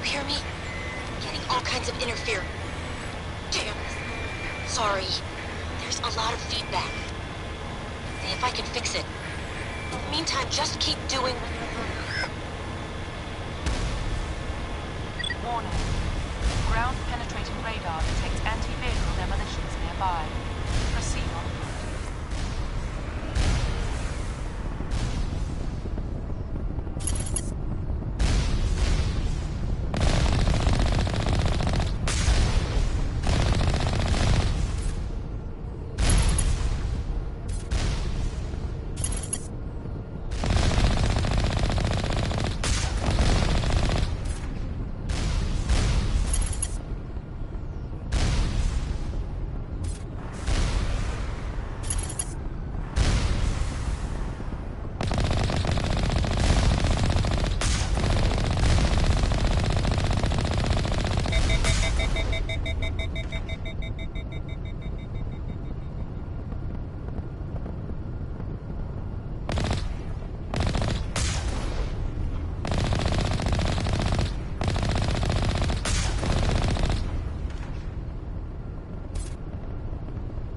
Hear me? Getting all kinds of interference. Damn. Sorry. There's a lot of feedback. See if I can fix it. In the meantime, just keep doing... Warning. Ground-penetrating radar detects anti-vehicle demolitions nearby. Proceed on.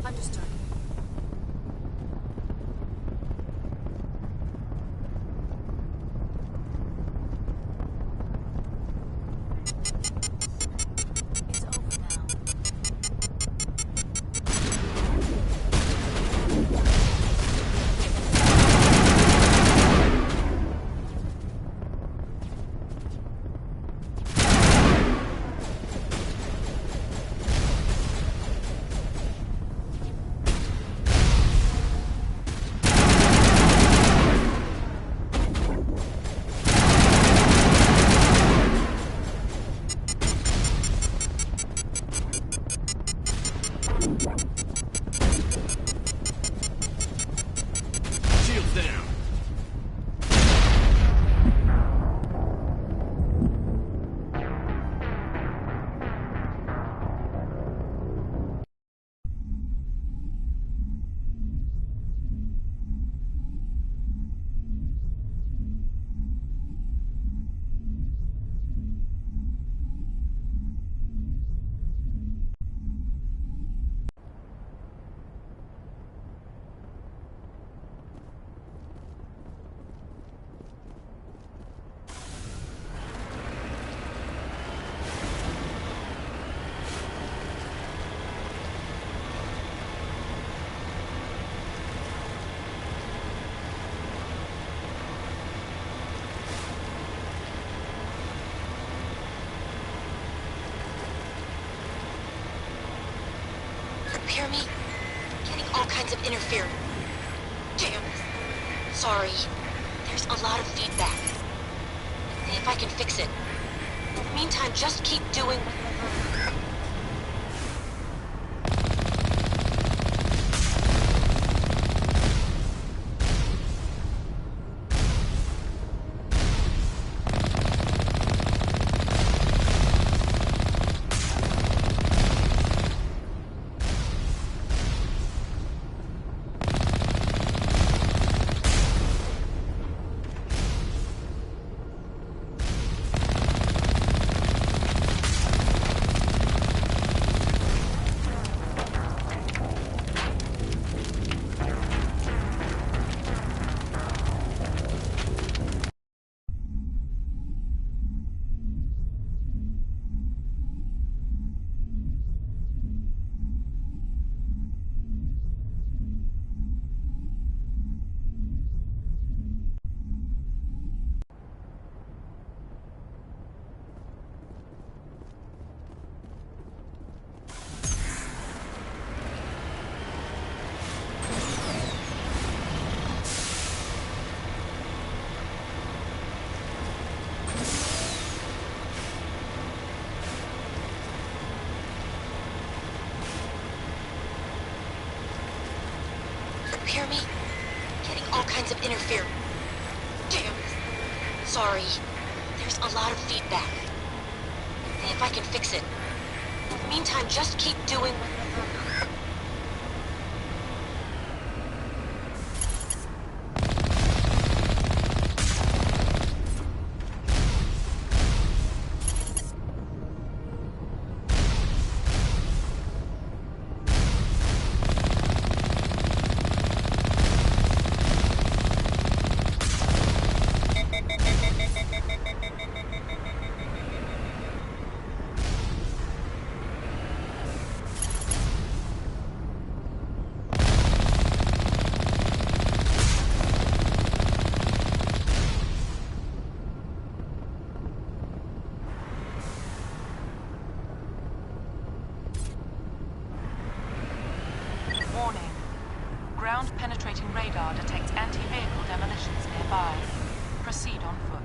Understood. It's over now. Shields down. Hear me? Getting all kinds of interference. Damn. Sorry. There's a lot of feedback. See if I can fix it. In the meantime, just keep doing... Hear me? Getting all kinds of interference. Damn. Sorry. There's a lot of feedback. See if I can fix it. In the meantime, just keep doing... ground-penetrating radar detects anti-vehicle demolitions nearby. Proceed on foot.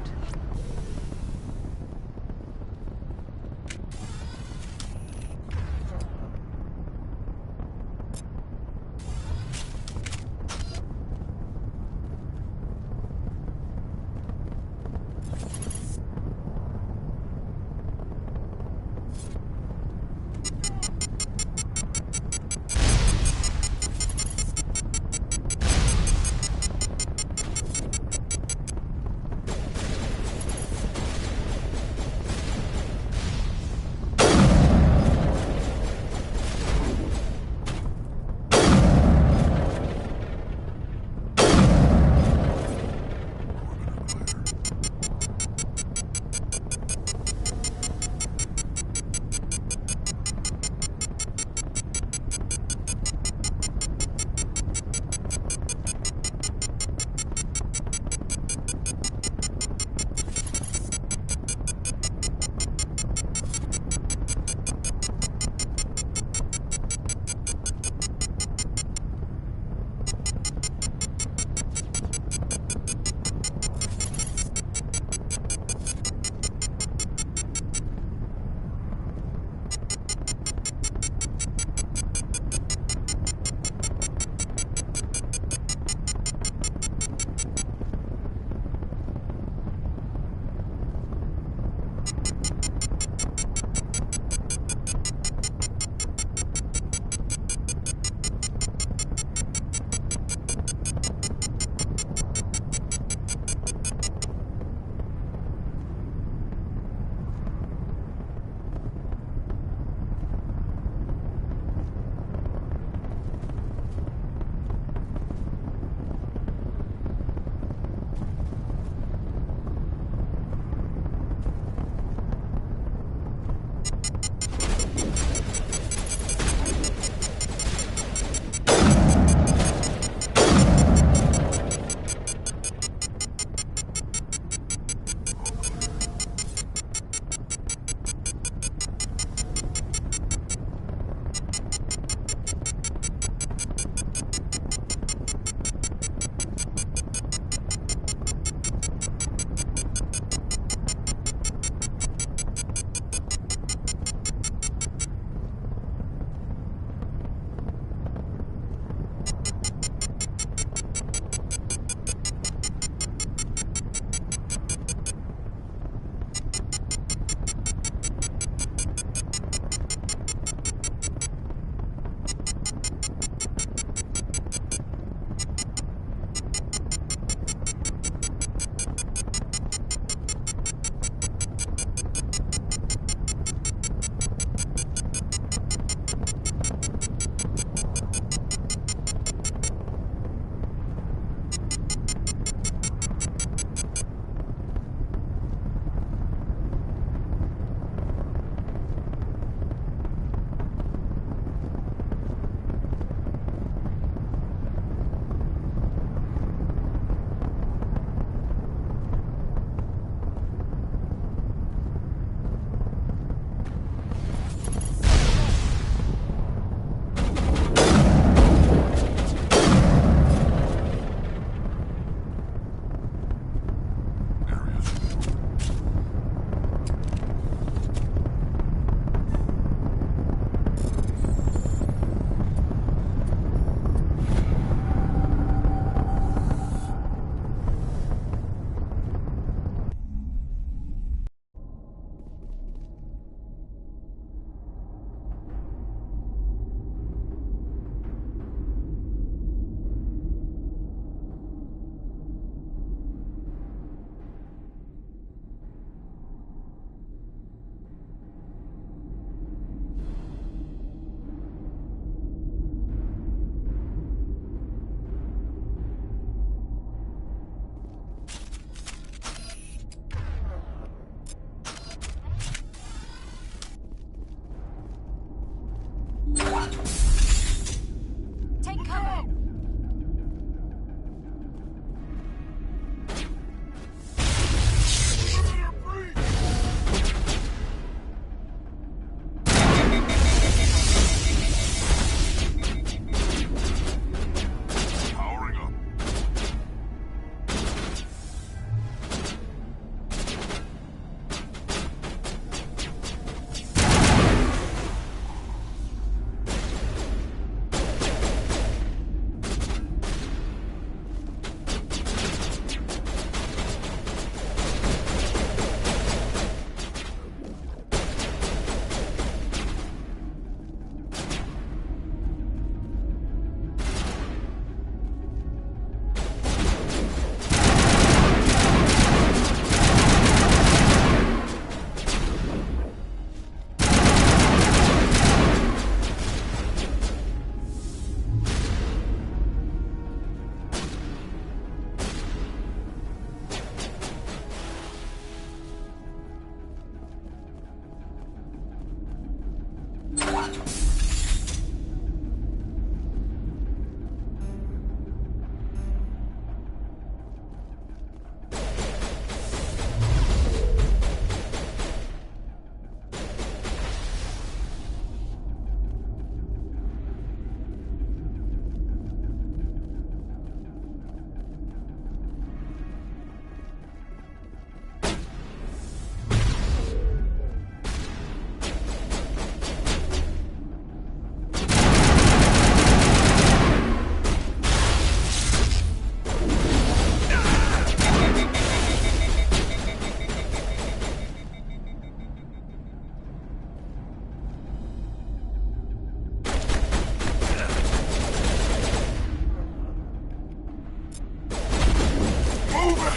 Move it!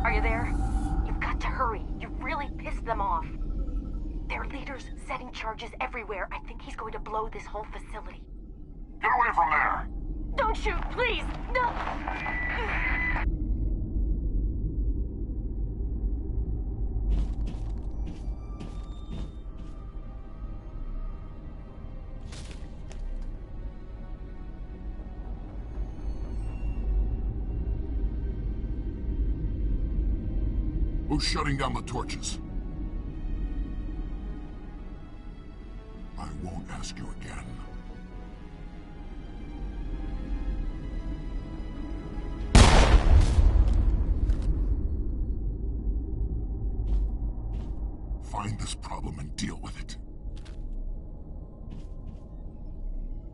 Are you there? You've got to hurry. You really pissed them off. Their leader's setting charges everywhere. I think he's going to blow this whole facility. Get away from there! Don't shoot, please! No! Who's shutting down the torches? I won't ask you again. Find this problem and deal with it.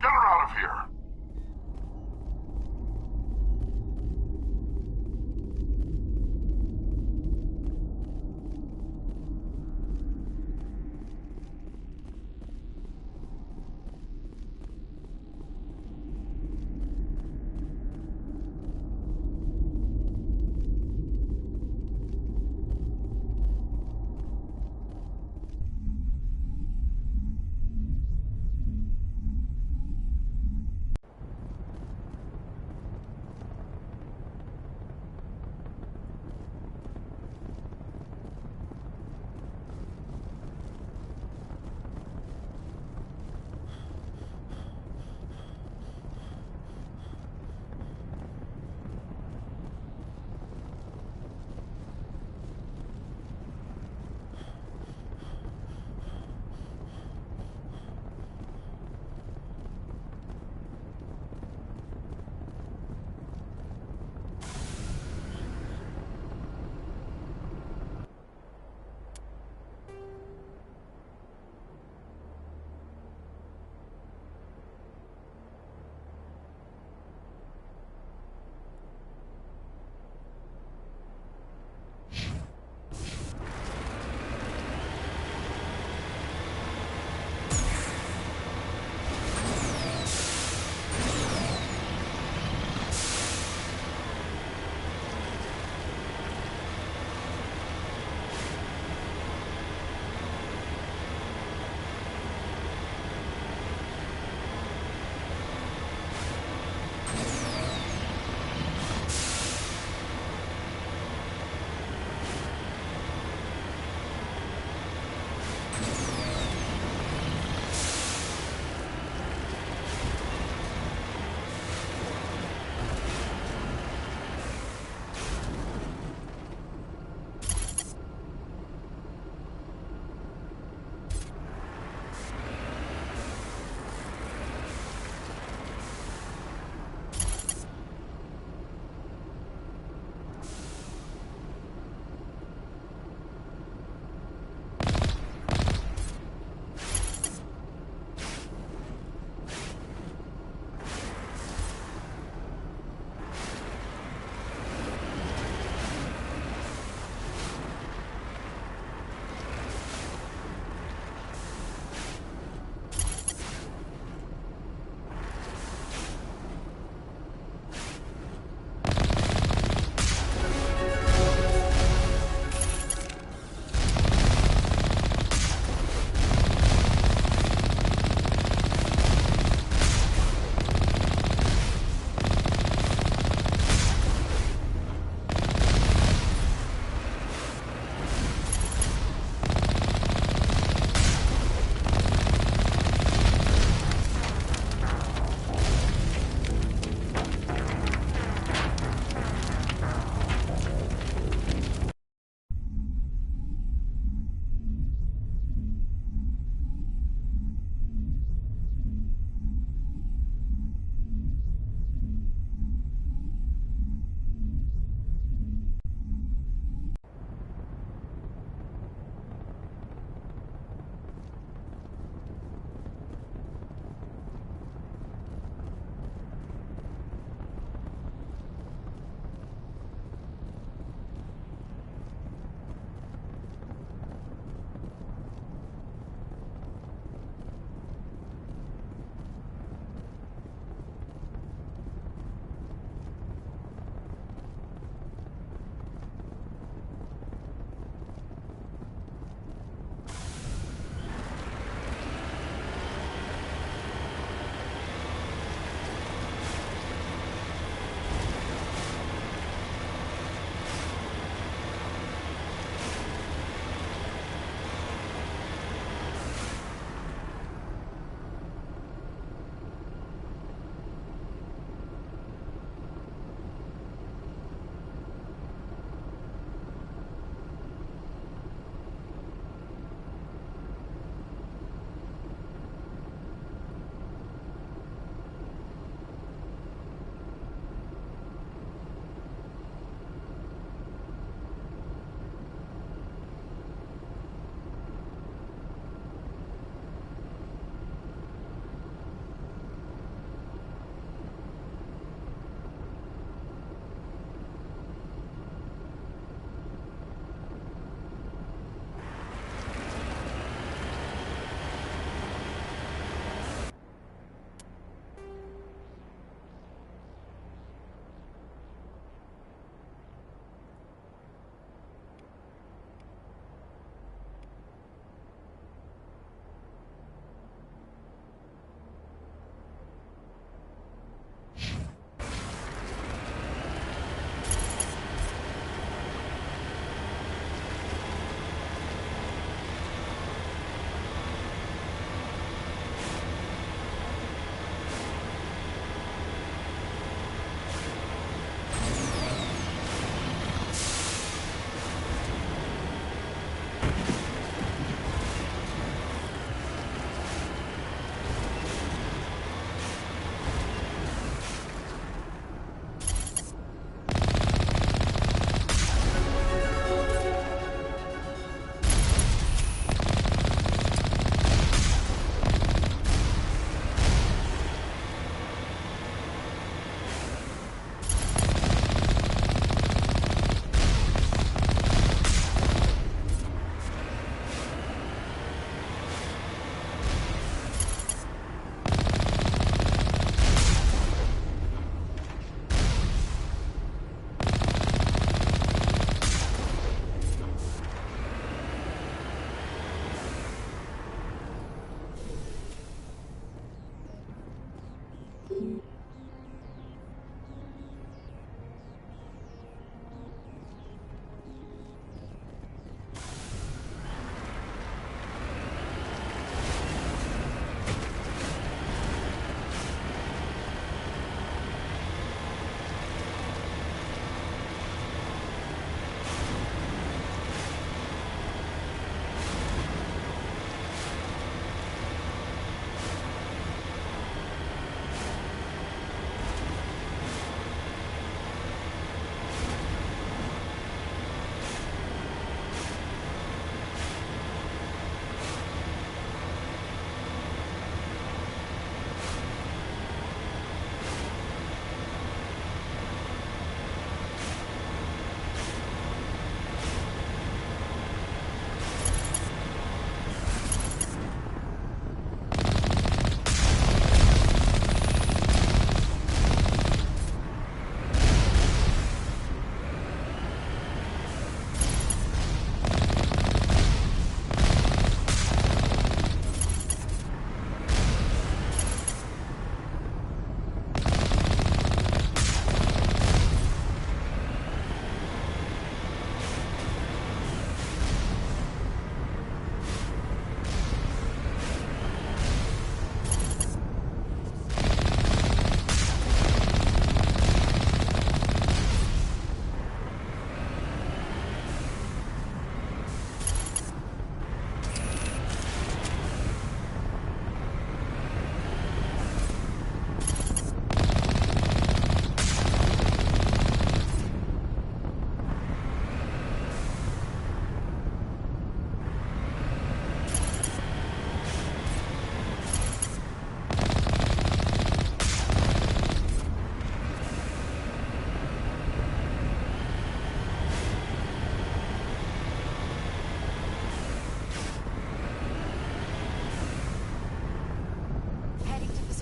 Get her out of here!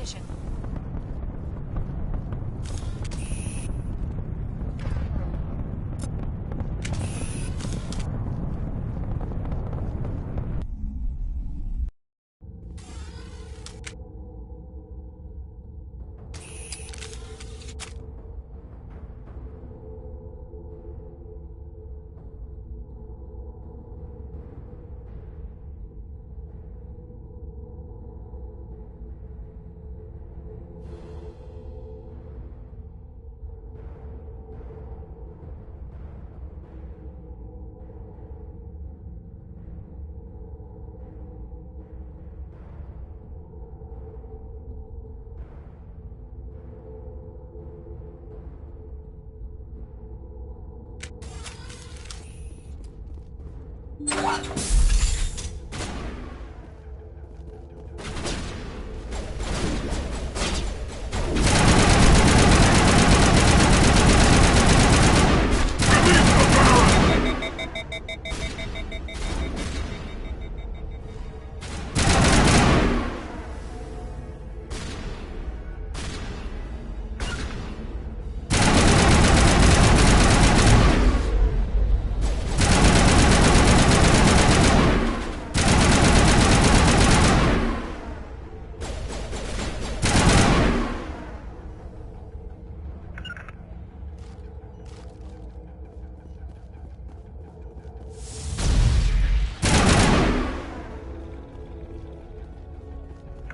location.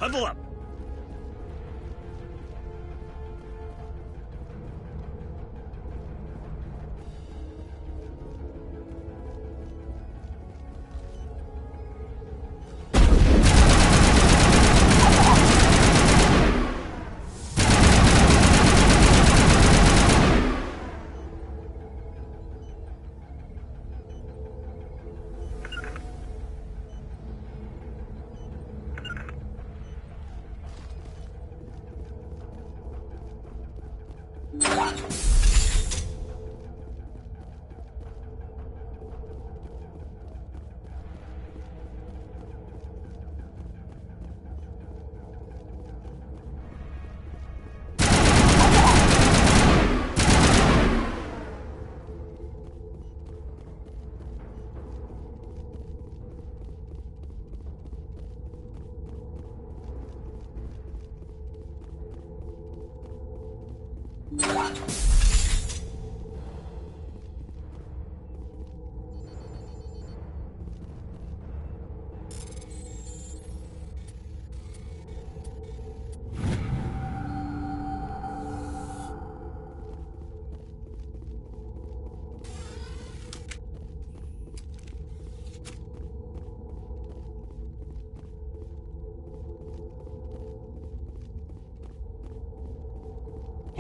Huddle up!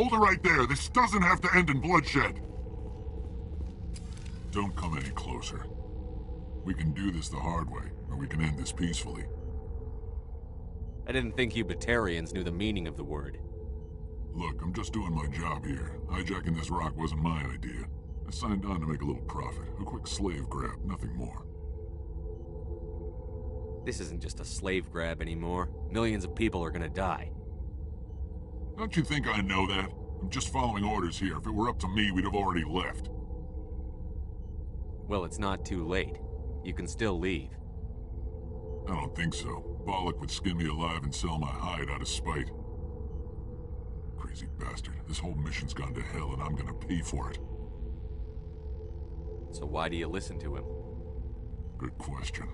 Hold it right there. This doesn't have to end in bloodshed. Don't come any closer. We can do this the hard way, or we can end this peacefully. I didn't think you Batarians knew the meaning of the word. Look, I'm just doing my job here. Hijacking this rock wasn't my idea. I signed on to make a little profit. A quick slave grab, nothing more. This isn't just a slave grab anymore. Millions of people are gonna die. Don't you think I know that? I'm just following orders here. If it were up to me, we'd have already left. Well, it's not too late. You can still leave. I don't think so. Bollock would skin me alive and sell my hide out of spite. Crazy bastard. This whole mission's gone to hell and I'm gonna pay for it. So why do you listen to him? Good question.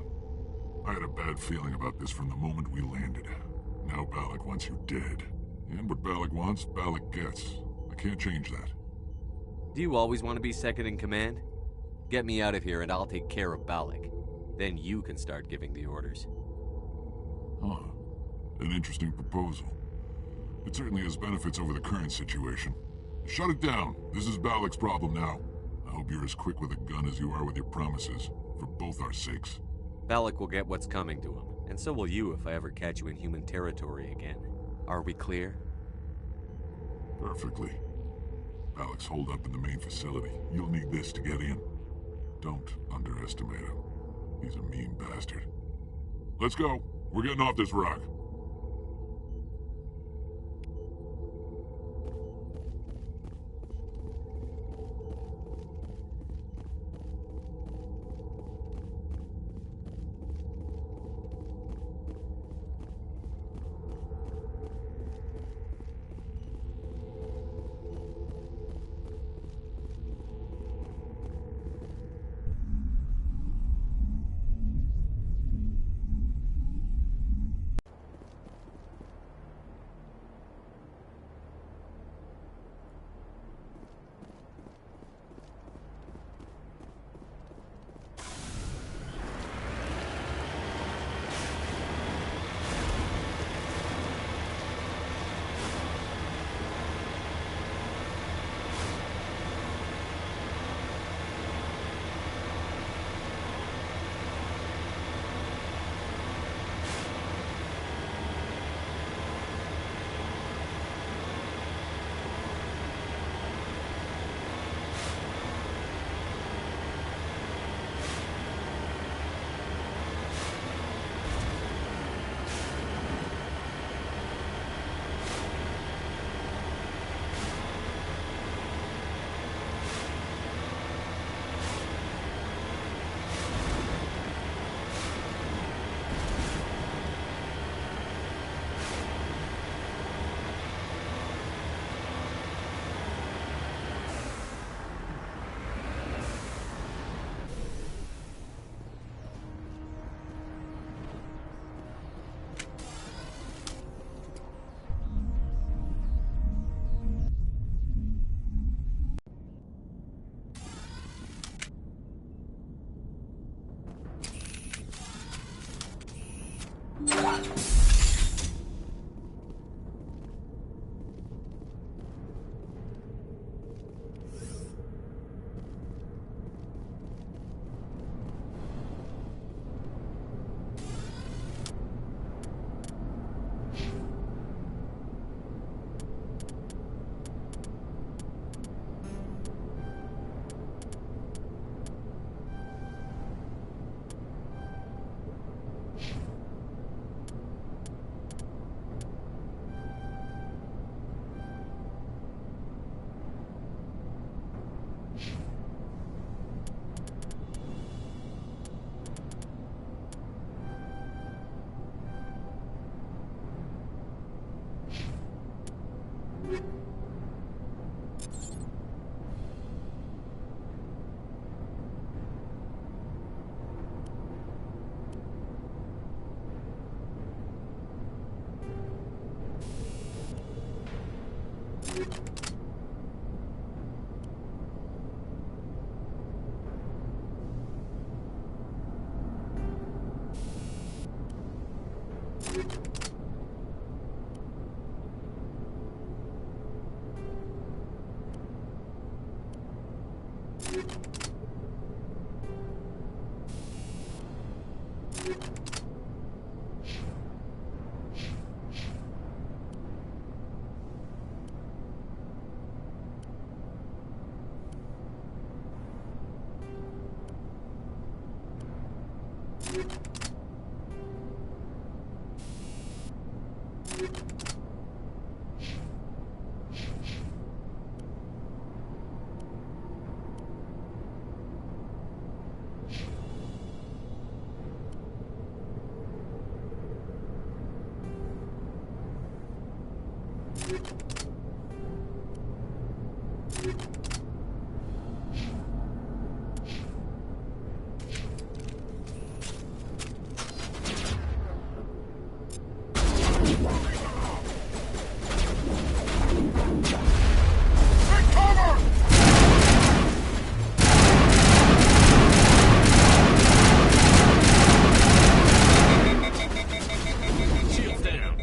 I had a bad feeling about this from the moment we landed. Now Bollock wants you dead. And what Bollock wants, Bollock gets. I can't change that. Do you always want to be second in command? Get me out of here and I'll take care of Bollock. Then you can start giving the orders. Huh. An interesting proposal. It certainly has benefits over the current situation. Shut it down. This is Bollock's problem now. I hope you're as quick with a gun as you are with your promises, for both our sakes. Bollock will get what's coming to him, and so will you if I ever catch you in human territory again. Are we clear? Perfectly. Bollock's holed up in the main facility. You'll need this to get in. Don't underestimate him. He's a mean bastard. Let's go. We're getting off this rock. Shields down.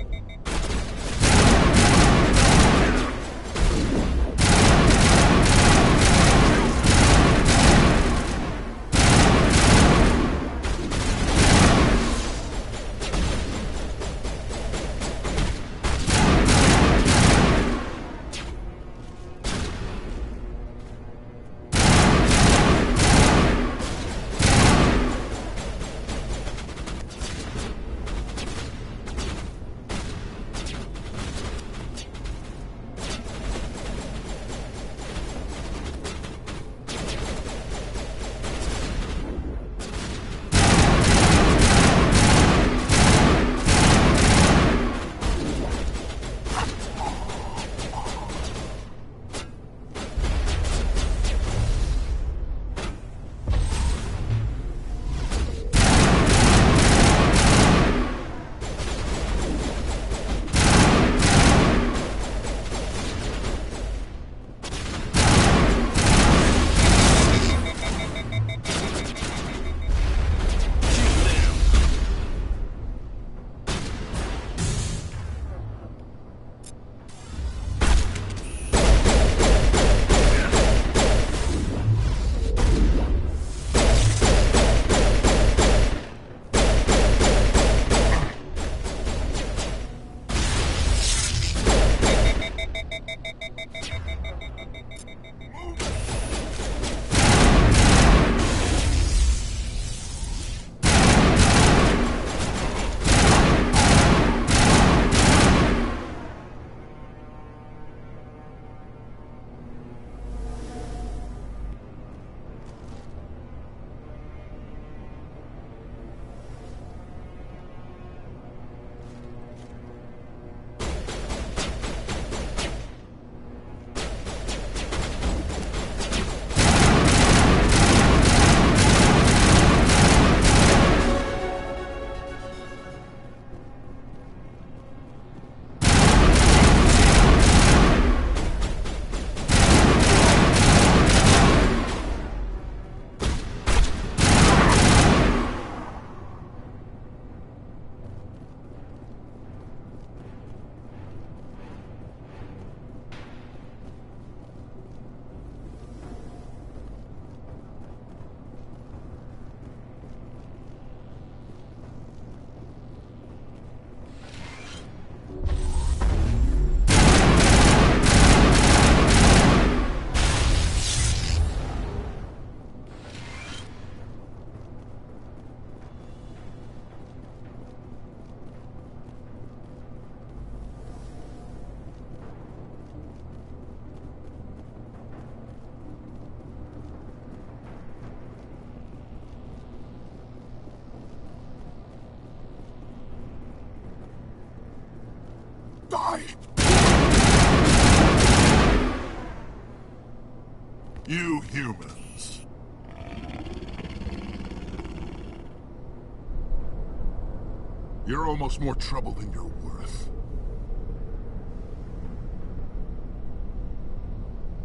You're almost more trouble than you're worth.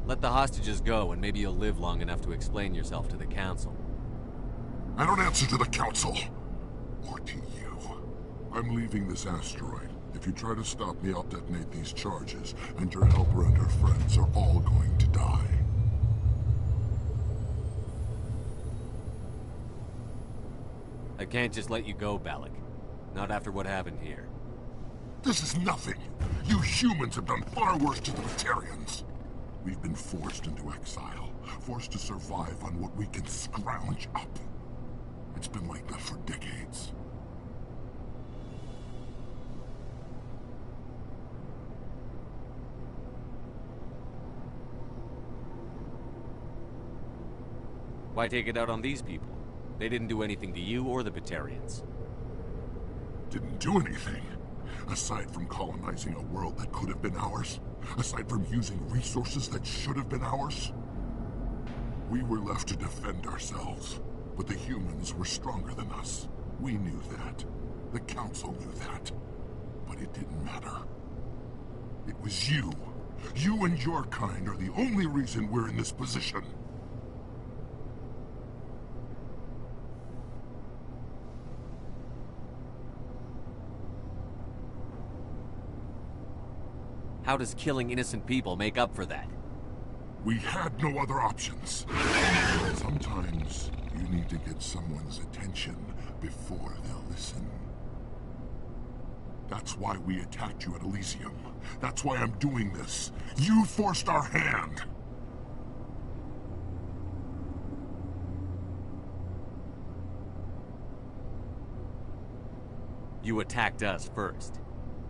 Let the hostages go, and maybe you'll live long enough to explain yourself to the Council. I don't answer to the Council. Or to you. I'm leaving this asteroid. If you try to stop me, I'll detonate these charges, and your helper and her friends are all going to die. I can't just let you go, Balak. Not after what happened here. This is nothing. You humans have done far worse to the Batarians. We've been forced into exile, forced to survive on what we can scrounge up. It's been like that for decades. Why take it out on these people? They didn't do anything to you or the Batarians. Didn't do anything. Aside from colonizing a world that could have been ours. Aside from using resources that should have been ours. We were left to defend ourselves. But the humans were stronger than us. We knew that. The Council knew that. But it didn't matter. It was you. You and your kind are the only reason we're in this position. How does killing innocent people make up for that? We had no other options. Sometimes you need to get someone's attention before they'll listen. That's why we attacked you at Elysium. That's why I'm doing this. You forced our hand. You attacked us first.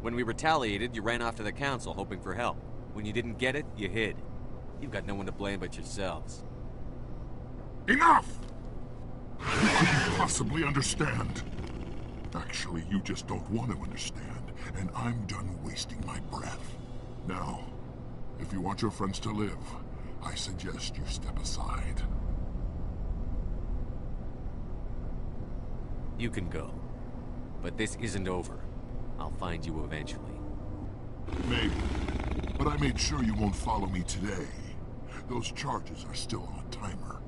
When we retaliated, you ran off to the Council hoping for help. When you didn't get it, you hid. You've got no one to blame but yourselves. Enough! You couldn't possibly understand. Actually, you just don't want to understand, and I'm done wasting my breath. Now, if you want your friends to live, I suggest you step aside. You can go. But this isn't over. I'll find you eventually. Maybe. But I made sure you won't follow me today. Those charges are still on a timer.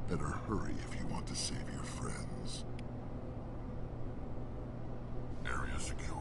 Better hurry if you want to save your friends. Area secured.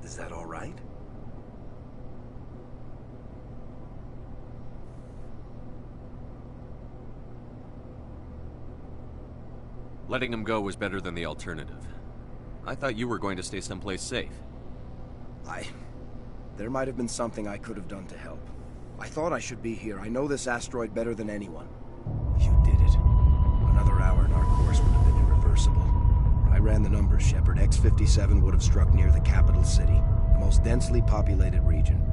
Is that all right? Letting him go was better than the alternative. I thought you were going to stay someplace safe. There might have been something I could have done to help. I thought I should be here. I know this asteroid better than anyone. You did it. Another hour and our course would have been irreversible. I ran the numbers, Sheppard. X-57 would have struck near the capital city, the most densely populated region.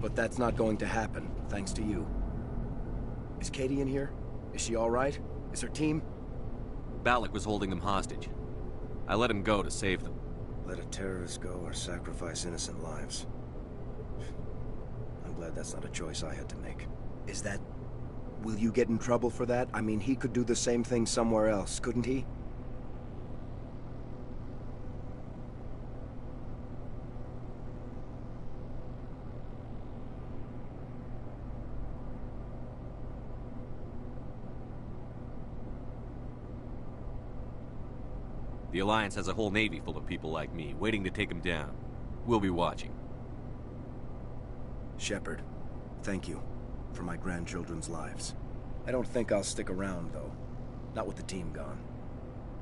But that's not going to happen, thanks to you. Is Katie in here? Is she all right? Is her team? Balak was holding them hostage. I let him go to save them. Let a terrorist go or sacrifice innocent lives. I'm glad that's not a choice I had to make. Is that... Will you get in trouble for that? I mean, he could do the same thing somewhere else, couldn't he? The Alliance has a whole navy full of people like me, waiting to take him down. We'll be watching. Sheppard, thank you for my grandchildren's lives. I don't think I'll stick around, though. Not with the team gone.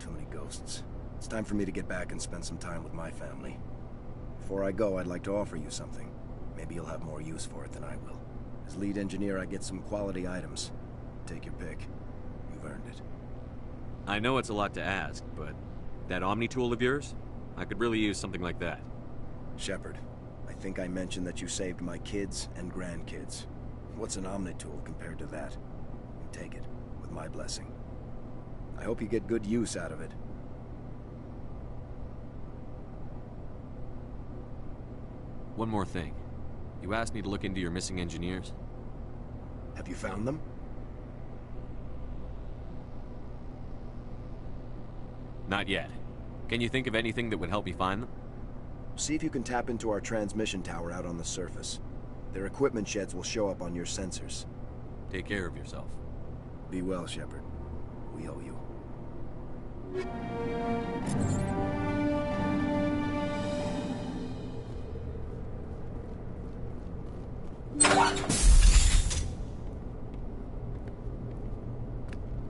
Too many ghosts. It's time for me to get back and spend some time with my family. Before I go, I'd like to offer you something. Maybe you'll have more use for it than I will. As lead engineer, I get some quality items. Take your pick. You've earned it. I know it's a lot to ask, but that Omni tool of yours? I could really use something like that. Sheppard, I think I mentioned that you saved my kids and grandkids. What's an Omni tool compared to that? Take it, with my blessing. I hope you get good use out of it. One more thing. You asked me to look into your missing engineers? Have you found them? Not yet. Can you think of anything that would help me find them? See if you can tap into our transmission tower out on the surface. Their equipment sheds will show up on your sensors. Take care of yourself. Be well, Sheppard. We owe you.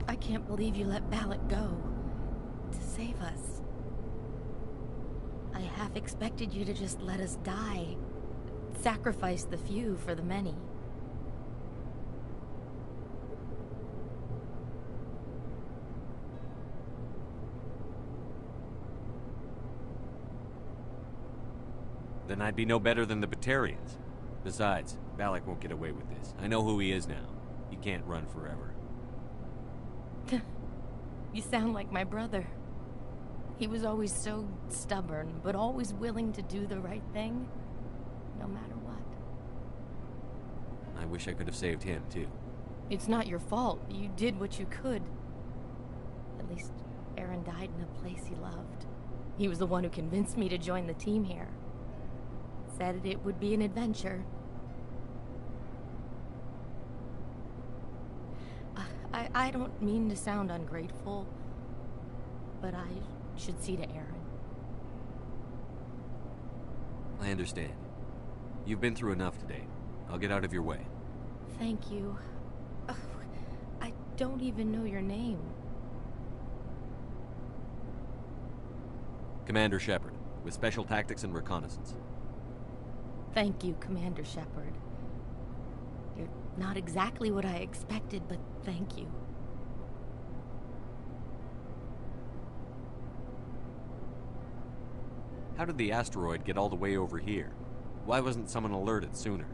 I can't believe you let Balak go. To save us. I half expected you to just let us die. Sacrifice the few for the many. Then I'd be no better than the Batarians. Besides, Balak won't get away with this. I know who he is now. He can't run forever. You sound like my brother. He was always so stubborn, but always willing to do the right thing, no matter what. I wish I could have saved him, too. It's not your fault. You did what you could. At least Aaron died in a place he loved. He was the one who convinced me to join the team here. Said it would be an adventure. I don't mean to sound ungrateful, but I should see to Aaron. I understand. You've been through enough today. I'll get out of your way. Thank you. Oh, I don't even know your name. Commander Sheppard, with Special Tactics and Reconnaissance. Thank you, Commander Sheppard. You're not exactly what I expected, but thank you. How did the asteroid get all the way over here? Why wasn't someone alerted sooner?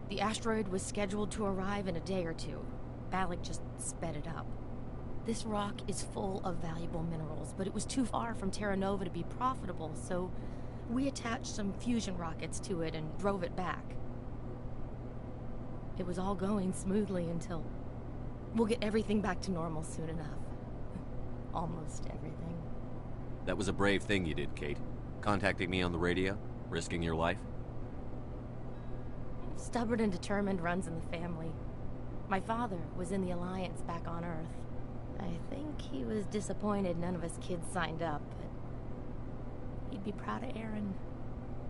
The asteroid was scheduled to arrive in a day or two. Balak just sped it up. This rock is full of valuable minerals, but it was too far from Terra Nova to be profitable, so we attached some fusion rockets to it and drove it back. It was all going smoothly until... We'll get everything back to normal soon enough. Almost everything. That was a brave thing you did, Kate. Contacting me on the radio, risking your life. Stubborn and determined runs in the family. My father was in the Alliance back on Earth. I think he was disappointed none of us kids signed up, but He'd be proud of Aaron.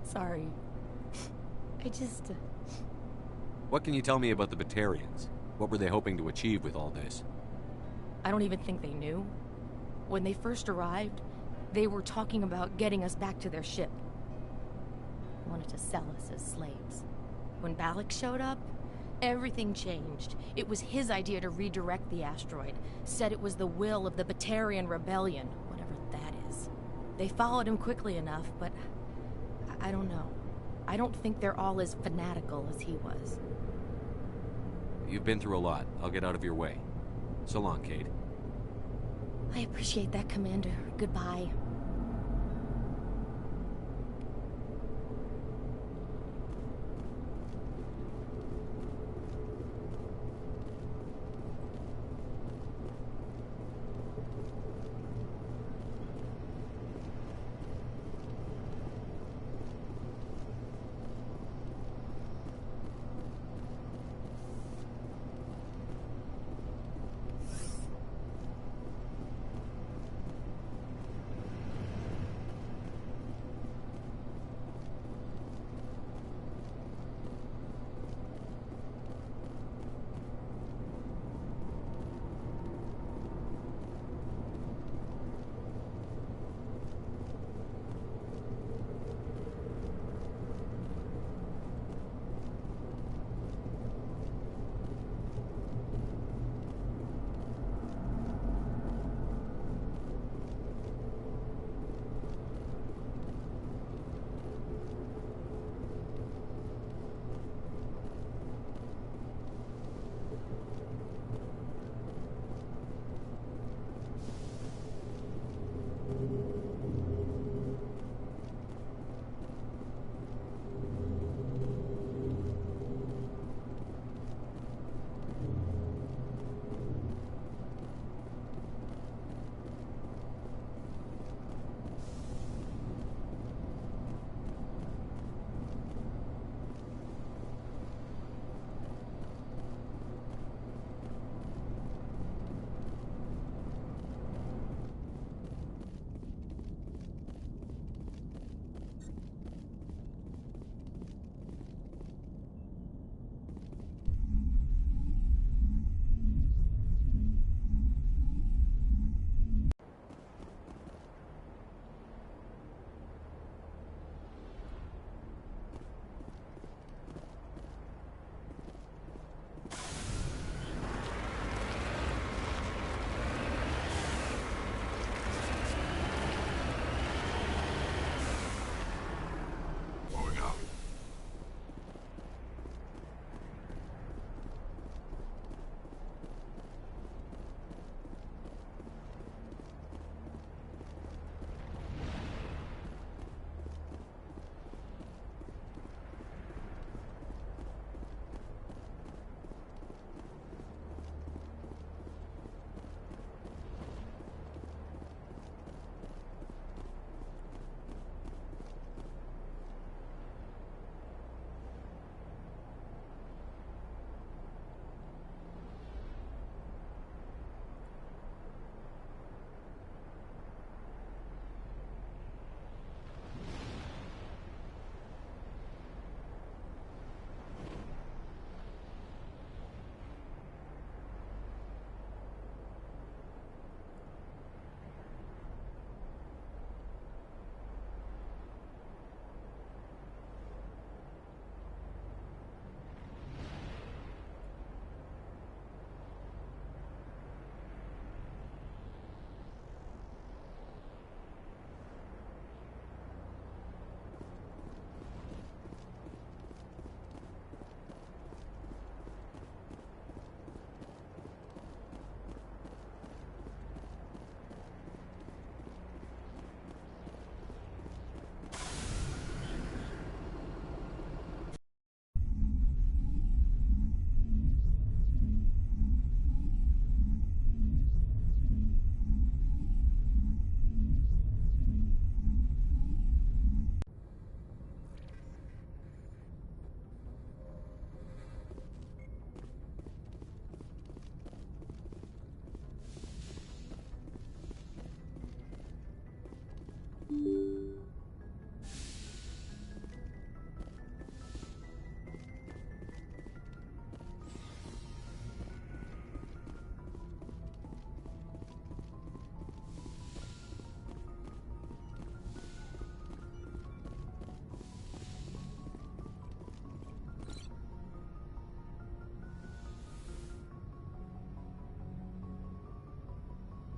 Sorry. I just... What can you tell me about the Batarians? What were they hoping to achieve with all this? I don't even think they knew. When they first arrived, they were talking about getting us back to their ship. Wanted to sell us as slaves. When Balak showed up, everything changed. It was his idea to redirect the asteroid. Said it was the will of the Batarian Rebellion, whatever that is. They followed him quickly enough, but I don't know. I don't think they're all as fanatical as he was. You've been through a lot. I'll get out of your way. So long, Kate. I appreciate that, Commander. Goodbye.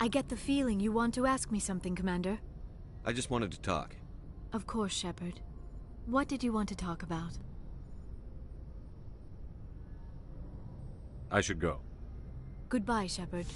I get the feeling you want to ask me something, Commander. I just wanted to talk. Of course, Sheppard. What did you want to talk about? I should go. Goodbye, Sheppard.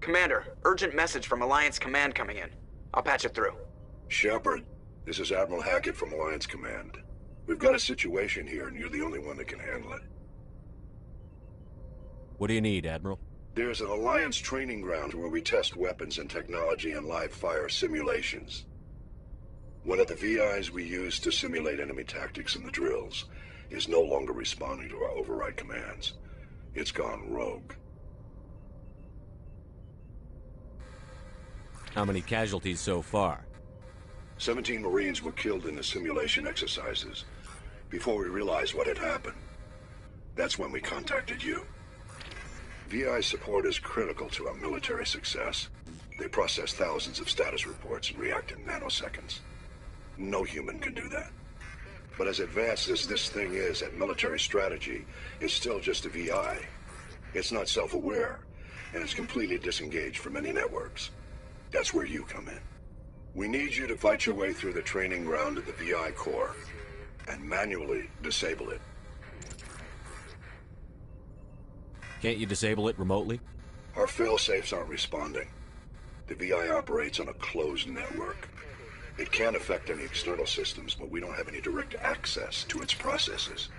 Commander, urgent message from Alliance Command coming in. I'll patch it through. Sheppard, this is Admiral Hackett from Alliance Command. We've got a situation here, and you're the only one that can handle it. What do you need, Admiral? There's an Alliance training ground where we test weapons and technology in live-fire simulations. One of the VIs we use to simulate enemy tactics in the drills is no longer responding to our override commands. It's gone rogue. How many casualties so far? 17 Marines were killed in the simulation exercises before we realized what had happened. That's when we contacted you. VI support is critical to our military success. They process thousands of status reports and react in nanoseconds. No human can do that. But as advanced as this thing is at military strategy, it's still just a VI. It's not self-aware, and it's completely disengaged from any networks. That's where you come in. We need you to fight your way through the training ground of the VI core and manually disable it. Can't you disable it remotely? Our fail-safes aren't responding. The VI operates on a closed network. It can affect any external systems, but we don't have any direct access to its processes.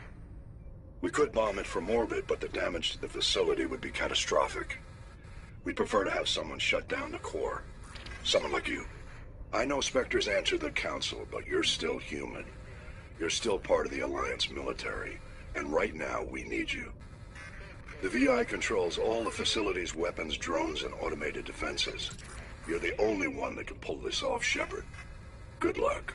We could bomb it from orbit, but the damage to the facility would be catastrophic. We'd prefer to have someone shut down the core. Someone like you. I know Spectres answer the Council, but you're still human. You're still part of the Alliance military, and right now we need you. The VI controls all the facility's weapons, drones, and automated defenses. You're the only one that can pull this off, Sheppard. Good luck.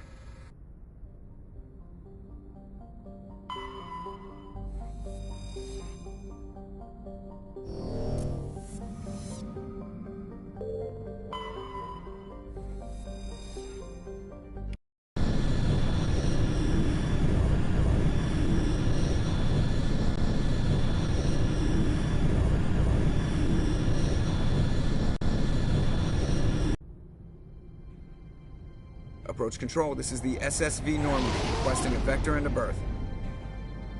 Approach control, this is the SSV Normandy, requesting a vector and a berth.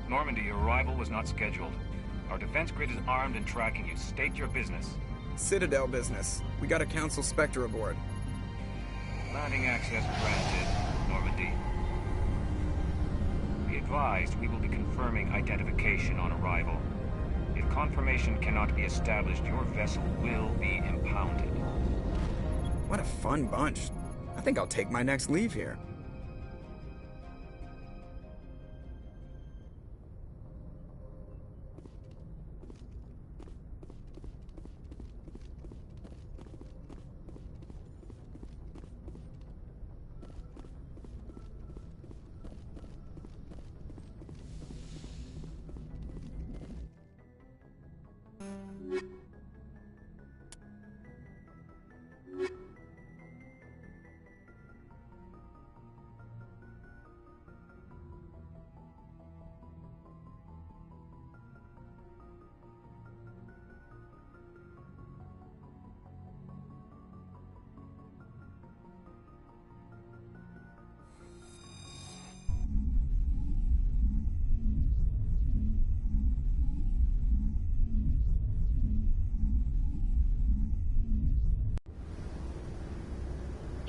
Normandy, your arrival was not scheduled. Our defense grid is armed and tracking you. State your business. Citadel business. We got a Council Spectre aboard. Landing access granted, Normandy. Be advised, we will be confirming identification on arrival. If confirmation cannot be established, your vessel will be impounded. What a fun bunch. I think I'll take my next leave here.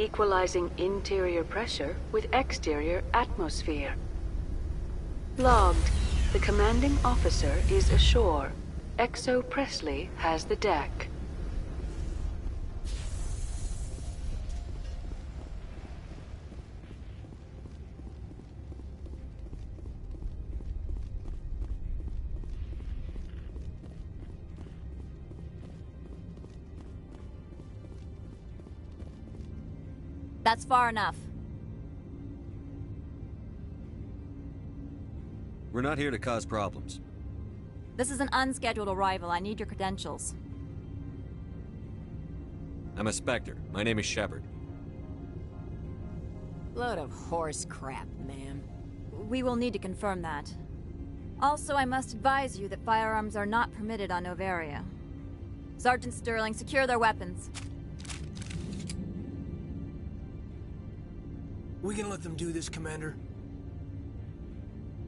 equalizing interior pressure with exterior atmosphere. Logged. The commanding officer is ashore. Exo Presley has the deck. That's far enough. We're not here to cause problems. This is an unscheduled arrival. I need your credentials. I'm a Spectre. My name is Sheppard. Load of horse crap, ma'am. We will need to confirm that. Also, I must advise you that firearms are not permitted on Novaria. Sergeant Sterling, secure their weapons. We can let them do this, Commander.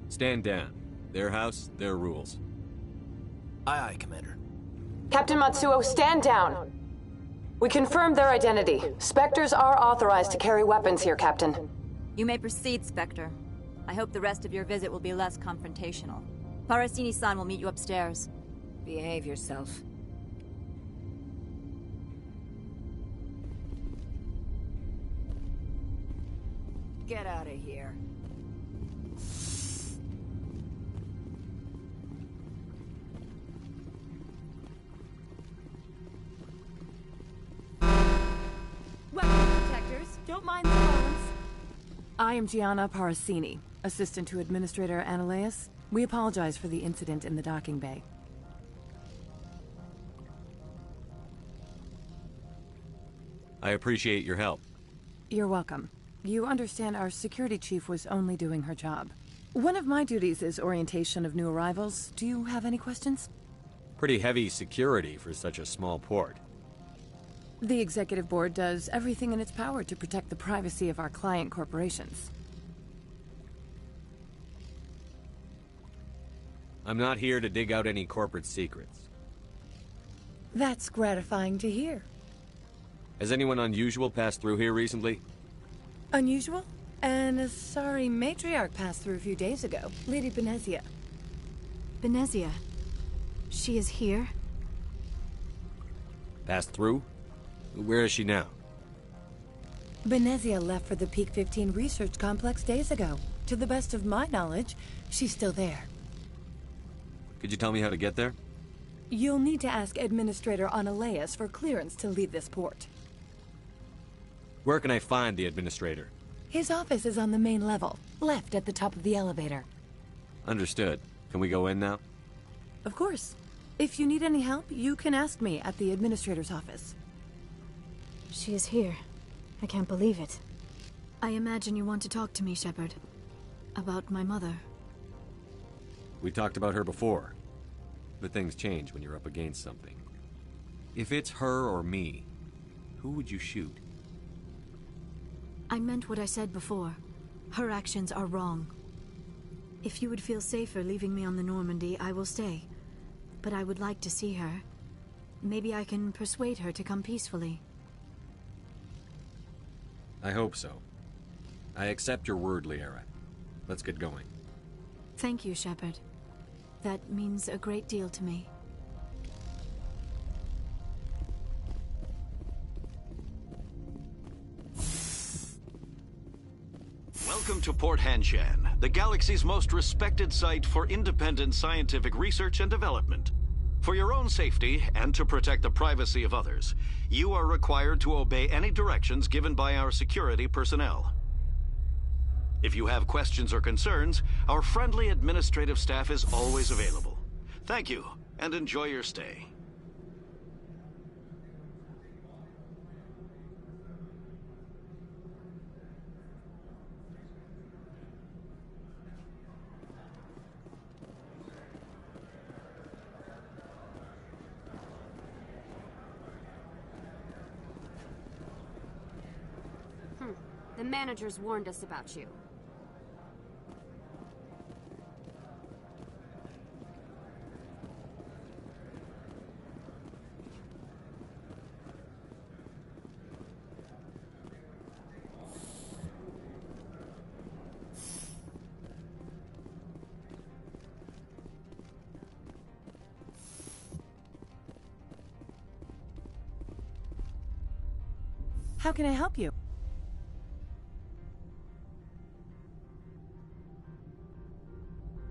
Stand down. Their house, their rules. Aye, aye, Commander. Captain Matsuo, stand down! We confirmed their identity. Spectres are authorized to carry weapons here, Captain. You may proceed, Spectre. I hope the rest of your visit will be less confrontational. Parasini-san will meet you upstairs. Behave yourself. Get out of here. Weapon protectors, don't mind the phones. I am Gianna Parasini, assistant to Administrator Ananias. We apologize for the incident in the docking bay. I appreciate your help. You're welcome. You understand our security chief was only doing her job. One of my duties is orientation of new arrivals. Do you have any questions? Pretty heavy security for such a small port. The executive board does everything in its power to protect the privacy of our client corporations. I'm not here to dig out any corporate secrets. That's gratifying to hear. Has anyone unusual passed through here recently? Unusual? And a sorry matriarch passed through a few days ago. Lady Benezia. Benezia? She is here? Passed through? Where is she now? Benezia left for the Peak 15 research complex days ago. To the best of my knowledge, she's still there. Could you tell me how to get there? You'll need to ask Administrator Ananias for clearance to leave this port. Where can I find the administrator? His office is on the main level, left at the top of the elevator. Understood. Can we go in now? Of course. If you need any help, you can ask me at the administrator's office. She is here. I can't believe it. I imagine you want to talk to me, Sheppard. About my mother. We talked about her before. But things change when you're up against something. If it's her or me, who would you shoot? I meant what I said before. Her actions are wrong. If you would feel safer leaving me on the Normandy, I will stay. But I would like to see her. Maybe I can persuade her to come peacefully. I hope so. I accept your word, Liara. Let's get going. Thank you, Sheppard. That means a great deal to me. Welcome to Port Hanshan, the galaxy's most respected site for independent scientific research and development. For your own safety and to protect the privacy of others, you are required to obey any directions given by our security personnel. If you have questions or concerns, our friendly administrative staff is always available. Thank you, and enjoy your stay. The managers warned us about you. How can I help you?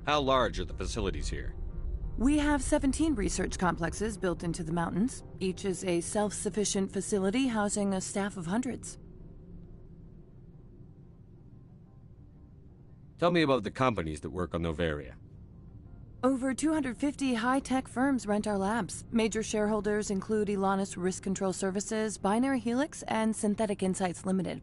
How large are the facilities here? We have 17 research complexes built into the mountains. Each is a self-sufficient facility housing a staff of hundreds. Tell me about the companies that work on Noveria. Over 250 high-tech firms rent our labs. Major shareholders include Elanus Risk Control Services, Binary Helix, and Synthetic Insights Limited.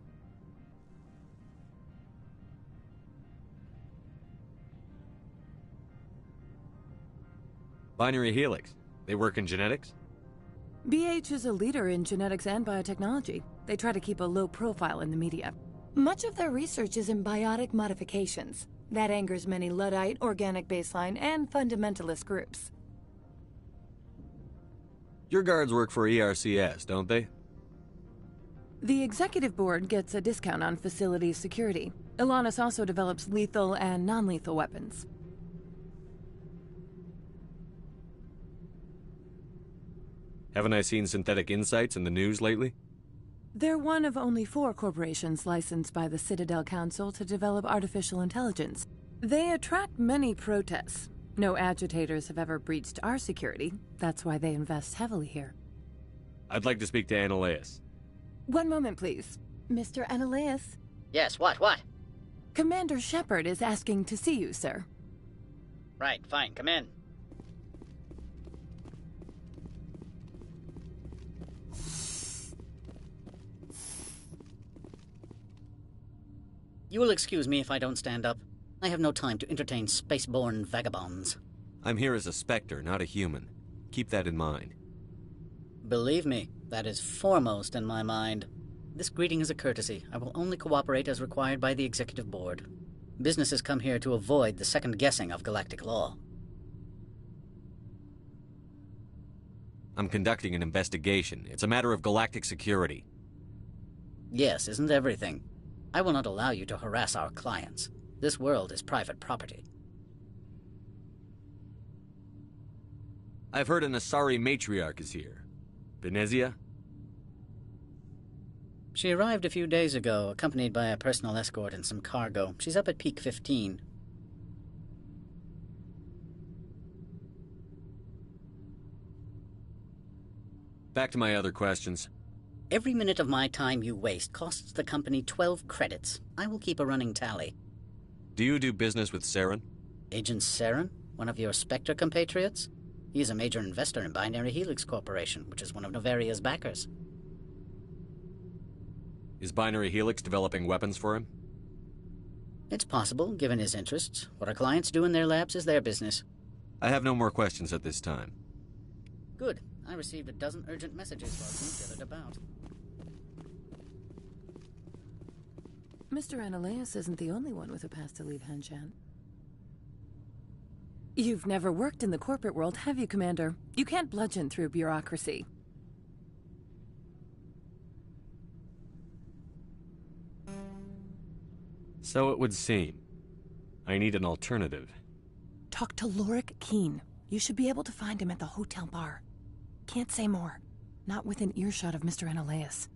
Binary Helix. They work in genetics? BH is a leader in genetics and biotechnology. They try to keep a low profile in the media. Much of their research is in biotic modifications. That angers many Luddite, organic baseline, and fundamentalist groups. Your guards work for ERCS, don't they? The executive board gets a discount on facility security. Elanus also develops lethal and non-lethal weapons. Haven't I seen Synthetic Insights in the news lately? They're one of only 4 corporations licensed by the Citadel Council to develop artificial intelligence. They attract many protests. No agitators have ever breached our security. That's why they invest heavily here. I'd like to speak to Analeas. One moment, please. Mr. Analeas? Yes, what? Commander Sheppard is asking to see you, sir. Right, fine, come in. You will excuse me if I don't stand up. I have no time to entertain spaceborne vagabonds. I'm here as a Spectre, not a human. Keep that in mind. Believe me, that is foremost in my mind. This greeting is a courtesy. I will only cooperate as required by the Executive Board. Businesses come here to avoid the second guessing of galactic law. I'm conducting an investigation. It's a matter of galactic security. Yes, isn't everything? I will not allow you to harass our clients. This world is private property. I've heard an Asari matriarch is here. Venezia? She arrived a few days ago, accompanied by a personal escort and some cargo. She's up at Peak 15. Back to my other questions. Every minute of my time you waste costs the company 12 credits. I will keep a running tally. Do you do business with Saren? Agent Saren? One of your Spectre compatriots? He is a major investor in Binary Helix Corporation, which is one of Novaria's backers. Is Binary Helix developing weapons for him? It's possible, given his interests. What our clients do in their labs is their business. I have no more questions at this time. Good. I received a dozen urgent messages while you gathered about. Mr. Analeas isn't the only one with a past to leave Hanshan. You've never worked in the corporate world, have you, Commander? You can't bludgeon through bureaucracy. So it would seem. I need an alternative. Talk to Lorik Keen. You should be able to find him at the hotel bar. Can't say more. Not within earshot of Mr. Analeas.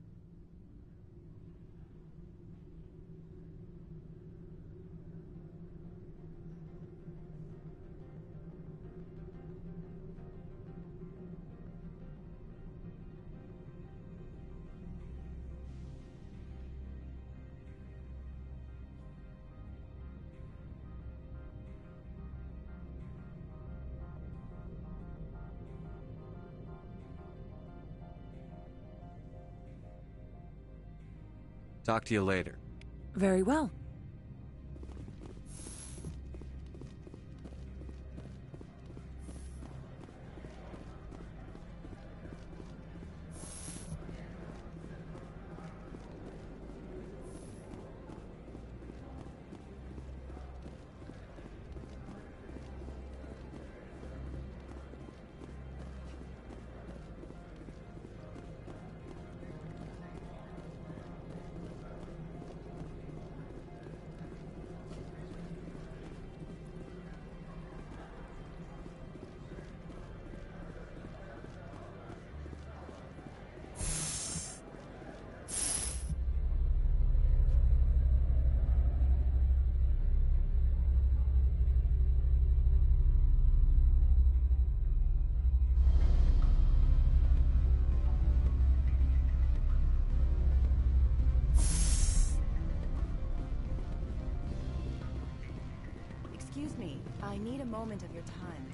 Talk to you later. Very well. me. I need a moment of your time.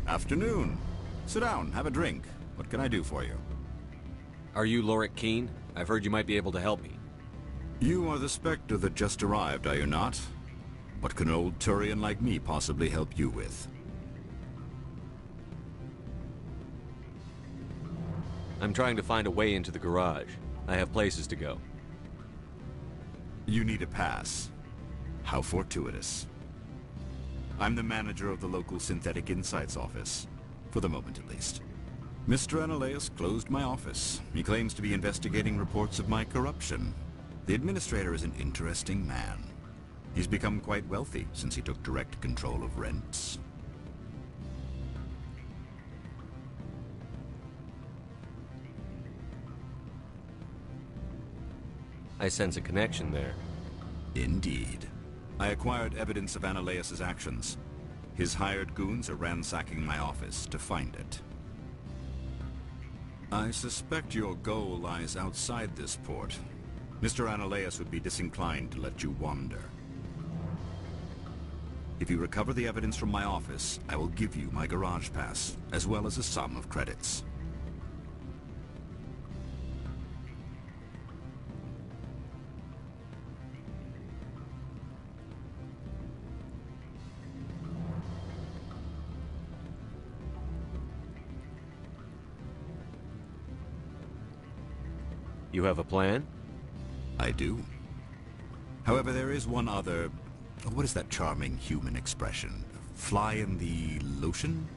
Afternoon. Sit down, have a drink. What can I do for you? Are you Lorik Keene? I've heard you might be able to help me. You are the Spectre that just arrived, are you not? What can an old Turian like me possibly help you with? I'm trying to find a way into the garage. I have places to go. You need a pass. How fortuitous. I'm the manager of the local Synthetic Insights office. For the moment, at least. Mr. Analaeus closed my office. He claims to be investigating reports of my corruption. The administrator is an interesting man. He's become quite wealthy since he took direct control of rents. I sense a connection there. Indeed. I acquired evidence of Analaeus' actions. His hired goons are ransacking my office to find it. I suspect your goal lies outside this port. Mr. Analaeus would be disinclined to let you wander. If you recover the evidence from my office, I will give you my garage pass, as well as a sum of credits. You have a plan? I do. However, there is one other... What is that charming human expression? Fly in the lotion?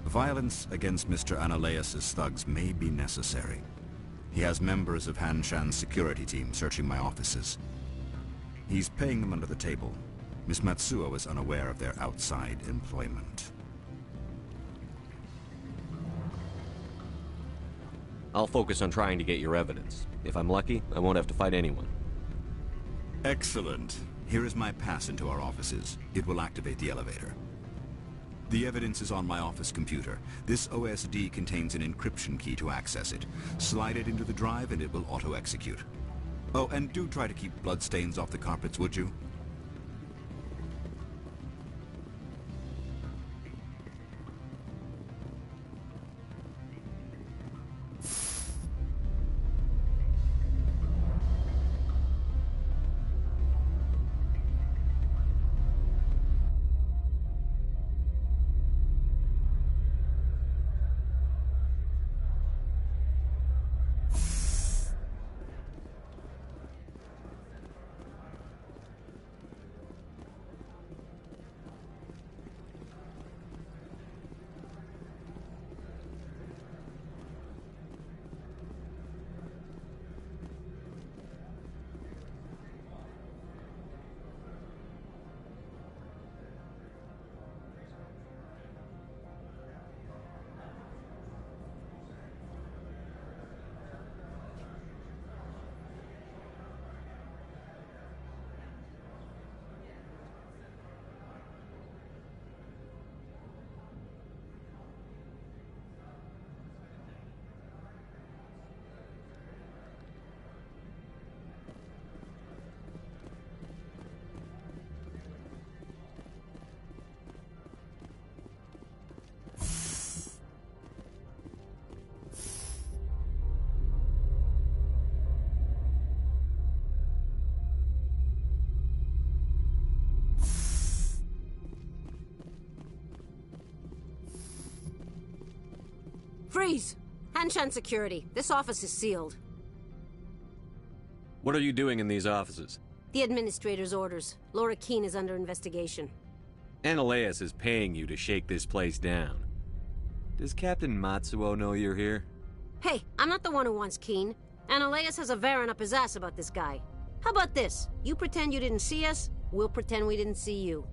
Violence against Mr. Analaeus' thugs may be necessary. He has members of Han Shan's security team searching my offices. He's paying them under the table. Miss Matsuo is unaware of their outside employment. I'll focus on trying to get your evidence. If I'm lucky, I won't have to fight anyone. Excellent. Here is my pass into our offices. It will activate the elevator. The evidence is on my office computer. This OSD contains an encryption key to access it. Slide it into the drive and it will auto-execute. Oh, and do try to keep bloodstains off the carpets, would you? Freeze! Hanshan Security. This office is sealed. What are you doing in these offices? The administrator's orders. Lorik Keene is under investigation. Analaeus is paying you to shake this place down. Does Captain Matsuo know you're here? Hey, I'm not the one who wants Keene. Analaeus has a Varen up his ass about this guy. How about this? You pretend you didn't see us, we'll pretend we didn't see you.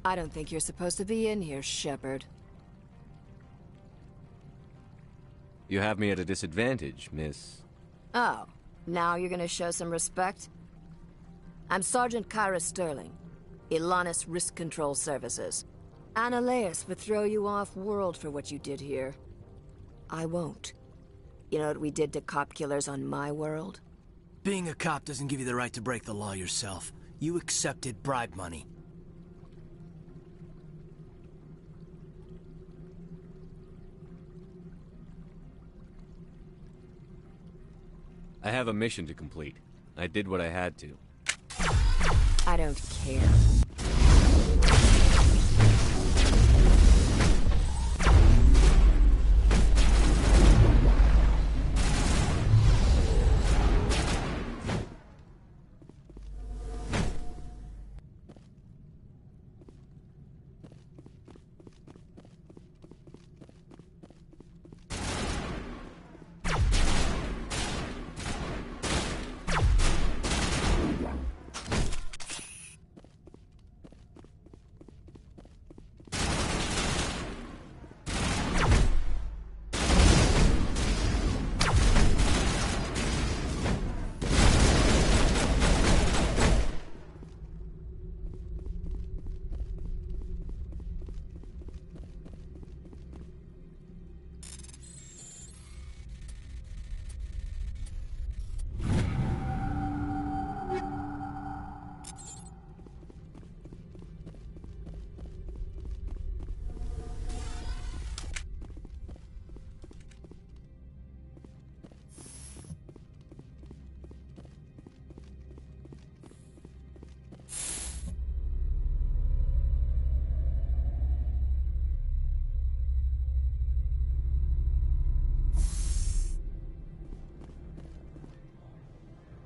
I don't think you're supposed to be in here, Sheppard. You have me at a disadvantage, miss. Oh, now you're gonna show some respect? I'm Sergeant Kyra Sterling, Ilanis Risk Control Services. Ananias would throw you off-world for what you did here. I won't. You know what we did to cop killers on my world? Being a cop doesn't give you the right to break the law yourself. You accepted bribe money. I have a mission to complete. I did what I had to. I don't care.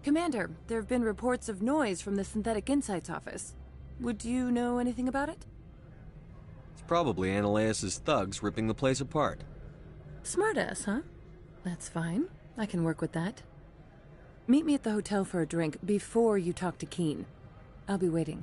Commander, there have been reports of noise from the Synthetic Insights office. Would you know anything about it? It's probably Ananias' thugs ripping the place apart. Smartass, huh? That's fine. I can work with that. Meet me at the hotel for a drink before you talk to Keen. I'll be waiting.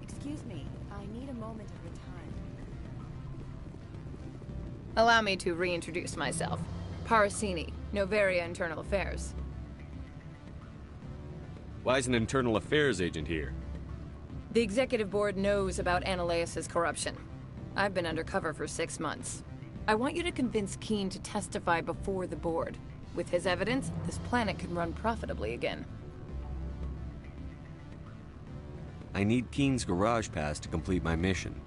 Excuse me, I need a moment of your time. Allow me to reintroduce myself. Parasini, Novaria Internal Affairs. Why is an internal affairs agent here? The executive board knows about Ananias' corruption. I've been undercover for 6 months. I want you to convince Keen to testify before the board. With his evidence, this planet can run profitably again. I need Keen's garage pass to complete my mission.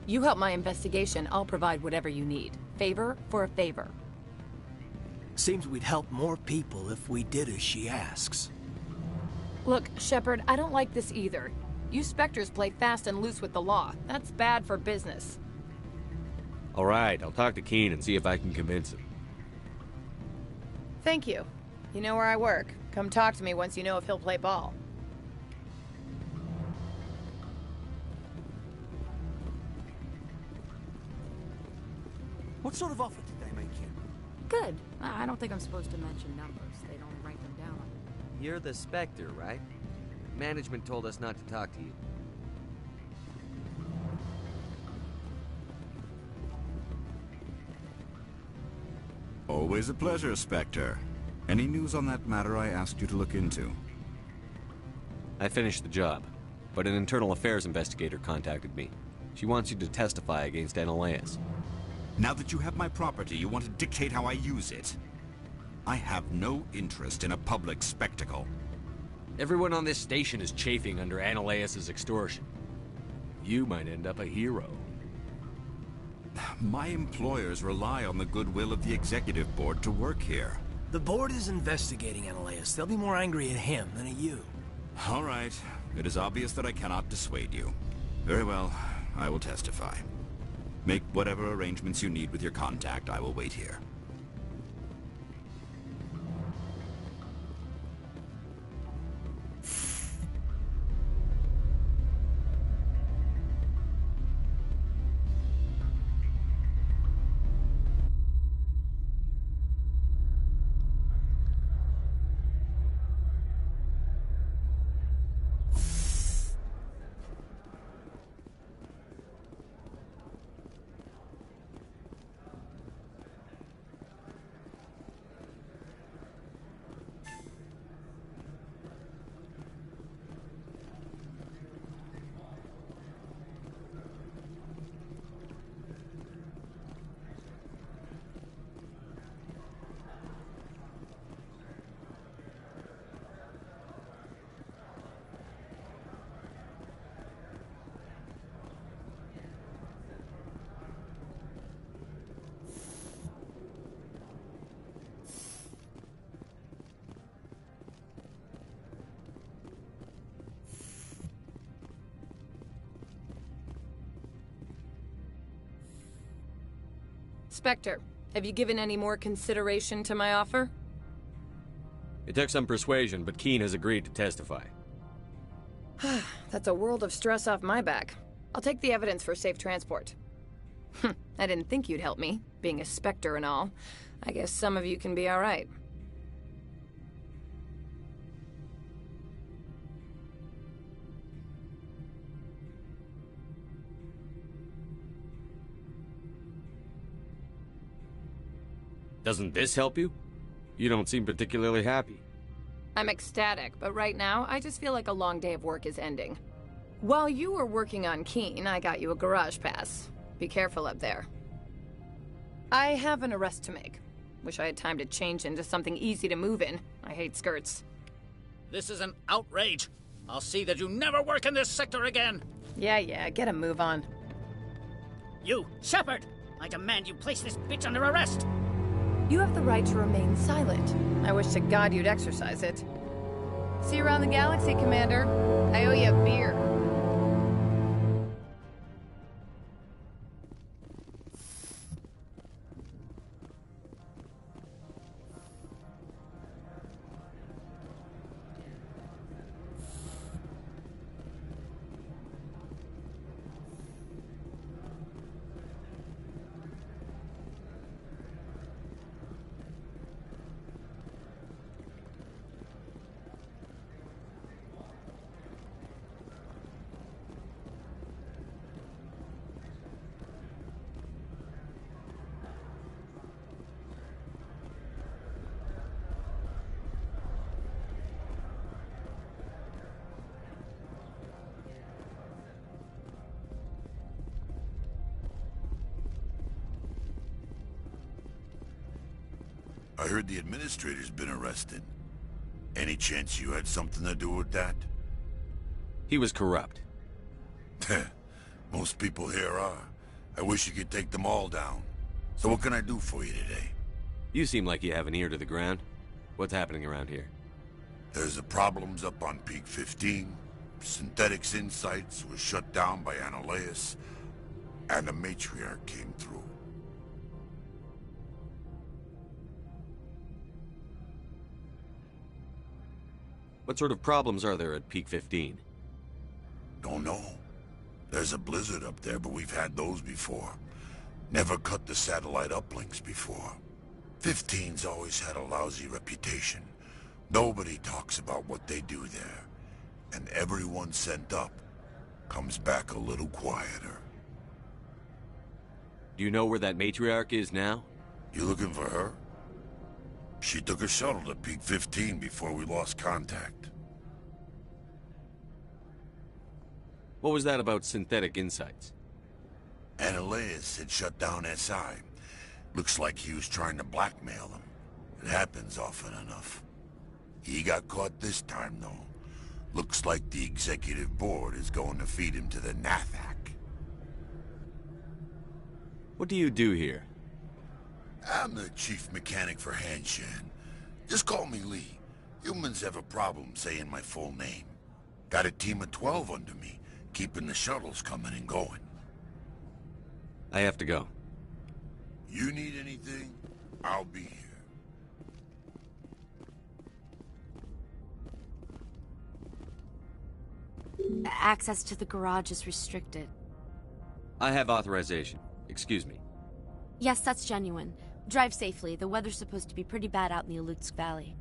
You help my investigation, I'll provide whatever you need. Favor for a favor. Seems we'd help more people if we did as she asks. Look, Sheppard, I don't like this either. You Spectres play fast and loose with the law. That's bad for business. All right, I'll talk to Keen and see if I can convince him. Thank you. You know where I work. Come talk to me once you know if he'll play ball. What sort of offer did they make you? Good. I don't think I'm supposed to mention numbers. They don't write them down. You're the Spectre, right? Management told us not to talk to you. Always a pleasure, Spectre. Any news on that matter I asked you to look into? I finished the job, but an internal affairs investigator contacted me. She wants you to testify against Analeus. Now that you have my property, you want to dictate how I use it? I have no interest in a public spectacle. Everyone on this station is chafing under Analeus' extortion. You might end up a hero. My employers rely on the goodwill of the executive board to work here. The board is investigating Analeus. They'll be more angry at him than at you. All right. It is obvious that I cannot dissuade you. Very well. I will testify. Make whatever arrangements you need with your contact. I will wait here. Spectre, have you given any more consideration to my offer? It took some persuasion, but Keene has agreed to testify. That's a world of stress off my back. I'll take the evidence for safe transport. I didn't think you'd help me, being a Spectre and all. I guess some of you can be alright. Doesn't this help you? You don't seem particularly happy. I'm ecstatic, but right now, I just feel like a long day of work is ending. While you were working on Keene, I got you a garage pass. Be careful up there. I have an arrest to make. Wish I had time to change into something easy to move in. I hate skirts. This is an outrage. I'll see that you never work in this sector again. Yeah, get a move on. You, Sheppard! I demand you place this bitch under arrest! You have the right to remain silent. I wish to God you'd exercise it. See you around the galaxy, Commander. I owe you a beer. I heard the administrator's been arrested. Any chance you had something to do with that? He was corrupt. Most people here are. I wish you could take them all down. So what can I do for you today? You seem like you have an ear to the ground. What's happening around here? There's the problems up on Peak 15. Synthetics Insights was shut down by Analeus. And the Matriarch came through. What sort of problems are there at Peak 15? Don't know. There's a blizzard up there, but we've had those before. Never cut the satellite uplinks before. 15's always had a lousy reputation. Nobody talks about what they do there. And everyone sent up comes back a little quieter. Do you know where that matriarch is now? You looking for her? She took a shuttle to Peak 15 before we lost contact. What was that about synthetic insights? Ananias had shut down SI. Looks like he was trying to blackmail them. It happens often enough. He got caught this time, though. Looks like the executive board is going to feed him to the Nathak. What do you do here? I'm the chief mechanic for Hanshan. Just call me Lee. Humans have a problem saying my full name. Got a team of 12 under me, keeping the shuttles coming and going. I have to go. You need anything, I'll be here. Access to the garage is restricted. I have authorization. Excuse me. Yes, that's genuine. Drive safely. The weather's supposed to be pretty bad out in the Alutsk Valley.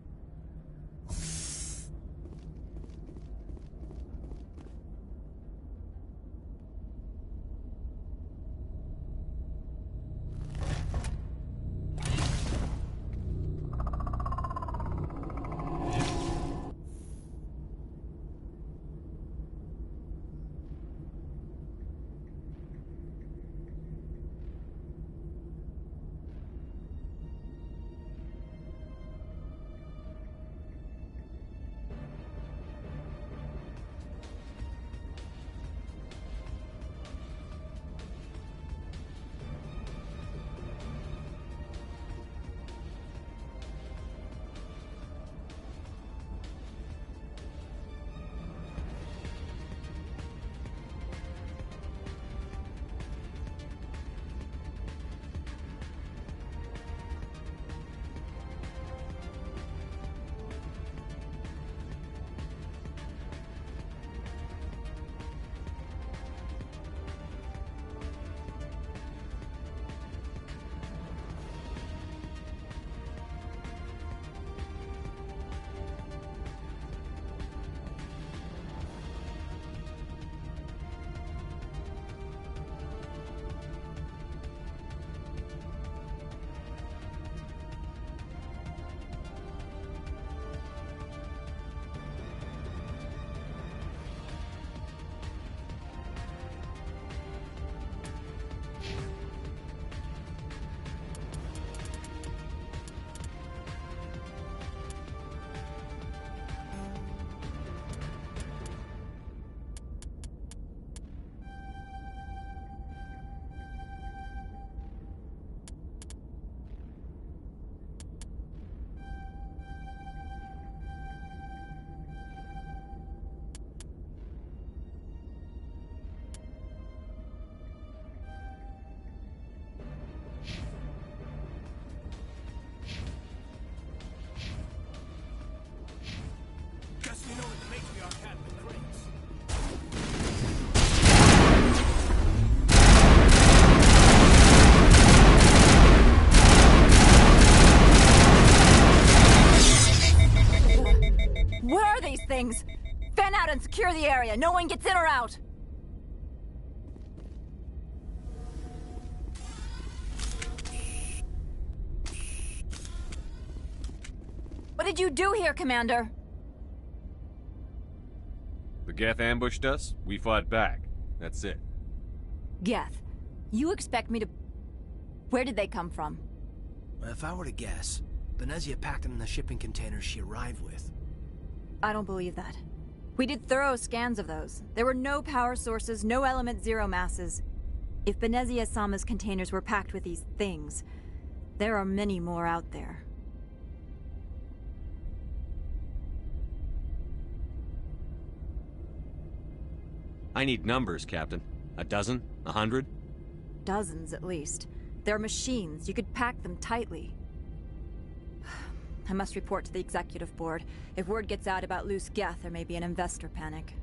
Things. Fan out and secure the area. No one gets in or out. What did you do here, Commander? The Geth ambushed us. We fought back. That's it. Geth, you expect me to... Where did they come from? If I were to guess, Benezia packed them in the shipping containers she arrived with. I don't believe that. We did thorough scans of those. There were no power sources, no element zero masses. If Benezia Sama's containers were packed with these things, there are many more out there. I need numbers, Captain. A dozen? 100? Dozens, at least. They're machines. You could pack them tightly. I must report to the executive board. If word gets out about loose Geth, there may be an investor panic.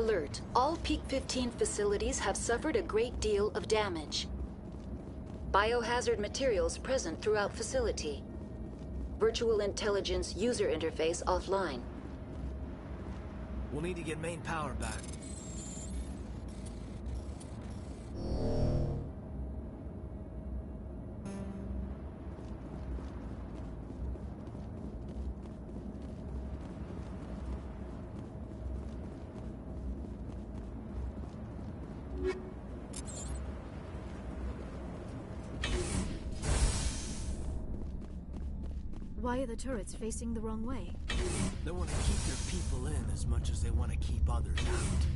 Alert. All Peak 15 facilities have suffered a great deal of damage. Biohazard materials present throughout facility. Virtual intelligence user interface offline. We'll need to get main power back. Why are the turrets facing the wrong way? They want to keep their people in as much as they want to keep others out.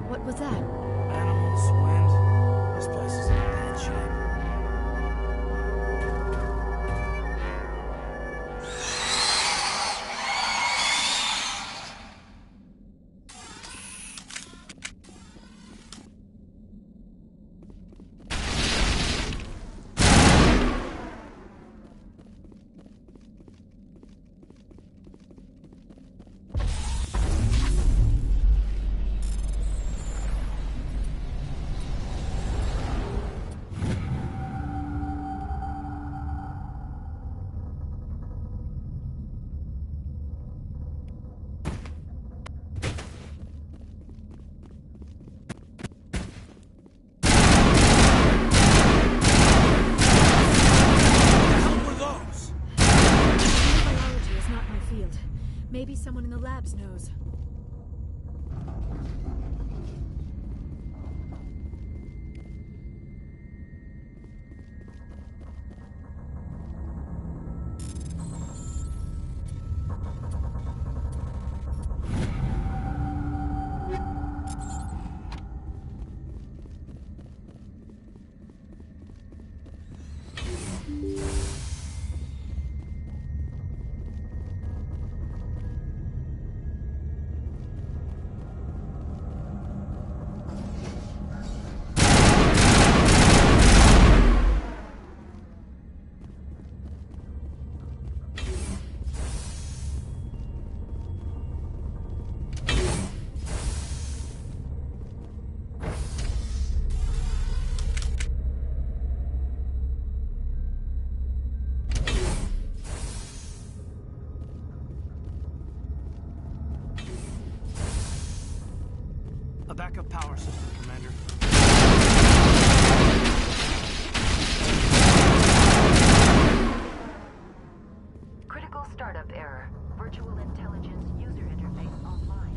What was that? Animals, wind. This place is in bad shape. Maybe someone in the labs knows. A backup power system, Commander. Critical startup error. Virtual intelligence user interface offline.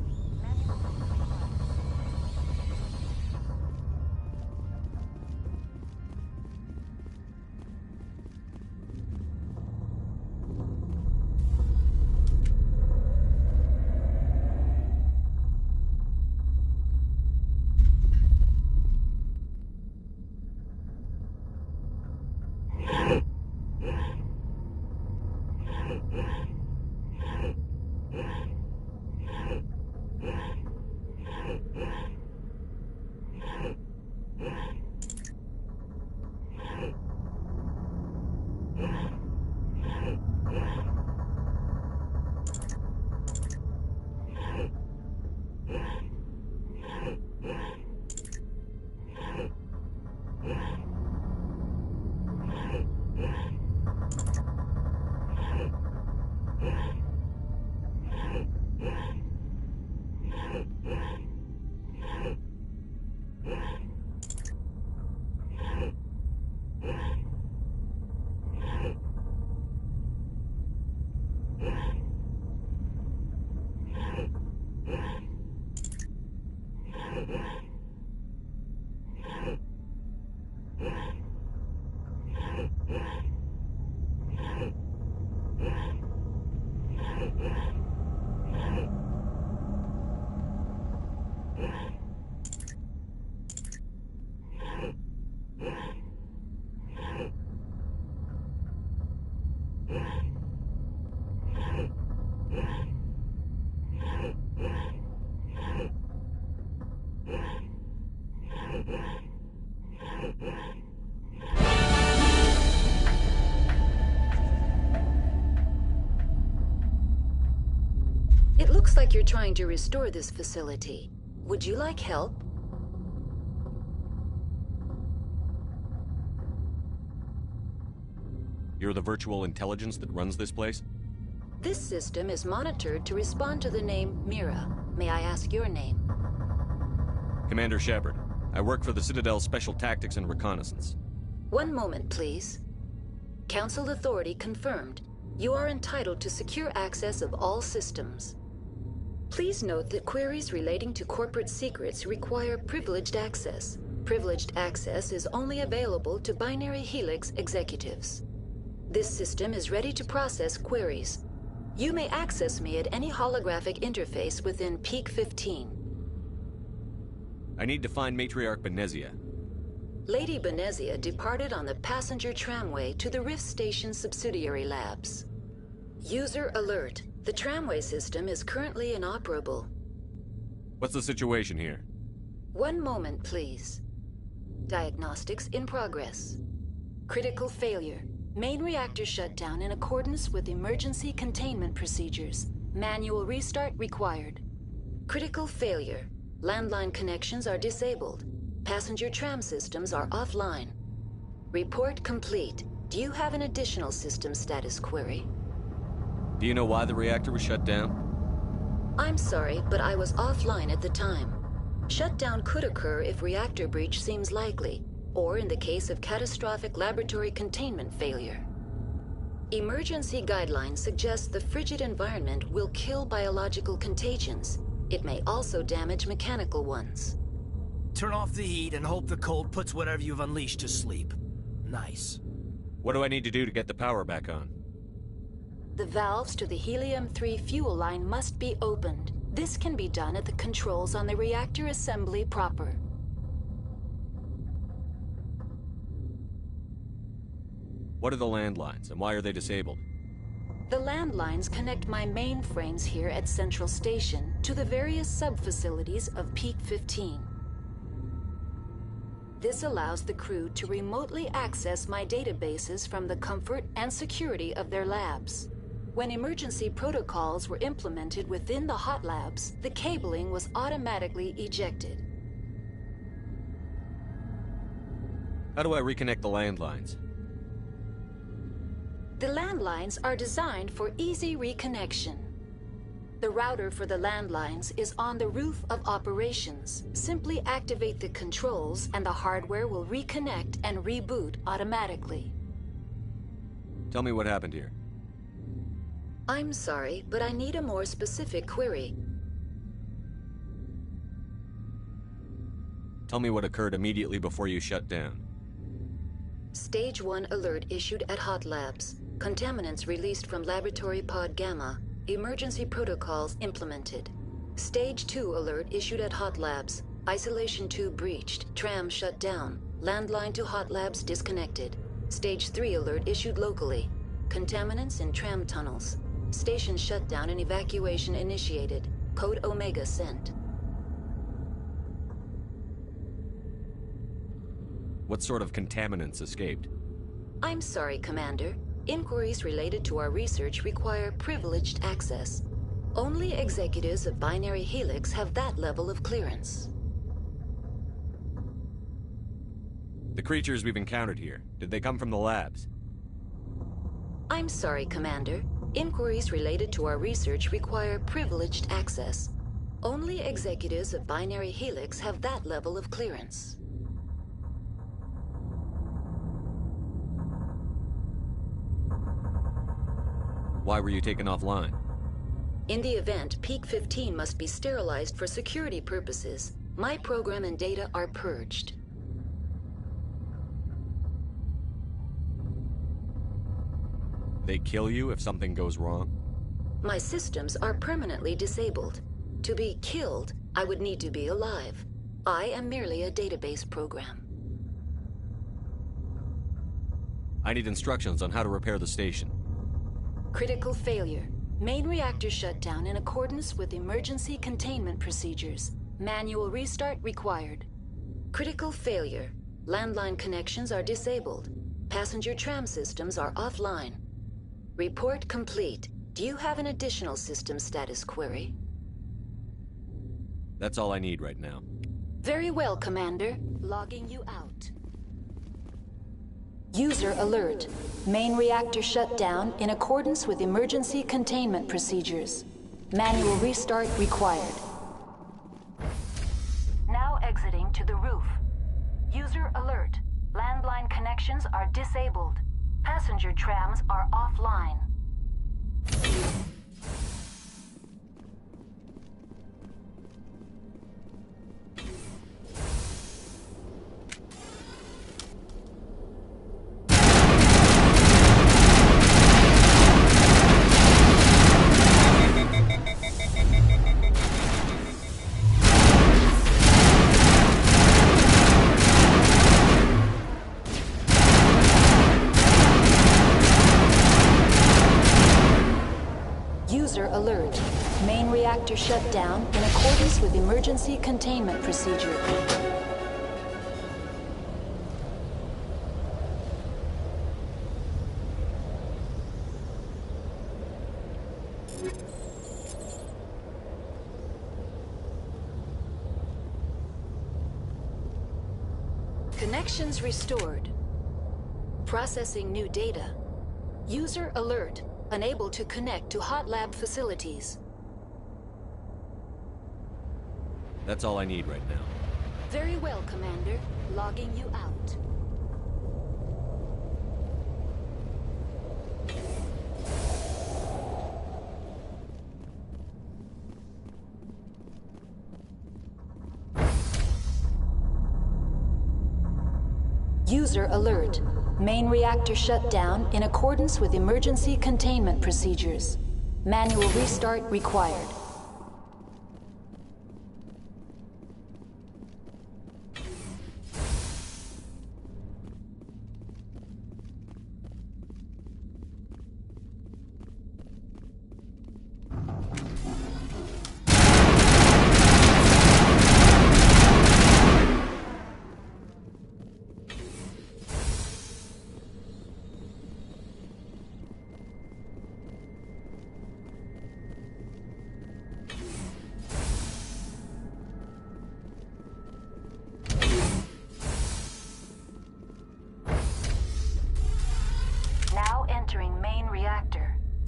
It looks like you're trying to restore this facility. Would you like help? You're the virtual intelligence that runs this place? This system is monitored to respond to the name Mira. May I ask your name? Commander Sheppard. I work for the Citadel's Special Tactics and Reconnaissance. One moment, please. Council authority confirmed. You are entitled to secure access of all systems. Please note that queries relating to corporate secrets require privileged access. Privileged access is only available to Binary Helix executives. This system is ready to process queries. You may access me at any holographic interface within Peak 15. I need to find Matriarch Benezia. Lady Benezia departed on the passenger tramway to the Rift Station subsidiary labs. User alert. The tramway system is currently inoperable. What's the situation here? One moment, please. Diagnostics in progress. Critical failure. Main reactor shut down in accordance with emergency containment procedures. Manual restart required. Critical failure. Landline connections are disabled. Passenger tram systems are offline. Report complete. Do you have an additional system status query? Do you know why the reactor was shut down? I'm sorry, but I was offline at the time. Shutdown could occur if reactor breach seems likely, or in the case of catastrophic laboratory containment failure. Emergency guidelines suggest the frigid environment will kill biological contagions. It may also damage mechanical ones. Turn off the heat and hope the cold puts whatever you've unleashed to sleep. Nice. What do I need to do to get the power back on? The valves to the helium-3 fuel line must be opened. This can be done at the controls on the reactor assembly proper. What are the landlines, and why are they disabled? The landlines connect my mainframes here at Central Station to the various sub-facilities of Peak 15. This allows the crew to remotely access my databases from the comfort and security of their labs. When emergency protocols were implemented within the hot labs, the cabling was automatically ejected. How do I reconnect the landlines? The landlines are designed for easy reconnection. The router for the landlines is on the roof of operations. Simply activate the controls and the hardware will reconnect and reboot automatically. Tell me what happened here. I'm sorry, but I need a more specific query. Tell me what occurred immediately before you shut down. Stage 1 alert issued at Hot Labs. Contaminants released from Laboratory Pod Gamma. Emergency protocols implemented. Stage 2 alert issued at Hot Labs. Isolation tube breached. Tram shut down. Landline to Hot Labs disconnected. Stage 3 alert issued locally. Contaminants in tram tunnels. Station shutdown and evacuation initiated. Code Omega sent. What sort of contaminants escaped? I'm sorry, Commander. Inquiries related to our research require privileged access. Only executives of Binary Helix have that level of clearance. The creatures we've encountered here, did they come from the labs? I'm sorry, Commander. Inquiries related to our research require privileged access. Only executives of Binary Helix have that level of clearance. Why were you taken offline? In the event, Peak 15 must be sterilized for security purposes. My program and data are purged. They kill you if something goes wrong? My systems are permanently disabled. To be killed, I would need to be alive. I am merely a database program. I need instructions on how to repair the station. Critical failure. Main reactor shut down in accordance with emergency containment procedures. Manual restart required. Critical failure. Landline connections are disabled. Passenger tram systems are offline. Report complete. Do you have an additional system status query? That's all I need right now. Very well, Commander. Logging you out. User alert. Main reactor shut down in accordance with emergency containment procedures. Manual restart required. Now exiting to the roof. User alert. Landline connections are disabled. Passenger trams are offline. User alert. Main reactor shut down in accordance with emergency containment procedure. Connections restored. Processing new data. User alert. Unable to connect to hot lab facilities. That's all I need right now. Very well, Commander. Logging you out. User alert. Main reactor shut down in accordance with emergency containment procedures. Manual restart required.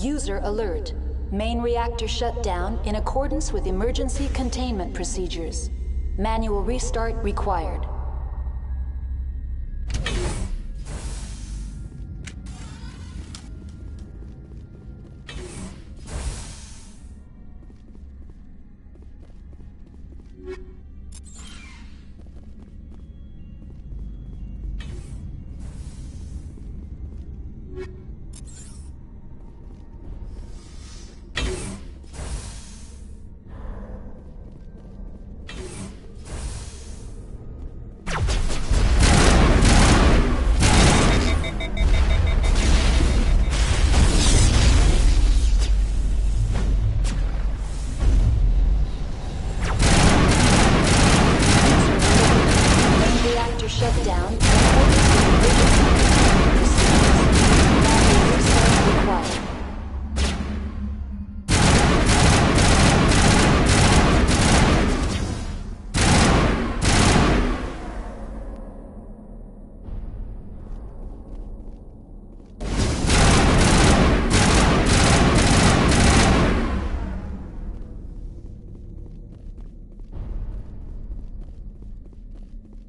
User alert. Main reactor shut down in accordance with emergency containment procedures. Manual restart required. Shut down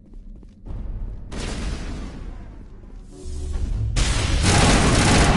in accordance with emergency containment procedures. Manual restart required.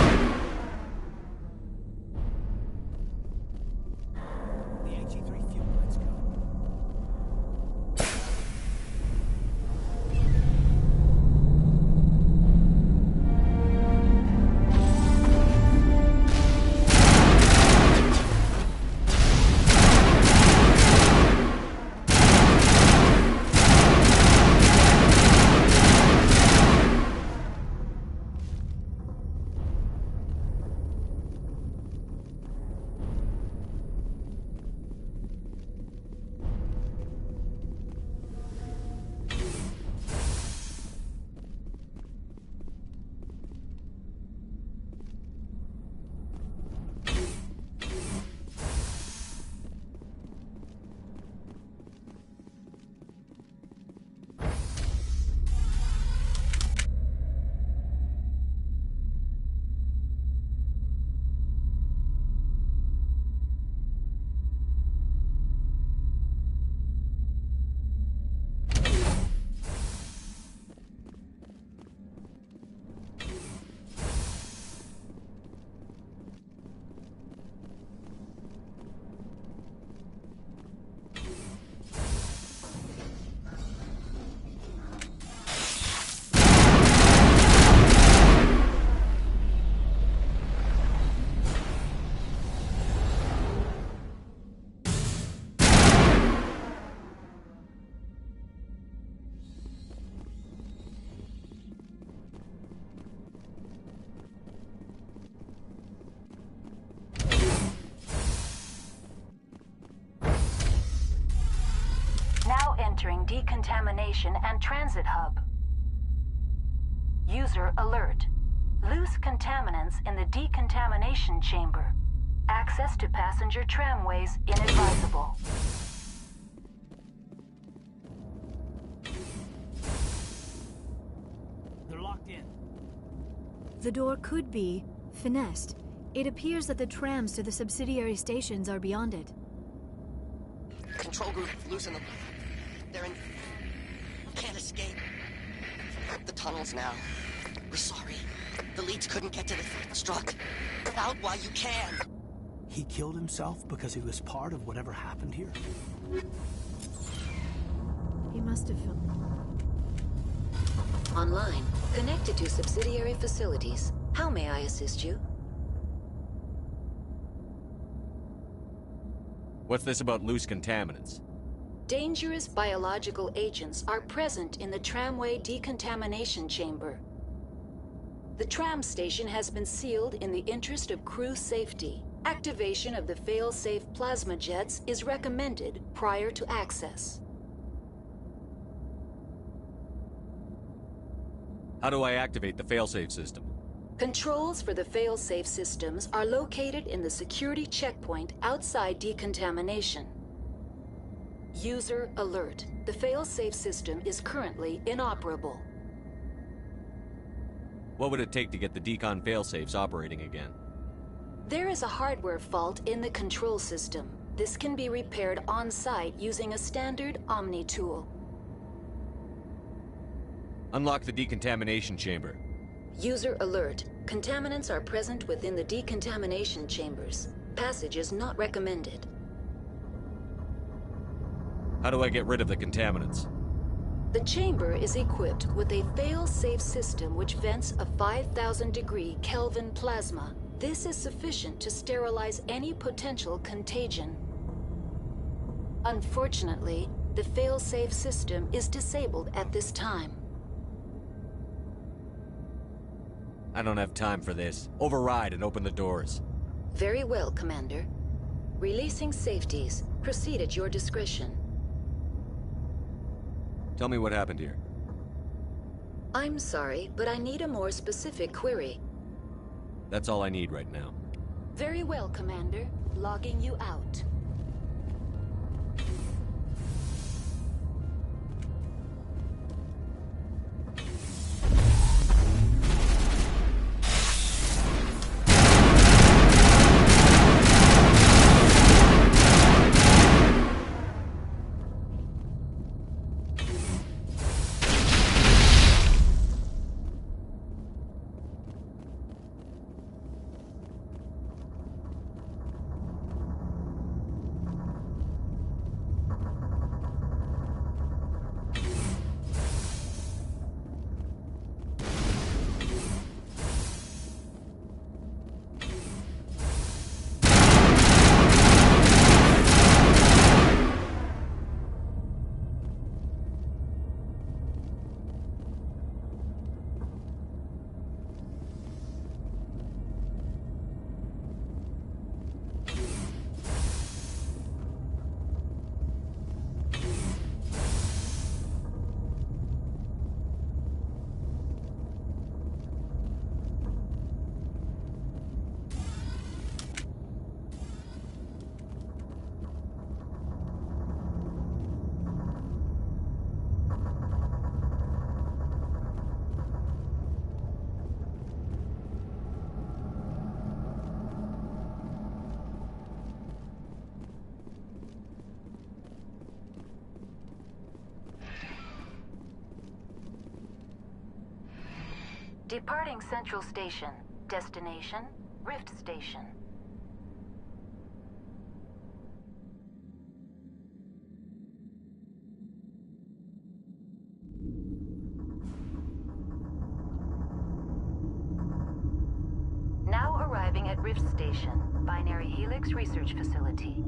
decontamination and transit hub. User alert. Loose contaminants in the decontamination chamber. Access to passenger tramways inadvisable. They're locked in. The door could be finessed. It appears that the trams to the subsidiary stations are beyond it. Control group, loosen them. They're in... Can't escape. The tunnels now. We're sorry. The leads couldn't get to the struck. Get out while you can. He killed himself because he was part of whatever happened here? He must have felt... Online. Connected to subsidiary facilities. How may I assist you? What's this about loose contaminants? Dangerous biological agents are present in the tramway decontamination chamber. The tram station has been sealed in the interest of crew safety. Activation of the fail-safe plasma jets is recommended prior to access. How do I activate the failsafe system? Controls for the fail-safe systems are located in the security checkpoint outside decontamination. User alert. The fail-safe system is currently inoperable. What would it take to get the decon failsafes operating again? There is a hardware fault in the control system. This can be repaired on-site using a standard Omni tool. Unlock the decontamination chamber. User alert. Contaminants are present within the decontamination chambers. Passage is not recommended. How do I get rid of the contaminants? The chamber is equipped with a fail-safe system which vents a 5,000-degree Kelvin plasma. This is sufficient to sterilize any potential contagion. Unfortunately, the fail-safe system is disabled at this time. I don't have time for this. Override and open the doors. Very well, Commander. Releasing safeties. Proceed at your discretion. Tell me what happened here. I'm sorry, but I need a more specific query. That's all I need right now. Very well, Commander. Logging you out. Departing Central Station. Destination, Rift Station. Now arriving at Rift Station, Binary Helix Research Facility.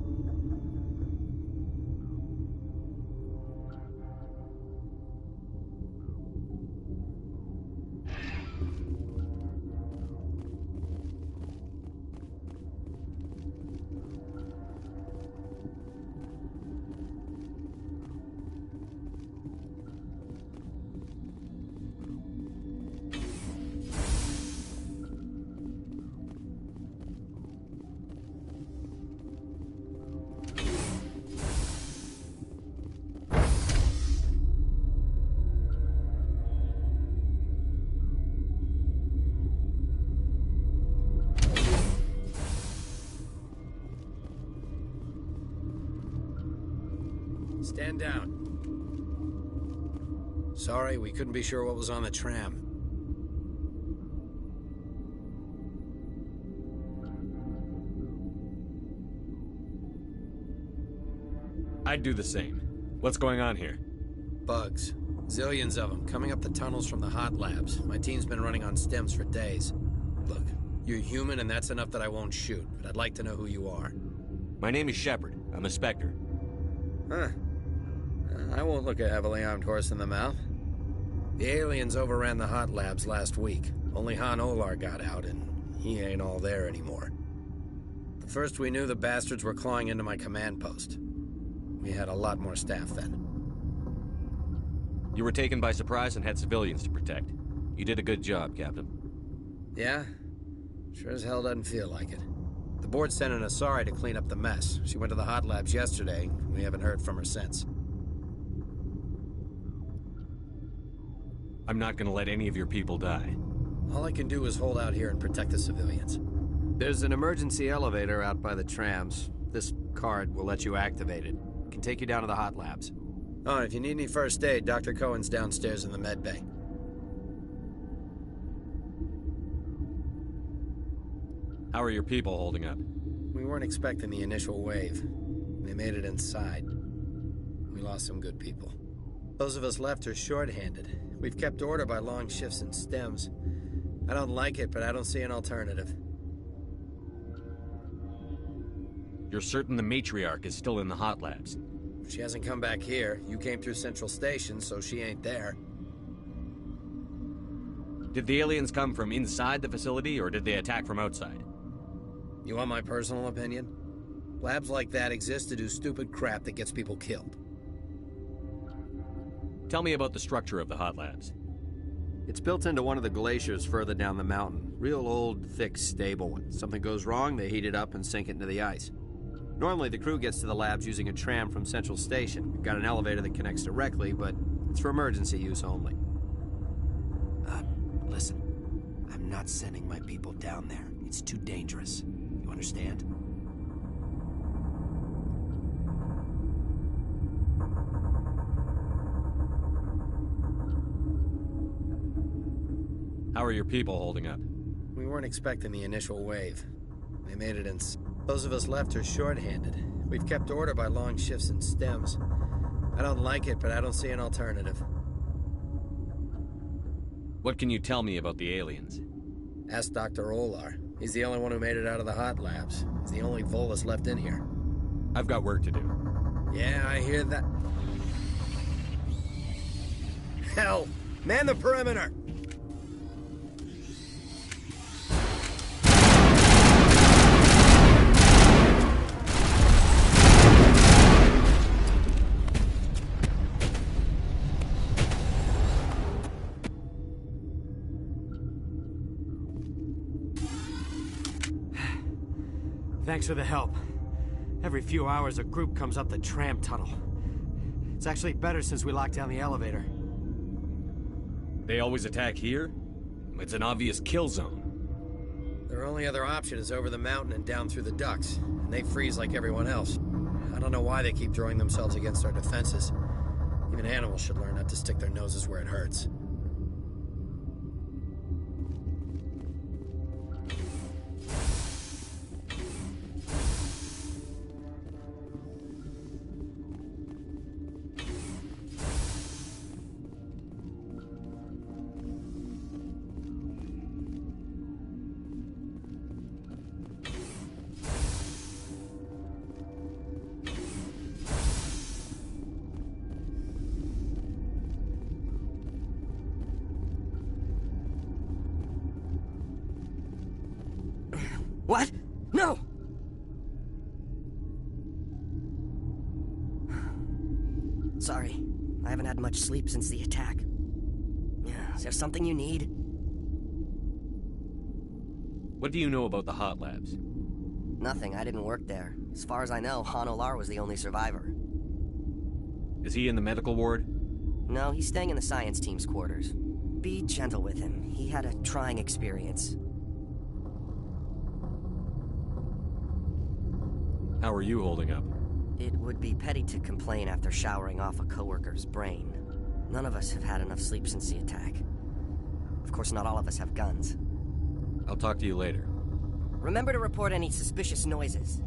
Stand down. Sorry, we couldn't be sure what was on the tram. I'd do the same. What's going on here? Bugs. Zillions of them, coming up the tunnels from the hot labs. My team's been running on stems for days. Look, you're human and that's enough that I won't shoot, but I'd like to know who you are. My name is Sheppard. I'm a Spectre. Huh. I won't look a heavily armed horse in the mouth. The aliens overran the hot labs last week. Only Han Olar got out, and he ain't all there anymore. The first we knew, the bastards were clawing into my command post. We had a lot more staff then. You were taken by surprise and had civilians to protect. You did a good job, Captain. Yeah? Sure as hell doesn't feel like it. The board sent an Asari to clean up the mess. She went to the hot labs yesterday. We haven't heard from her since. I'm not gonna let any of your people die. All I can do is hold out here and protect the civilians. There's an emergency elevator out by the trams. This card will let you activate it. It can take you down to the hot labs. Oh, and if you need any first aid, Dr. Cohen's downstairs in the med bay. How are your people holding up? We weren't expecting the initial wave. They made it inside. We lost some good people. Those of us left are short-handed. We've kept order by long shifts and stems. I don't like it, but I don't see an alternative. You're certain the matriarch is still in the hot labs? She hasn't come back here. You came through Central Station, so she ain't there. Did the aliens come from inside the facility, or did they attack from outside? You want my personal opinion? Labs like that exist to do stupid crap that gets people killed. Tell me about the structure of the hot labs. It's built into one of the glaciers further down the mountain. Real old, thick, stable one. Something goes wrong, they heat it up and sink it into the ice. Normally, the crew gets to the labs using a tram from Central Station. We've got an elevator that connects directly, but it's for emergency use only. Listen. I'm not sending my people down there. It's too dangerous. You understand? How are your people holding up? We weren't expecting the initial wave. They made it in... Those of us left are short-handed. We've kept order by long shifts and stems. I don't like it, but I don't see an alternative. What can you tell me about the aliens? Ask Dr. Olar. He's the only one who made it out of the hot labs. He's the only Volus left in here. I've got work to do. Yeah, I hear that. Hell! Man the perimeter! Thanks for the help. Every few hours, a group comes up the tram tunnel. It's actually better since we locked down the elevator. They always attack here? It's an obvious kill zone. Their only other option is over the mountain and down through the ducts, and they freeze like everyone else. I don't know why they keep throwing themselves against our defenses. Even animals should learn not to stick their noses where it hurts. What? No! Sorry. I haven't had much sleep since the attack. Is there something you need? What do you know about the hot labs? Nothing. I didn't work there. As far as I know, Han Olar was the only survivor. Is he in the medical ward? No, he's staying in the science team's quarters. Be gentle with him. He had a trying experience. How are you holding up? It would be petty to complain after showering off a coworker's brain. None of us have had enough sleep since the attack. Of course, not all of us have guns. I'll talk to you later. Remember to report any suspicious noises.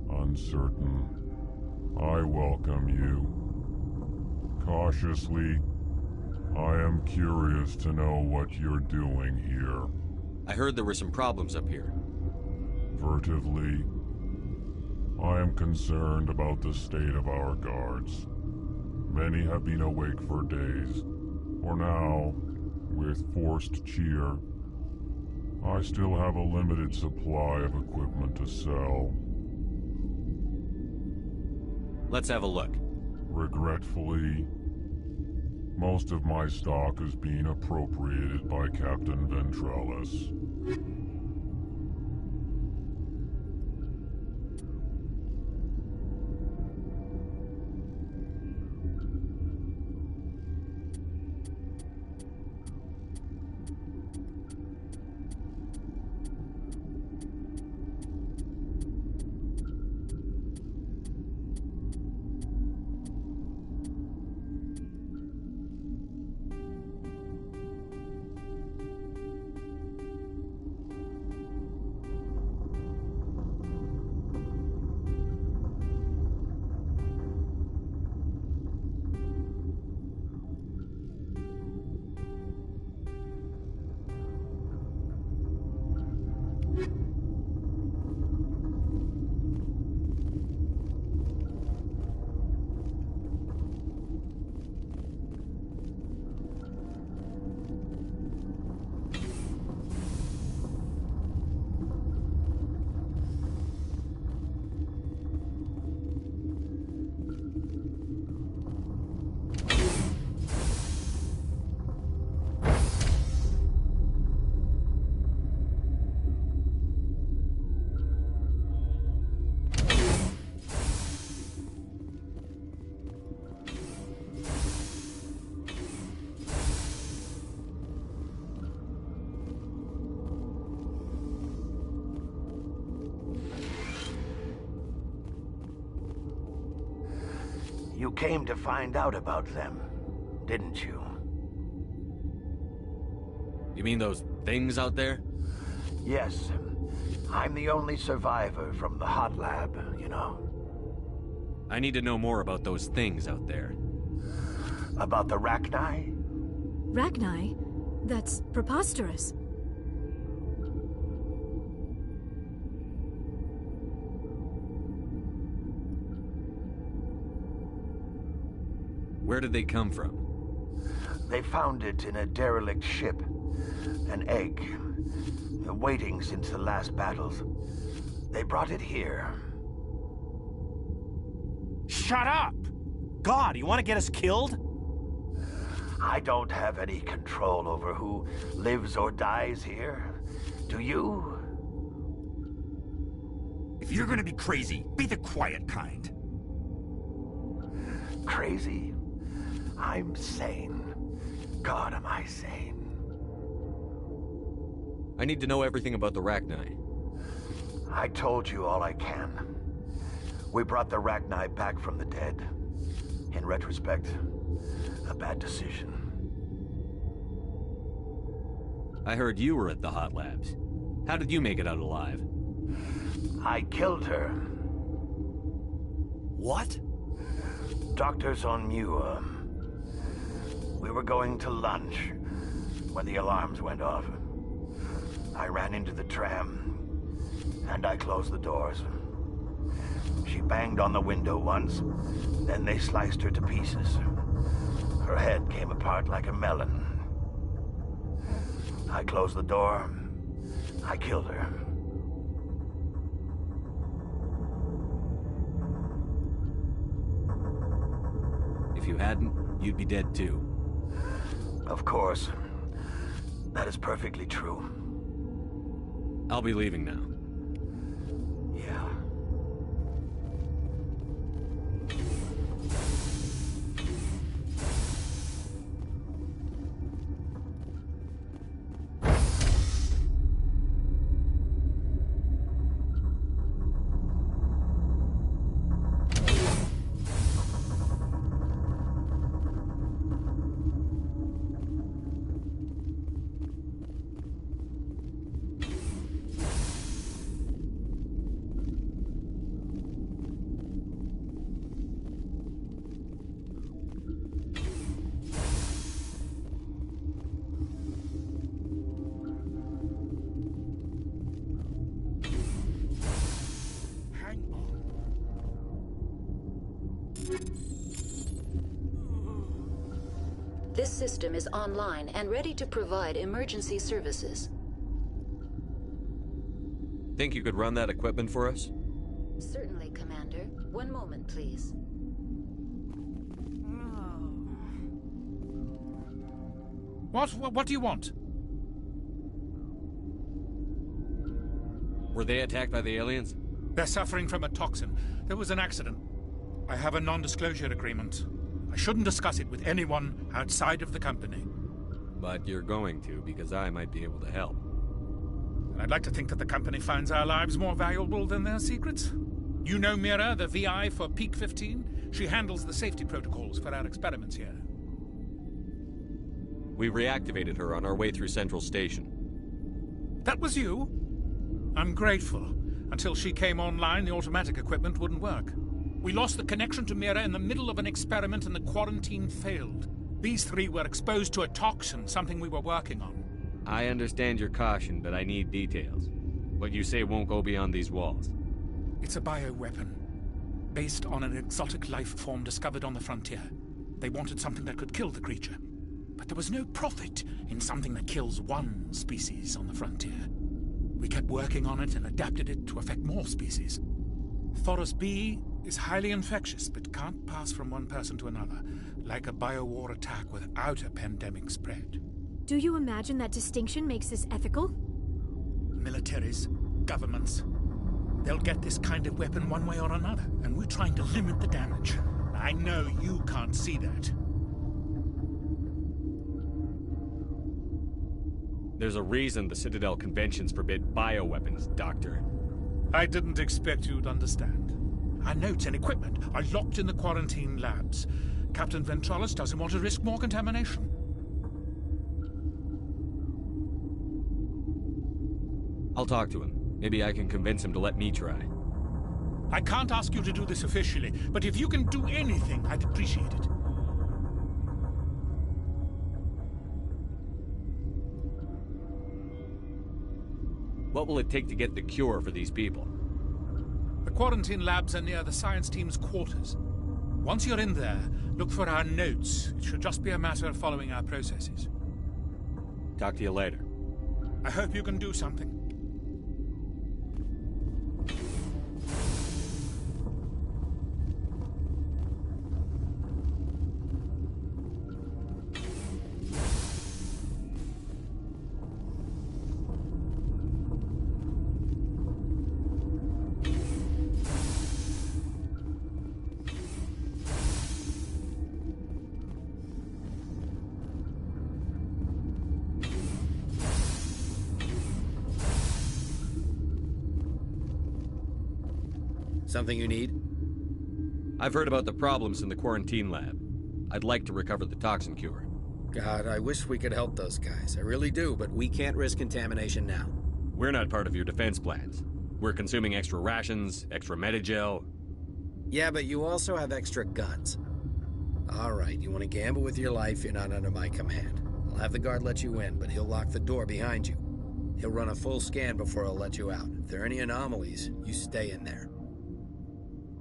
Uncertain. I welcome you. Cautiously, I am curious to know what you're doing here. I heard there were some problems up here. Furtively, I am concerned about the state of our guards. Many have been awake for days. For now, with forced cheer, I still have a limited supply of equipment to sell. Let's have a look. Regretfully, most of my stock is being appropriated by Captain Ventrellis. You came to find out about them, didn't you? You mean those things out there? Yes. I'm the only survivor from the hot lab, you know. I need to know more about those things out there. About the Rachni? Rachni? That's preposterous. Where did they come from? They found it in a derelict ship. An egg. Waiting since the last battles. They brought it here. Shut up! God, you want to get us killed? I don't have any control over who lives or dies here. Do you? If you're gonna be crazy, be the quiet kind. Crazy? I'm sane. God, am I sane. I need to know everything about the Rachni. I told you all I can. We brought the Rachni back from the dead. In retrospect, a bad decision. I heard you were at the hot labs. How did you make it out alive? I killed her. What? Doctors on Muir. We were going to lunch when the alarms went off. I ran into the tram, and I closed the doors. She banged on the window once, then they sliced her to pieces. Her head came apart like a melon. I closed the door. I killed her. If you hadn't, you'd be dead too. Of course. That is perfectly true. I'll be leaving now. Yeah. This system is online and ready to provide emergency services. Think you could run that equipment for us? Certainly, Commander. One moment, please. What do you want? Were they attacked by the aliens? They're suffering from a toxin. There was an accident. I have a non-disclosure agreement. I shouldn't discuss it with anyone outside of the company. But you're going to, because I might be able to help. And I'd like to think that the company finds our lives more valuable than their secrets. You know Mira, the VI for Peak 15? She handles the safety protocols for our experiments here. We reactivated her on our way through Central Station. That was you? I'm grateful. Until she came online, the automatic equipment wouldn't work. We lost the connection to Mira in the middle of an experiment and the quarantine failed. These three were exposed to a toxin, something we were working on. I understand your caution, but I need details. What you say won't go beyond these walls. It's a bioweapon, based on an exotic life form discovered on the frontier. They wanted something that could kill the creature. But there was no profit in something that kills one species on the frontier. We kept working on it and adapted it to affect more species. Thoros B is highly infectious, but can't pass from one person to another, like a biowar attack without a pandemic spread. Do you imagine that distinction makes this ethical? Militaries, governments, they'll get this kind of weapon one way or another, and we're trying to limit the damage. I know you can't see that. There's a reason the Citadel conventions forbid bioweapons, Doctor. I didn't expect you'd understand. Our notes and equipment are locked in the quarantine labs. Captain Ventralis doesn't want to risk more contamination. I'll talk to him. Maybe I can convince him to let me try. I can't ask you to do this officially, but if you can do anything, I'd appreciate it. What will it take to get the cure for these people? The quarantine labs are near the science team's quarters. Once you're in there, look for our notes. It should just be a matter of following our processes. Talk to you later. I hope you can do something. Something you need? I've heard about the problems in the quarantine lab. I'd like to recover the toxin cure. God, I wish we could help those guys. I really do, but we can't risk contamination now. We're not part of your defense plans. We're consuming extra rations, extra Medigel. Yeah, but you also have extra guns. All right, you want to gamble with your life, you're not under my command. I'll have the guard let you in, but he'll lock the door behind you. He'll run a full scan before he'll let you out. If there are any anomalies, you stay in there.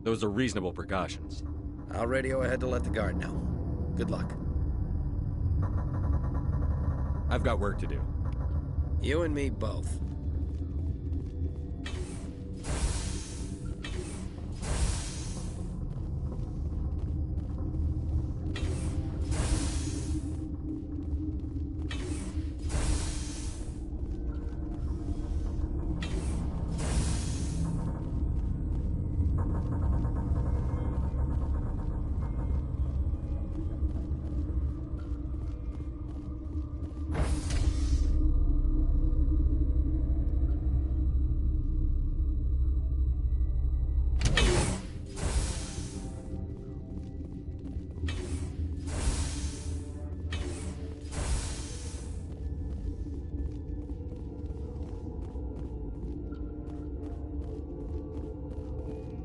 Those are reasonable precautions. I'll radio ahead to let the guard know. Good luck. I've got work to do. You and me both.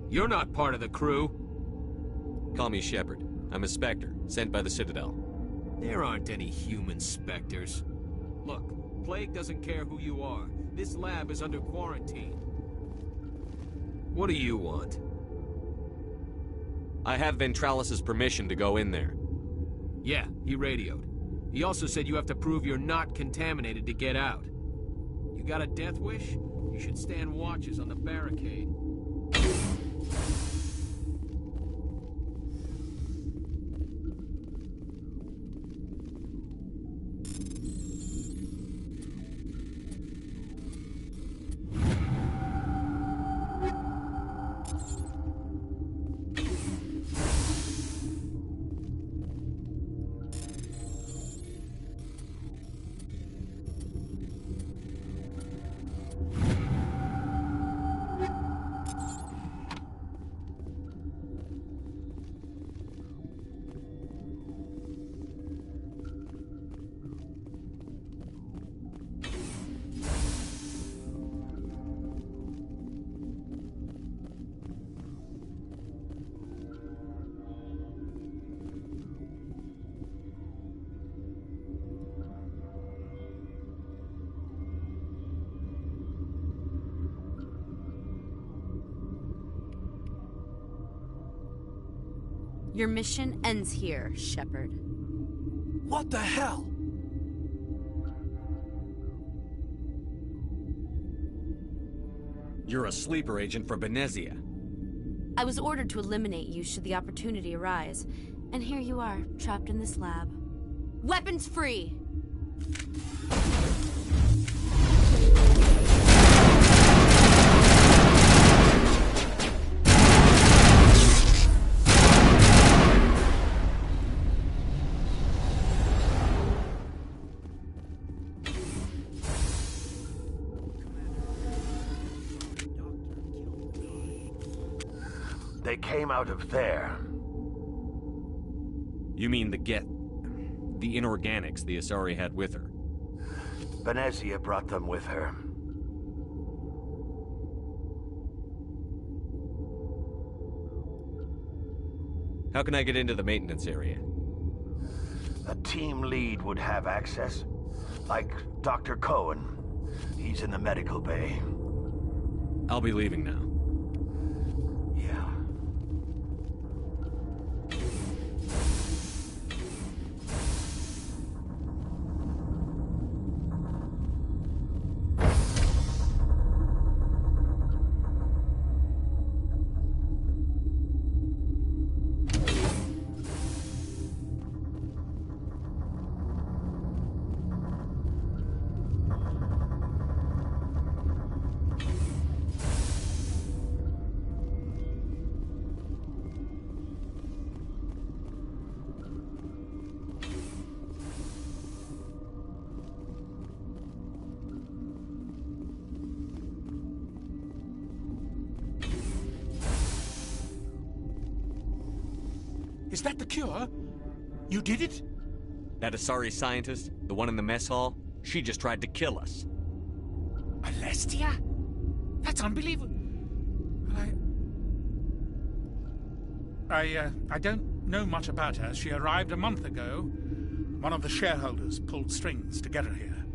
You're not part of the crew. Call me Sheppard. I'm a Spectre, sent by the Citadel. There aren't any human specters. Look, Plague doesn't care who you are. This lab is under quarantine. What do you want? I have Ventralis' permission to go in there. Yeah, he radioed. He also said you have to prove you're not contaminated to get out. You got a death wish? You should stand watches on the barricade. Your mission ends here, Sheppard. What the hell? You're a sleeper agent for Benezia. I was ordered to eliminate you should the opportunity arise. And here you are, trapped in this lab. Weapons free! They came out of there. You mean the inorganics the Asari had with her? Benezia brought them with her. How can I get into the maintenance area? A team lead would have access. Like Dr. Cohen. He's in the medical bay. I'll be leaving now. Is that the cure? You did it? That Asari scientist, the one in the mess hall, she just tried to kill us. Alestia? That's unbelievable. I don't know much about her. She arrived a month ago. One of the shareholders pulled strings to get her here.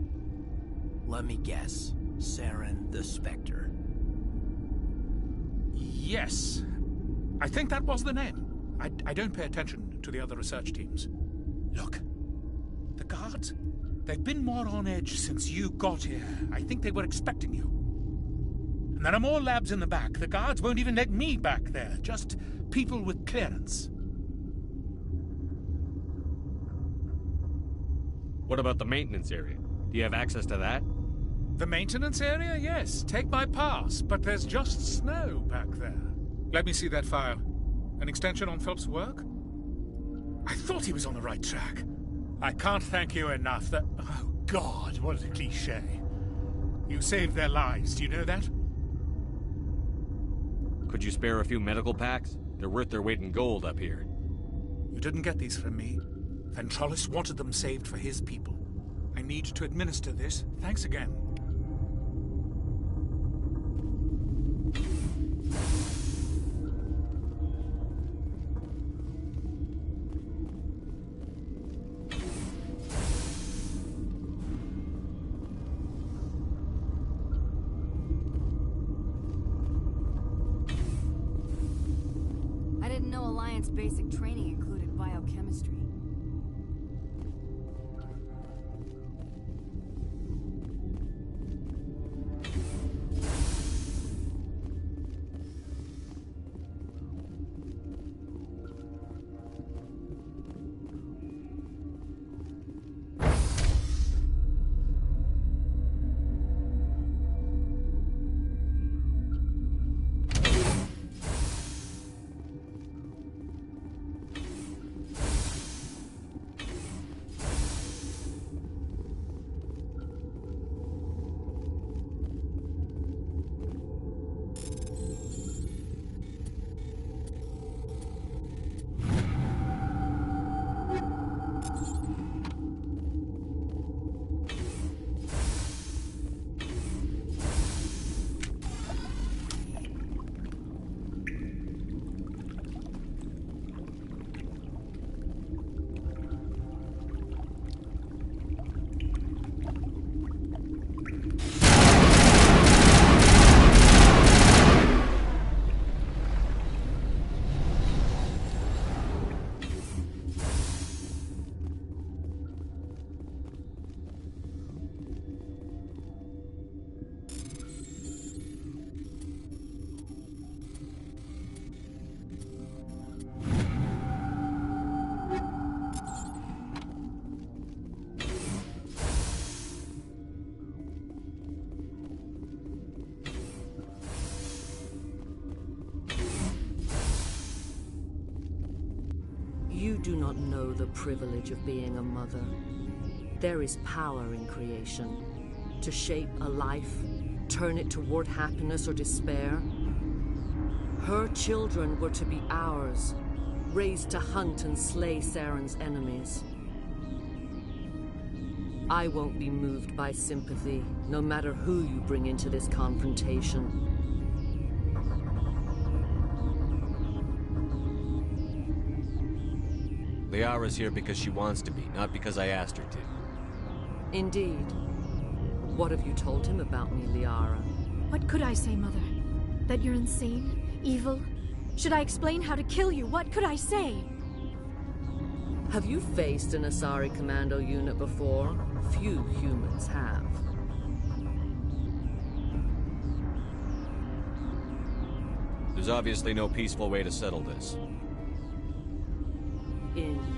Let me guess. Saren the Spectre. Yes. I think that was the name. I don't pay attention to the other research teams. Look, the guards, they've been more on edge since you got here. I think they were expecting you. And there are more labs in the back. The guards won't even let me back there, just people with clearance. What about the maintenance area? Do you have access to that? The maintenance area? Yes. Take my pass, but there's just snow back there. Let me see that file. An extension on Phelps' work? I thought he was on the right track. I can't thank you enough that... Oh, God, what a cliché. You saved their lives, do you know that? Could you spare a few medical packs? They're worth their weight in gold up here. You didn't get these from me. Ventrolis wanted them saved for his people. I need to administer this. Thanks again. I didn't know Alliance basic training included biochemistry. You do not know the privilege of being a mother. There is power in creation. To shape a life, turn it toward happiness or despair. Her children were to be ours, raised to hunt and slay Saren's enemies. I won't be moved by sympathy, no matter who you bring into this confrontation. Liara's here because she wants to be, not because I asked her to. Indeed. What have you told him about me, Liara? What could I say, Mother? That you're insane? Evil? Should I explain how to kill you? What could I say? Have you faced an Asari commando unit before? Few humans have. There's obviously no peaceful way to settle this. Indeed.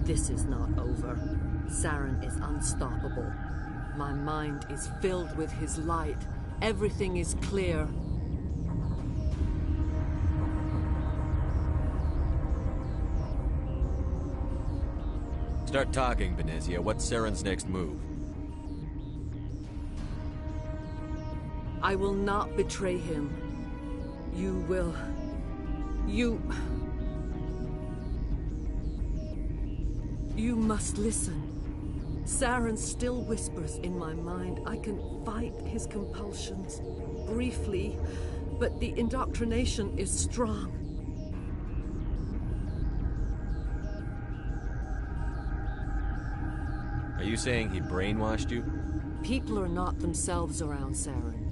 This is not over. Saren is unstoppable. My mind is filled with his light. Everything is clear. Start talking, Benezia. What's Saren's next move? I will not betray him. You will... You must listen. Saren still whispers in my mind. I can fight his compulsions, briefly, but the indoctrination is strong. Are you saying he brainwashed you? People are not themselves around Saren.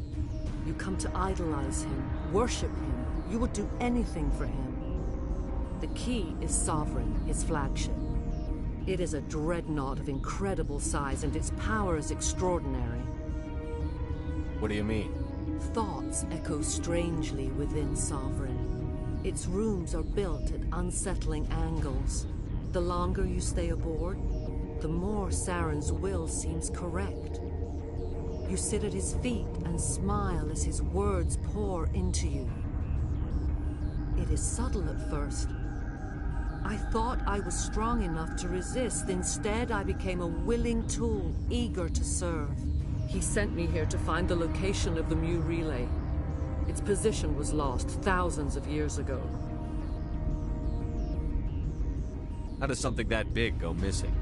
You come to idolize him, worship him. You would do anything for him. The key is Sovereign, his flagship. It is a dreadnought of incredible size, and its power is extraordinary. What do you mean? Thoughts echo strangely within Sovereign. Its rooms are built at unsettling angles. The longer you stay aboard, the more Saren's will seems correct. You sit at his feet and smile as his words pour into you. It is subtle at first. I thought I was strong enough to resist. Instead, I became a willing tool, eager to serve. He sent me here to find the location of the Mu relay. Its position was lost thousands of years ago. How does something that big go missing?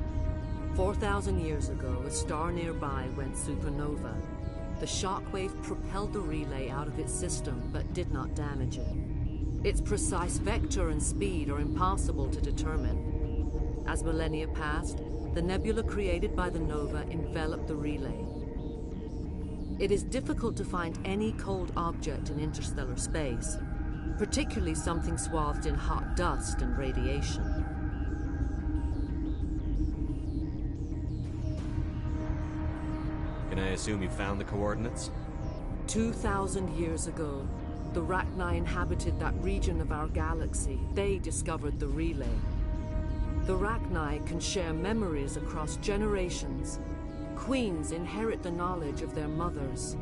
4,000 years ago, a star nearby went supernova. The shockwave propelled the relay out of its system, but did not damage it. Its precise vector and speed are impossible to determine. As millennia passed, the nebula created by the nova enveloped the relay. It is difficult to find any cold object in interstellar space, particularly something swathed in hot dust and radiation. Can I assume you found the coordinates? 2,000 years ago, the Rachni inhabited that region of our galaxy. They discovered the relay. The Rachni can share memories across generations. Queens inherit the knowledge of their mothers.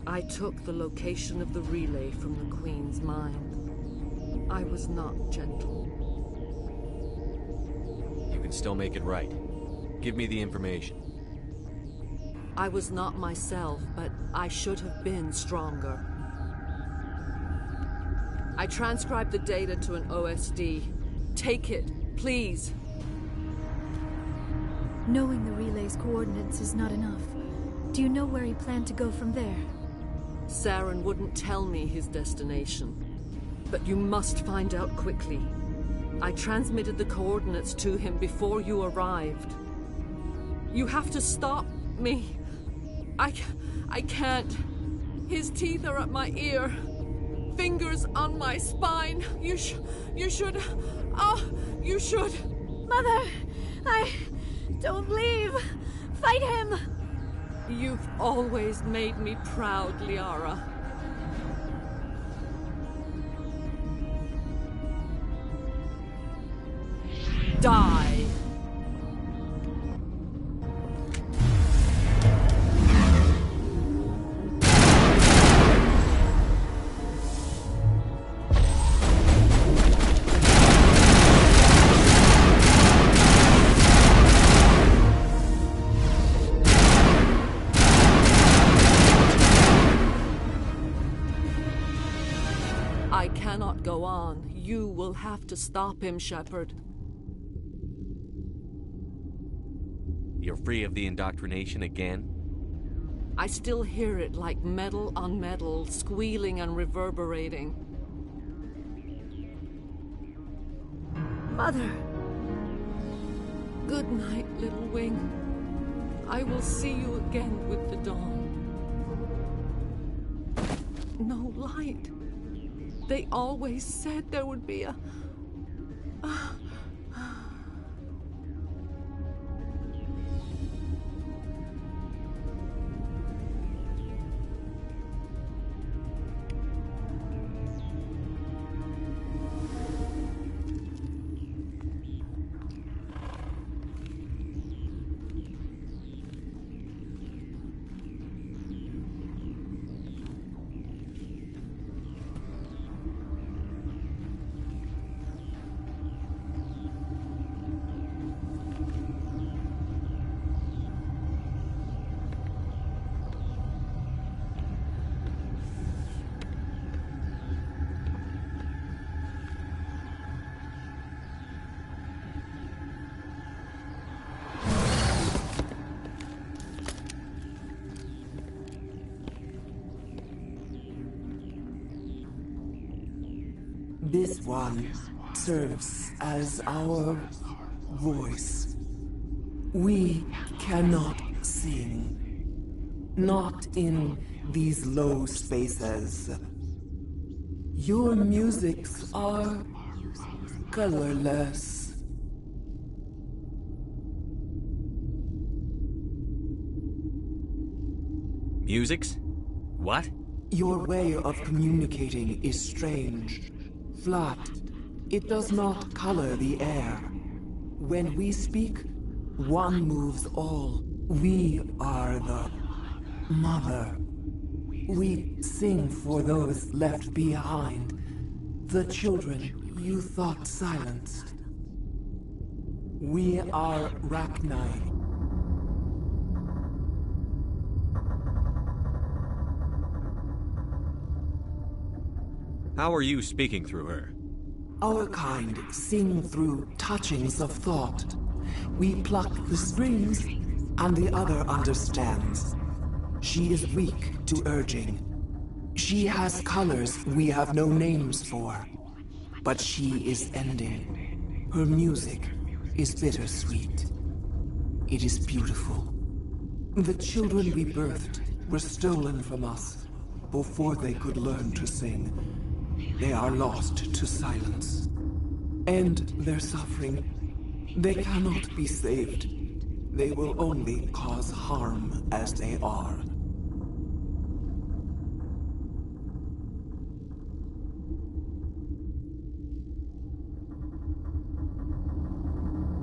I took the location of the relay from the Queen's mind. I was not gentle. You can still make it right. Give me the information. I was not myself, but I should have been stronger. I transcribed the data to an OSD. Take it, please. Knowing the relay's coordinates is not enough. Do you know where he planned to go from there? Saren wouldn't tell me his destination. But you must find out quickly. I transmitted the coordinates to him before you arrived. You have to stop me. I can't. His teeth are at my ear. Fingers on my spine. You should. Oh, you should. Mother, don't leave. Fight him. You've always made me proud, Liara. Die. I cannot go on. You will have to stop him, Sheppard. You're free of the indoctrination again? I still hear it like metal on metal, squealing and reverberating. Mother! Good night, little wing. I will see you again with the dawn. No light. They always said there would be a... This one serves as our voice. We cannot sing. Not in these low spaces. Your musics are colorless. Musics? What? Your way of communicating is strange. Flat. It does not color the air. When we speak, one moves all. We are the mother. We sing for those left behind. The children you thought silenced. We are Rachni. How are you speaking through her? Our kind sing through touchings of thought. We pluck the strings, and the other understands. She is weak to urging. She has colors we have no names for. But she is ending. Her music is bittersweet. It is beautiful. The children we birthed were stolen from us before they could learn to sing. They are lost to silence. End their suffering. They cannot be saved. They will only cause harm as they are.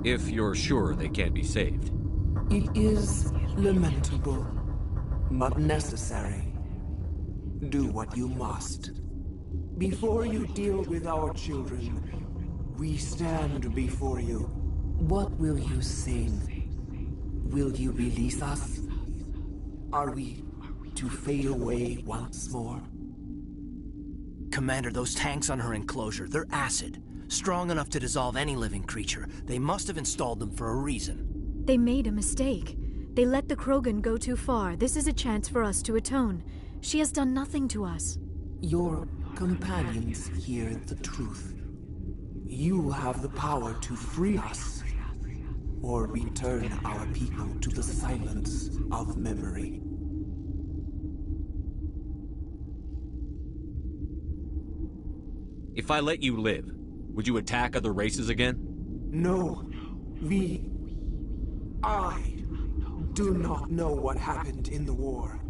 If you're sure they can't be saved. It is lamentable, but necessary. Do what you must. Before you deal with our children, we stand before you. What will you sing? Will you release us? Are we to fade away once more? Commander, those tanks on her enclosure, they're acid. Strong enough to dissolve any living creature. They must have installed them for a reason. They made a mistake. They let the Krogan go too far. This is a chance for us to atone. She has done nothing to us. Your companions hear the truth. You have the power to free us, or return our people to the silence of memory. If I let you live, would you attack other races again? No. I do not know what happened in the war.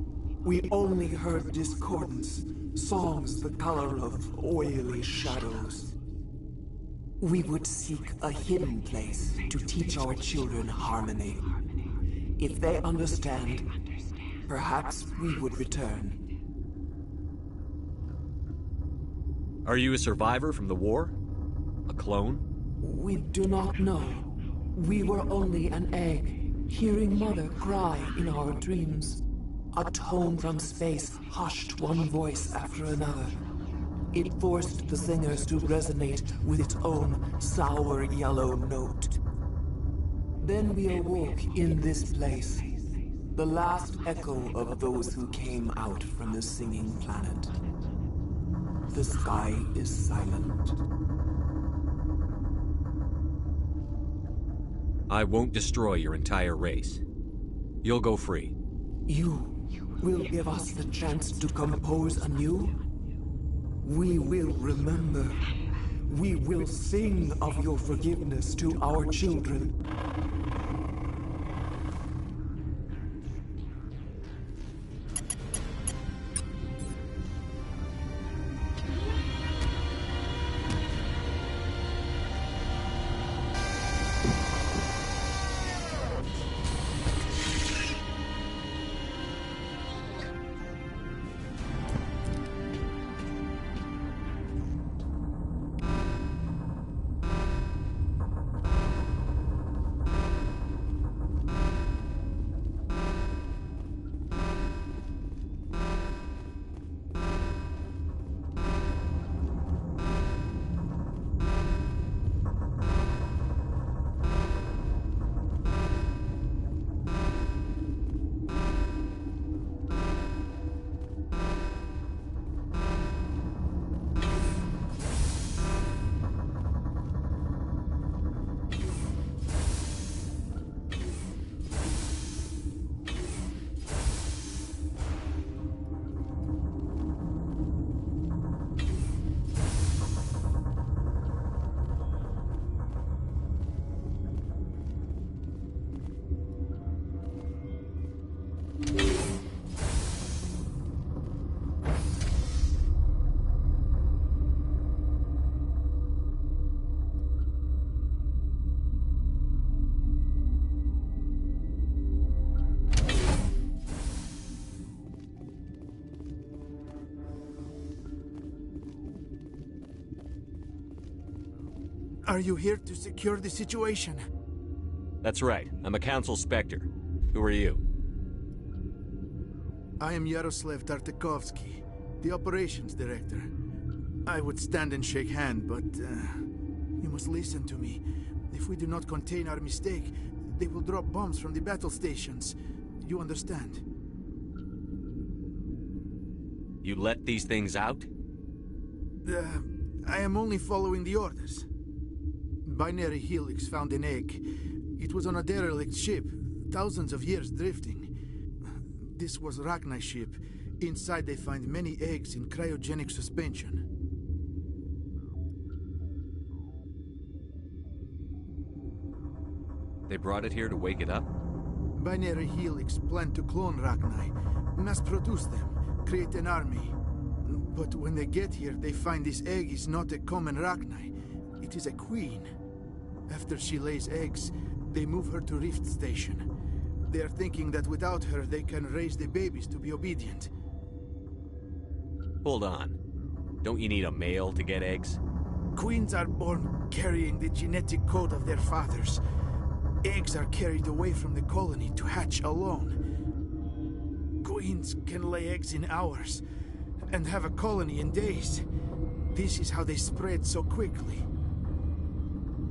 We only heard discordance, songs the color of oily shadows. We would seek a hidden place to teach our children harmony. If they understand, perhaps we would return. Are you a survivor from the war? A clone? We do not know. We were only an egg, hearing Mother cry in our dreams. A tone from space hushed one voice after another. It forced the singers to resonate with its own sour yellow note. Then we awoke in this place, the last echo of those who came out from the singing planet. The sky is silent. I won't destroy your entire race. You'll go free. You will give us the chance to compose anew? We will remember. We will sing of your forgiveness to our children. Are you here to secure the situation? That's right. I'm a Council Spectre. Who are you? I am Yaroslav Tartakovsky, the Operations Director. I would stand and shake hand, but you must listen to me. If we do not contain our mistake, they will drop bombs from the battle stations. You understand? You let these things out? I am only following the orders. Binary Helix found an egg. It was on a derelict ship, thousands of years drifting. This was Rachni's ship. Inside they find many eggs in cryogenic suspension. They brought it here to wake it up? Binary Helix plan to clone Rachni, mass-produce them, create an army. But when they get here, they find this egg is not a common Rachni. It is a queen. After she lays eggs, they move her to Rift Station. They are thinking that without her, they can raise the babies to be obedient. Hold on. Don't you need a male to get eggs? Queens are born carrying the genetic code of their fathers. Eggs are carried away from the colony to hatch alone. Queens can lay eggs in hours and have a colony in days. This is how they spread so quickly.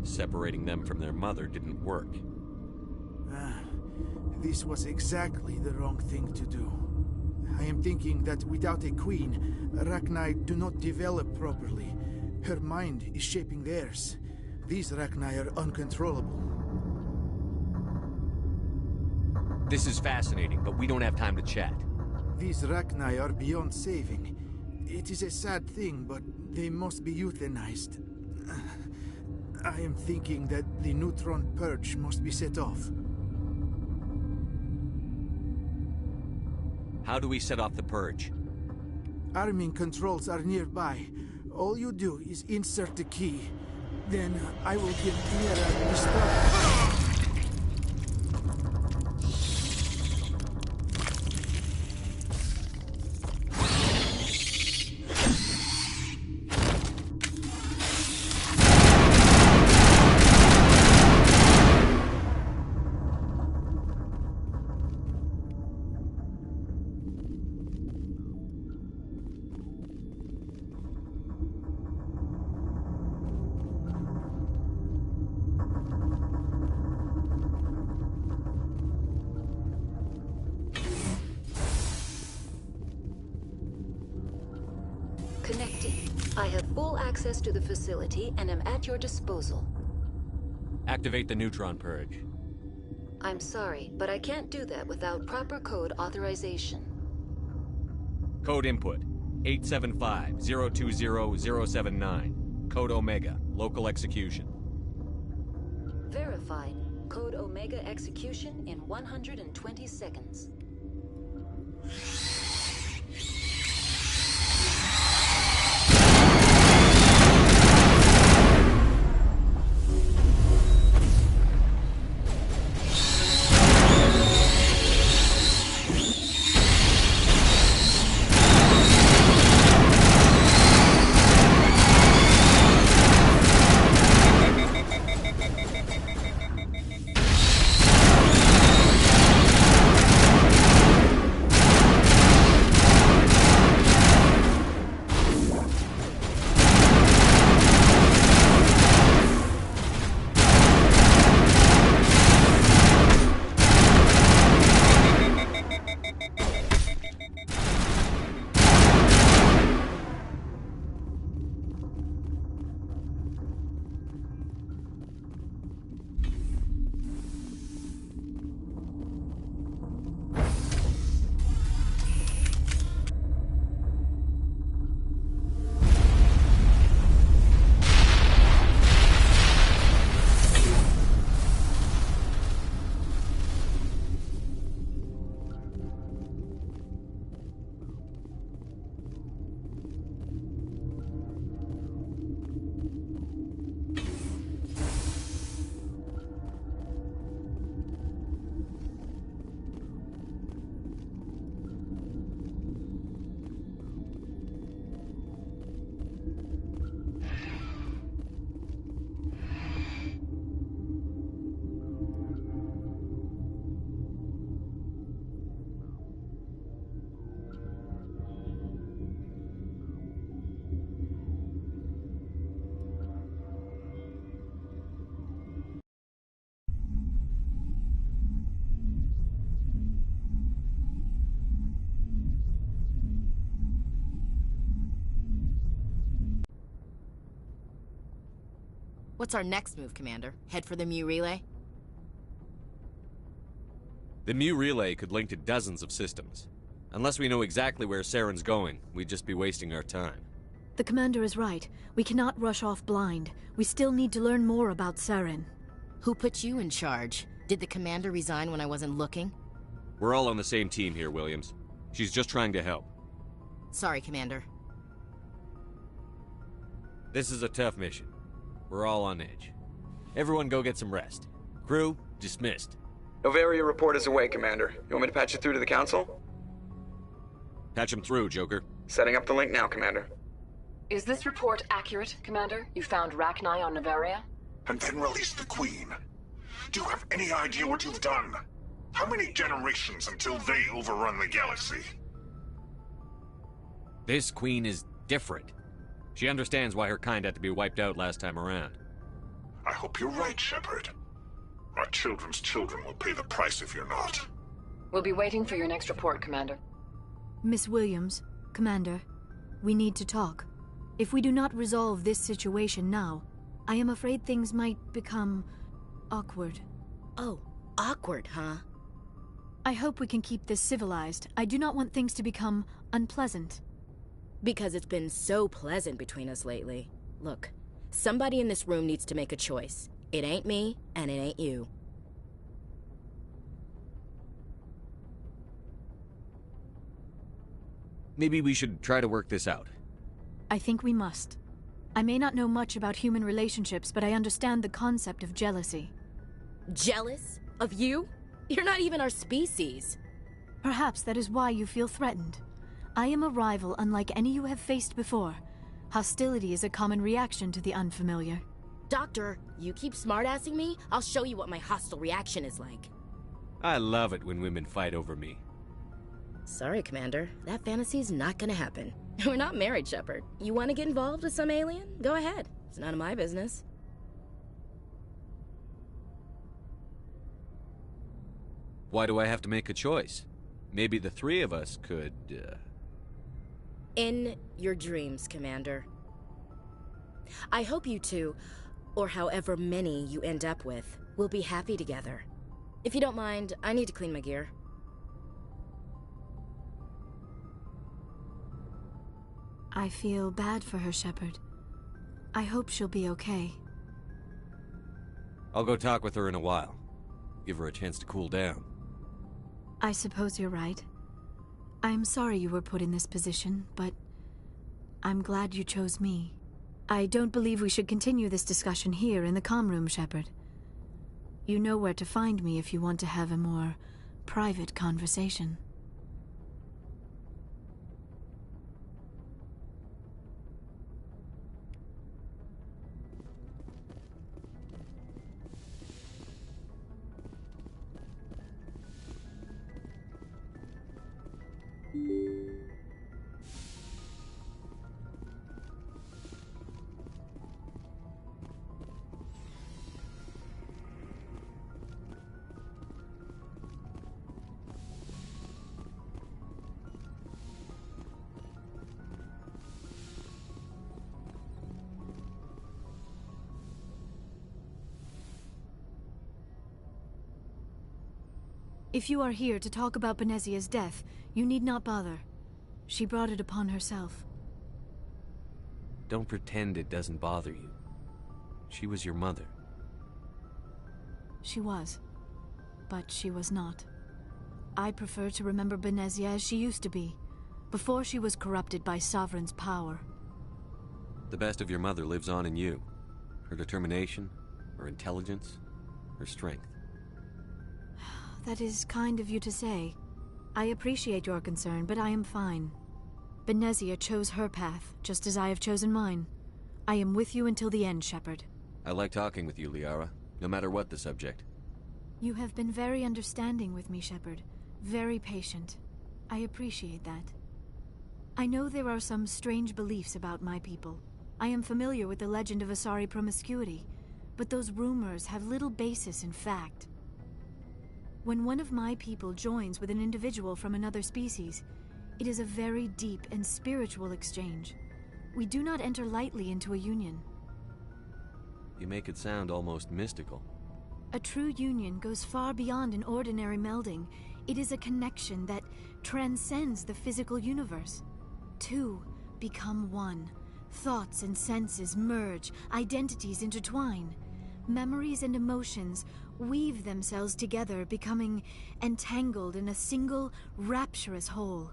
Separating them from their mother didn't work. This was exactly the wrong thing to do. I am thinking that without a queen, Rachni do not develop properly. Her mind is shaping theirs. These Rachni are uncontrollable. This is fascinating, but we don't have time to chat. These Rachni are beyond saving. It is a sad thing, but they must be euthanized. I am thinking that the neutron purge must be set off. How do we set off the purge? Arming controls are nearby. All you do is insert the key. Then I will give Mira the start. Connecting. I have full access to the facility and am at your disposal. Activate the neutron purge. I'm sorry, but I can't do that without proper code authorization. Code input 875-020-079. Code Omega. Local execution. Verified. Code Omega execution in 120 seconds. What's our next move, Commander? Head for the Mu relay? The Mu relay could link to dozens of systems. Unless we know exactly where Saren's going, we'd just be wasting our time. The Commander is right. We cannot rush off blind. We still need to learn more about Saren. Who put you in charge? Did the commander resign when I wasn't looking? We're all on the same team here, Williams. She's just trying to help. Sorry, Commander. This is a tough mission. We're all on edge. Everyone go get some rest. Crew, dismissed. Novaria report is away, Commander. You want me to patch you through to the Council? Patch him through, Joker. Setting up the link now, Commander. Is this report accurate, Commander? You found Rachni on Novaria? And then released the Queen. Do you have any idea what you've done? How many generations until they overrun the galaxy? This Queen is different. She understands why her kind had to be wiped out last time around. I hope you're right, Sheppard. Our children's children will pay the price if you're not. We'll be waiting for your next report, Commander. Miss Williams, Commander, we need to talk. If we do not resolve this situation now, I am afraid things might become awkward. Oh, awkward, huh? I hope we can keep this civilized. I do not want things to become unpleasant. Because it's been so pleasant between us lately. Look, somebody in this room needs to make a choice. It ain't me, and it ain't you. Maybe we should try to work this out. I think we must. I may not know much about human relationships, but I understand the concept of jealousy. Jealous? Of you? You're not even our species. Perhaps that is why you feel threatened. I am a rival unlike any you have faced before. Hostility is a common reaction to the unfamiliar. Doctor, you keep smartassing me, I'll show you what my hostile reaction is like. I love it when women fight over me. Sorry, Commander. That fantasy's not gonna happen. We're not married, Sheppard. You want to get involved with some alien? Go ahead. It's none of my business. Why do I have to make a choice? Maybe the three of us could, In your dreams, Commander. I hope you two, or however many you end up with, will be happy together. If you don't mind, I need to clean my gear. I feel bad for her, Sheppard. I hope she'll be okay. I'll go talk with her in a while. Give her a chance to cool down. I suppose you're right. I'm sorry you were put in this position, but I'm glad you chose me. I don't believe we should continue this discussion here in the comm room, Sheppard. You know where to find me if you want to have a more private conversation. If you are here to talk about Benezia's death, you need not bother. She brought it upon herself. Don't pretend it doesn't bother you. She was your mother. She was. But she was not. I prefer to remember Benezia as she used to be, before she was corrupted by Sovereign's power. The best of your mother lives on in you. Her determination, her intelligence, her strength. That is kind of you to say. I appreciate your concern, but I am fine. Benezia chose her path, just as I have chosen mine. I am with you until the end, Sheppard. I like talking with you, Liara, no matter what the subject. You have been very understanding with me, Sheppard. Very patient. I appreciate that. I know there are some strange beliefs about my people. I am familiar with the legend of Asari promiscuity, but those rumors have little basis in fact. When one of my people joins with an individual from another species, it is a very deep and spiritual exchange. We do not enter lightly into a union. You make it sound almost mystical. A true union goes far beyond an ordinary melding. It is a connection that transcends the physical universe. Two become one. Thoughts and senses merge, identities intertwine. Memories and emotions weave themselves together, becoming entangled in a single, rapturous whole.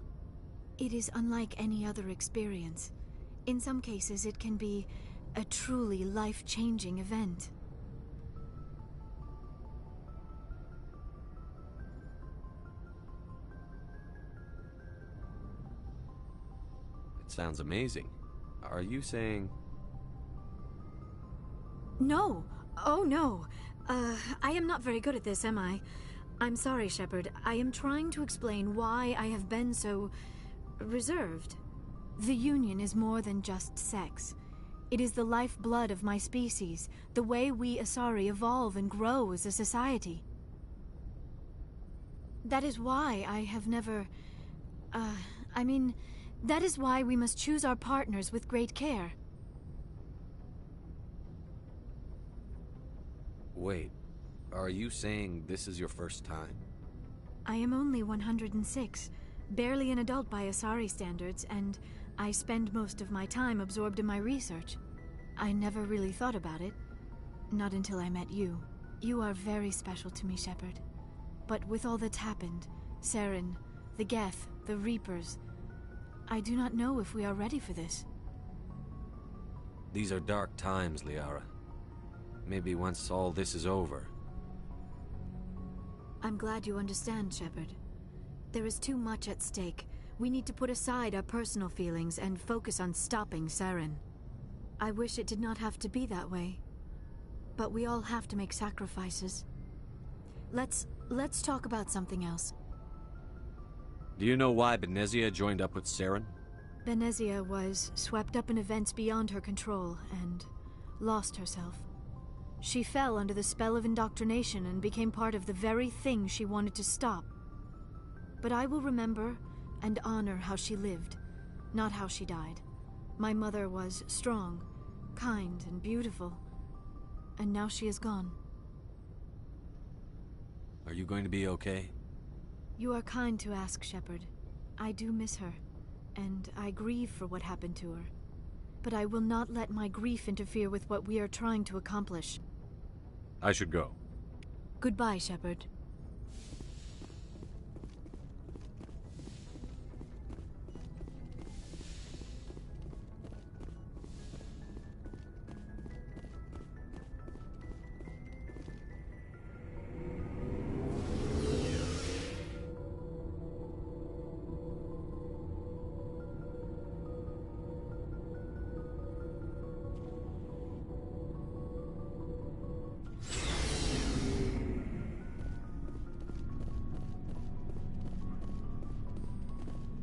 It is unlike any other experience. In some cases, it can be a truly life-changing event. It sounds amazing. Are you saying... No! Oh, no! I am not very good at this, am I? I'm sorry, Sheppard. I am trying to explain why I have been so... reserved. The Union is more than just sex. It is the lifeblood of my species, the way we Asari evolve and grow as a society. That is why I have never... that is why we must choose our partners with great care. Wait, are you saying this is your first time? I am only 106, barely an adult by Asari standards, and I spend most of my time absorbed in my research. I never really thought about it. Not until I met you. You are very special to me, Sheppard. But with all that's happened, Saren, the Geth, the Reapers, I do not know if we are ready for this. These are dark times, Liara. Maybe once all this is over. I'm glad you understand, Sheppard. There is too much at stake. We need to put aside our personal feelings and focus on stopping Saren. I wish it did not have to be that way. But we all have to make sacrifices. Let's talk about something else. Do you know why Benezia joined up with Saren? Benezia was swept up in events beyond her control and lost herself. She fell under the spell of indoctrination and became part of the very thing she wanted to stop. But I will remember and honor how she lived, not how she died. My mother was strong, kind, and beautiful, and now she is gone. Are you going to be okay? You are kind to ask, Sheppard. I do miss her, and I grieve for what happened to her. But I will not let my grief interfere with what we are trying to accomplish. I should go. Goodbye, Sheppard.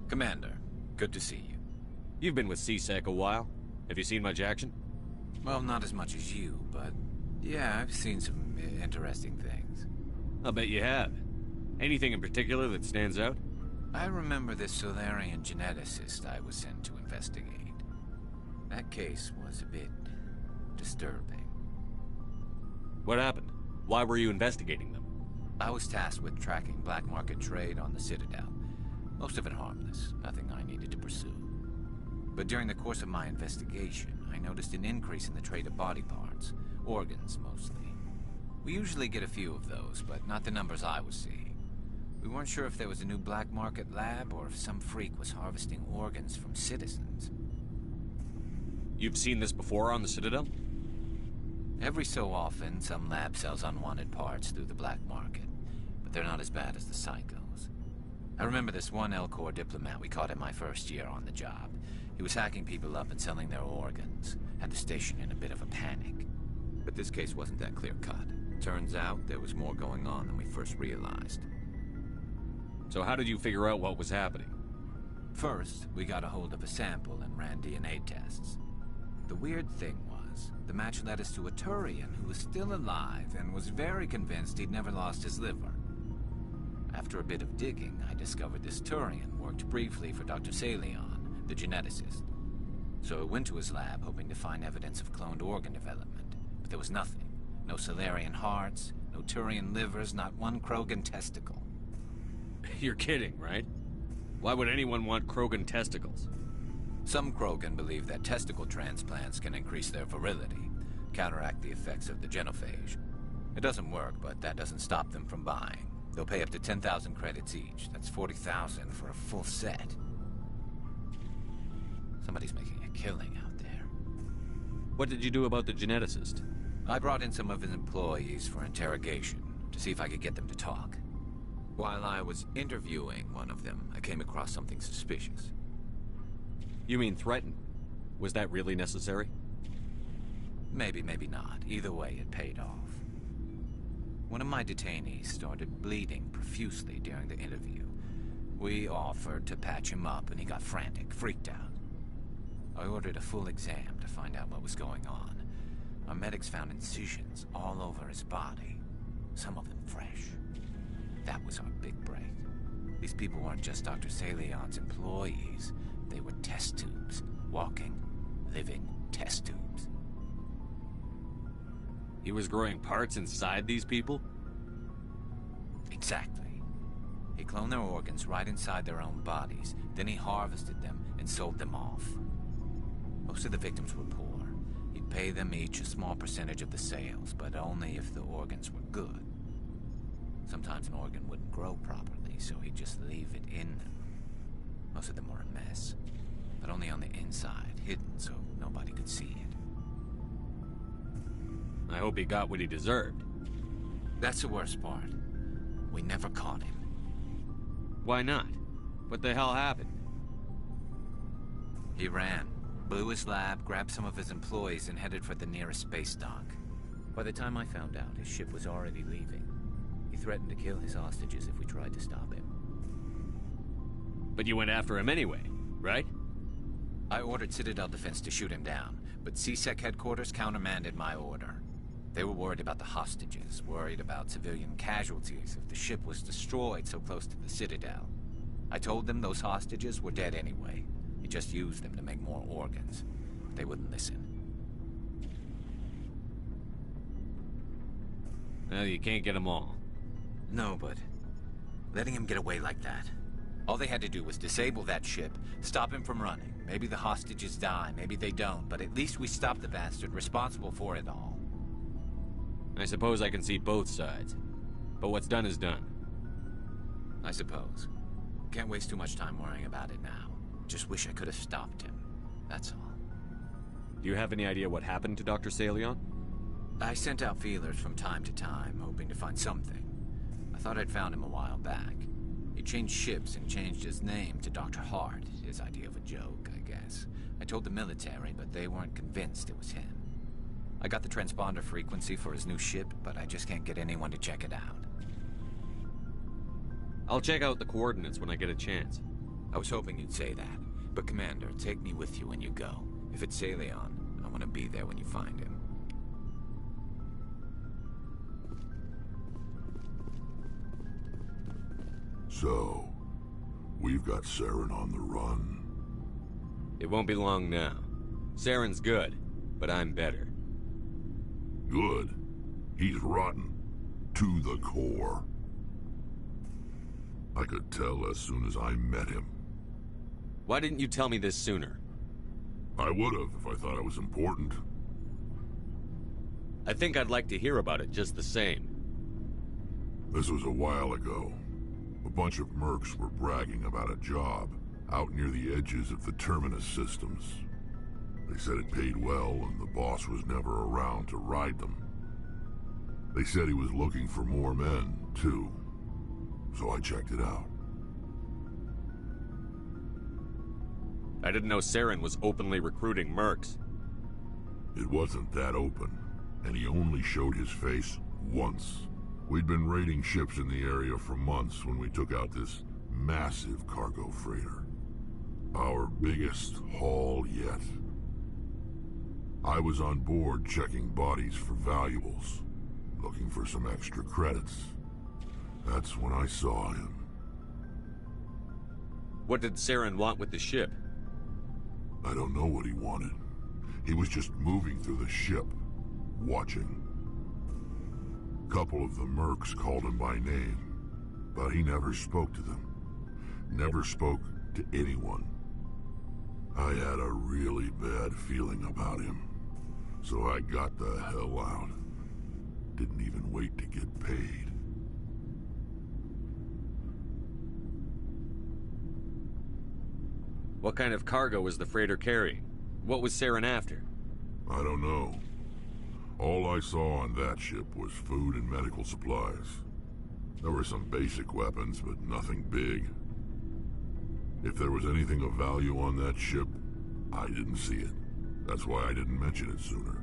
Commander, good to see you. You've been with CSEC a while. Have you seen much action? Well, not as much as you, but yeah, I've seen some interesting things. I'll bet you have. Anything in particular that stands out? I remember this Solarian geneticist I was sent to investigate. That case was a bit disturbing. What happened? Why were you investigating them? I was tasked with tracking black market trade on the Citadel. Most of it harmless, nothing I needed to pursue. But during the course of my investigation, I noticed an increase in the trade of body parts, organs mostly. We usually get a few of those, but not the numbers I was seeing. We weren't sure if there was a new black market lab or if some freak was harvesting organs from citizens. You've seen this before on the Citadel? Every so often, some lab sells unwanted parts through the black market, but they're not as bad as the psychos. I remember this one L-Corps diplomat we caught in my first year on the job. He was hacking people up and selling their organs. Had the station in a bit of a panic. But this case wasn't that clear-cut. Turns out there was more going on than we first realized. So how did you figure out what was happening? First, we got a hold of a sample and ran DNA tests. The weird thing was, the match led us to a Turian who was still alive and was very convinced he'd never lost his liver. After a bit of digging, I discovered this Turian worked briefly for Dr. Salion, the geneticist. So I went to his lab hoping to find evidence of cloned organ development, but there was nothing. No Solarian hearts, no Turian livers, not one Krogan testicle. You're kidding, right? Why would anyone want Krogan testicles? Some Krogan believe that testicle transplants can increase their virility, counteract the effects of the genophage. It doesn't work, but that doesn't stop them from buying. They'll pay up to 10,000 credits each. That's 40,000 for a full set. Somebody's making a killing out there. What did you do about the geneticist? I brought in some of his employees for interrogation, to see if I could get them to talk. While I was interviewing one of them, I came across something suspicious. You mean threatened? Was that really necessary? Maybe, maybe not. Either way, it paid off. One of my detainees started bleeding profusely during the interview. We offered to patch him up, and he got frantic, freaked out. I ordered a full exam to find out what was going on. Our medics found incisions all over his body, some of them fresh. That was our big break. These people weren't just Dr. Salion's employees. They were test tubes. Walking, living test tubes. He was growing parts inside these people? Exactly. He cloned their organs right inside their own bodies. Then he harvested them and sold them off. Most of the victims were poor. He'd pay them each a small percentage of the sales, but only if the organs were good. Sometimes an organ wouldn't grow properly, so he'd just leave it in them. Most of them were a mess, but only on the inside, hidden so nobody could see it. I hope he got what he deserved. That's the worst part. We never caught him. Why not? What the hell happened? He ran, blew his lab, grabbed some of his employees, and headed for the nearest space dock. By the time I found out, his ship was already leaving. He threatened to kill his hostages if we tried to stop him. But you went after him anyway, right? I ordered Citadel Defense to shoot him down, but CSEC headquarters countermanded my order. They were worried about the hostages, worried about civilian casualties if the ship was destroyed so close to the Citadel. I told them those hostages were dead anyway. He just used them to make more organs. But they wouldn't listen. Well, you can't get them all. No, but letting him get away like that. All they had to do was disable that ship, stop him from running. Maybe the hostages die, maybe they don't, but at least we stopped the bastard responsible for it all. I suppose I can see both sides. But what's done is done. I suppose. Can't waste too much time worrying about it now. Just wish I could have stopped him. That's all. Do you have any idea what happened to Dr. Salion? I sent out feelers from time to time, hoping to find something. I thought I'd found him a while back. He changed ships and changed his name to Dr. Hart, his idea of a joke, I guess. I told the military, but they weren't convinced it was him. I got the transponder frequency for his new ship, but I just can't get anyone to check it out. I'll check out the coordinates when I get a chance. I was hoping you'd say that. But Commander, take me with you when you go. If it's Salion, I want to be there when you find him. So, we've got Saren on the run. It won't be long now. Saren's good, but I'm better. Good? He's rotten. To the core. I could tell as soon as I met him. Why didn't you tell me this sooner? I would've if I thought it was important. I think I'd like to hear about it just the same. This was a while ago. A bunch of mercs were bragging about a job out near the edges of the Terminus systems. They said it paid well and the boss was never around to ride them. They said he was looking for more men, too. So I checked it out. I didn't know Saren was openly recruiting mercs. It wasn't that open, and he only showed his face once. We'd been raiding ships in the area for months when we took out this massive cargo freighter. Our biggest haul yet. I was on board checking bodies for valuables, looking for some extra credits. That's when I saw him. What did Saren want with the ship? I don't know what he wanted. He was just moving through the ship, watching. Couple of the mercs called him by name, but he never spoke to them. Never spoke to anyone. I had a really bad feeling about him, so I got the hell out. didn't even wait to get paid. What kind of cargo was the freighter carrying? What was Saren after? I don't know. All I saw on that ship was food and medical supplies. There were some basic weapons, but nothing big. If there was anything of value on that ship, I didn't see it. That's why I didn't mention it sooner.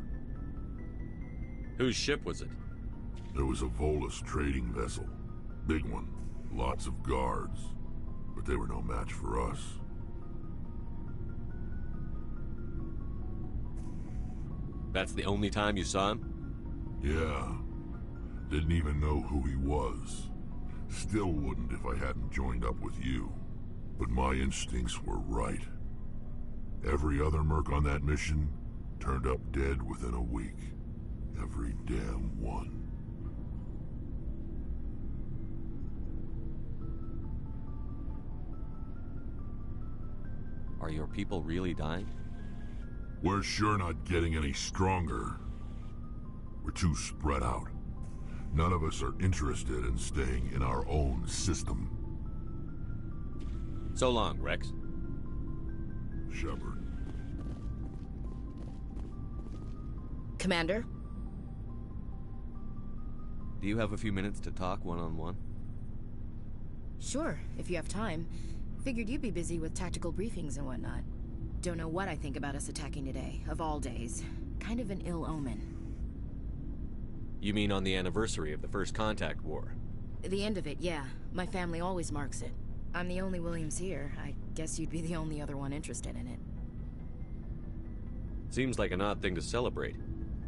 Whose ship was it? There was a Volus trading vessel. Big one. Lots of guards. But they were no match for us. That's the only time you saw him? Yeah. Didn't even know who he was. Still wouldn't if I hadn't joined up with you. But my instincts were right. Every other merc on that mission turned up dead within a week. Every damn one. Are your people really dying? We're sure not getting any stronger. We're too spread out. None of us are interested in staying in our own system. So long, Rex. Sheppard. Commander? Do you have a few minutes to talk one-on-one? Sure, if you have time. Figured you'd be busy with tactical briefings and whatnot. Don't know what I think about us attacking today, of all days. Kind of an ill omen. You mean on the anniversary of the First Contact War? The end of it, yeah. My family always marks it. I'm the only Williams here. I guess you'd be the only other one interested in it. Seems like an odd thing to celebrate.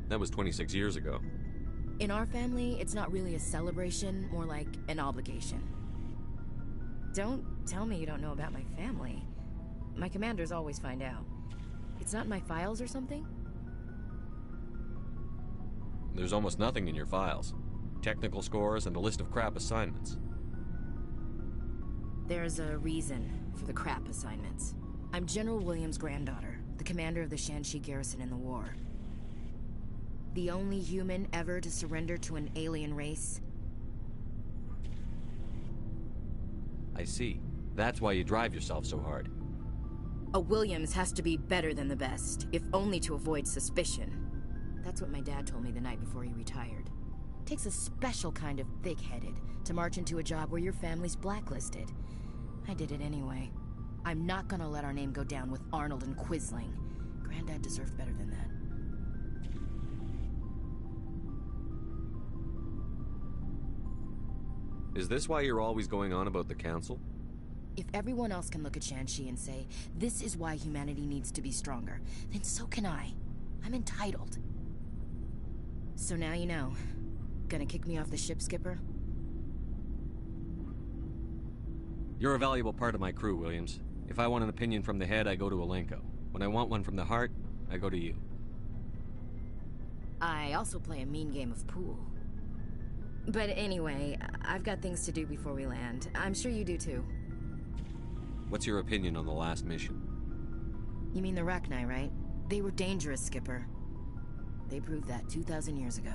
That was 26 years ago. In our family, it's not really a celebration, more like an obligation. Don't tell me you don't know about my family. My commanders always find out. It's not in my files or something? There's almost nothing in your files. Technical scores and a list of crap assignments. There's a reason for the crap assignments. I'm General Williams' granddaughter, the commander of the Shanxi garrison in the war. The only human ever to surrender to an alien race. I see. That's why you drive yourself so hard. A Williams has to be better than the best, if only to avoid suspicion. That's what my dad told me the night before he retired. Takes a special kind of thick-headed to march into a job where your family's blacklisted. I did it anyway. I'm not gonna let our name go down with Arnold and Quisling. Granddad deserved better than that. Is this why you're always going on about the Council? If everyone else can look at Shanxi and say, this is why humanity needs to be stronger, then so can I. I'm entitled. So now you know. Gonna kick me off the ship, Skipper? You're a valuable part of my crew, Williams. If I want an opinion from the head, I go to Alenko. When I want one from the heart, I go to you. I also play a mean game of pool. But anyway, I've got things to do before we land. I'm sure you do too. What's your opinion on the last mission? You mean the Rachni, right? They were dangerous, Skipper. They proved that 2,000 years ago.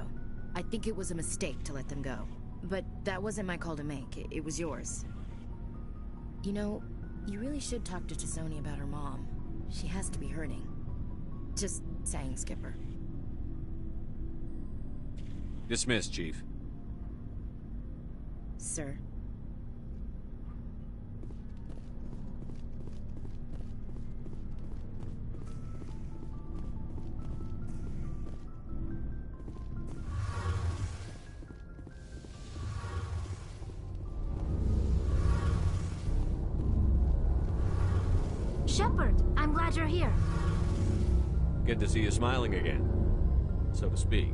I think it was a mistake to let them go. But that wasn't my call to make. It was yours. You know, you really should talk to T'Soni about her mom. She has to be hurting. Just saying, Skipper. Dismissed, Chief. Sir. Sheppard, I'm glad you're here. Good to see you smiling again, so to speak.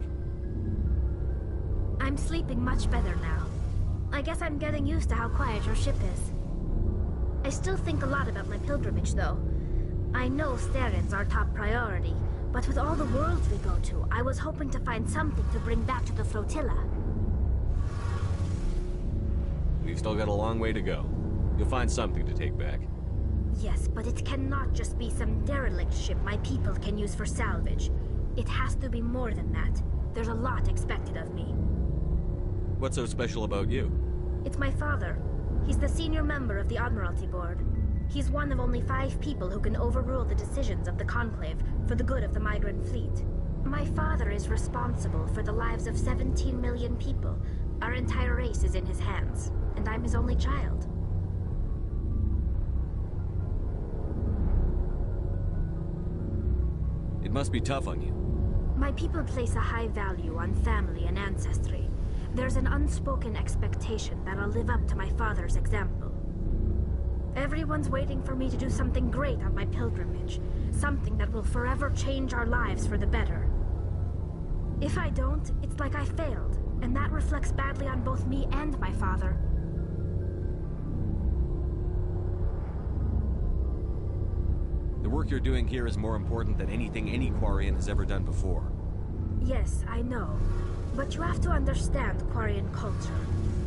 I'm sleeping much better now. I guess I'm getting used to how quiet your ship is. I still think a lot about my pilgrimage, though. I know Staren's our top priority, but with all the worlds we go to, I was hoping to find something to bring back to the flotilla. We've still got a long way to go. You'll find something to take back. Yes, but it cannot just be some derelict ship my people can use for salvage. It has to be more than that. There's a lot expected of me. What's so special about you? It's my father. He's the senior member of the Admiralty Board. He's one of only 5 people who can overrule the decisions of the Conclave for the good of the migrant fleet. My father is responsible for the lives of 17 million people. Our entire race is in his hands, and I'm his only child. It must be tough on you. My people place a high value on family and ancestry. There's an unspoken expectation that I'll live up to my father's example. Everyone's waiting for me to do something great on my pilgrimage. Something that will forever change our lives for the better. If I don't, it's like I failed, and that reflects badly on both me and my father. The work you're doing here is more important than anything any Quarian has ever done before. Yes, I know. But you have to understand Quarian culture.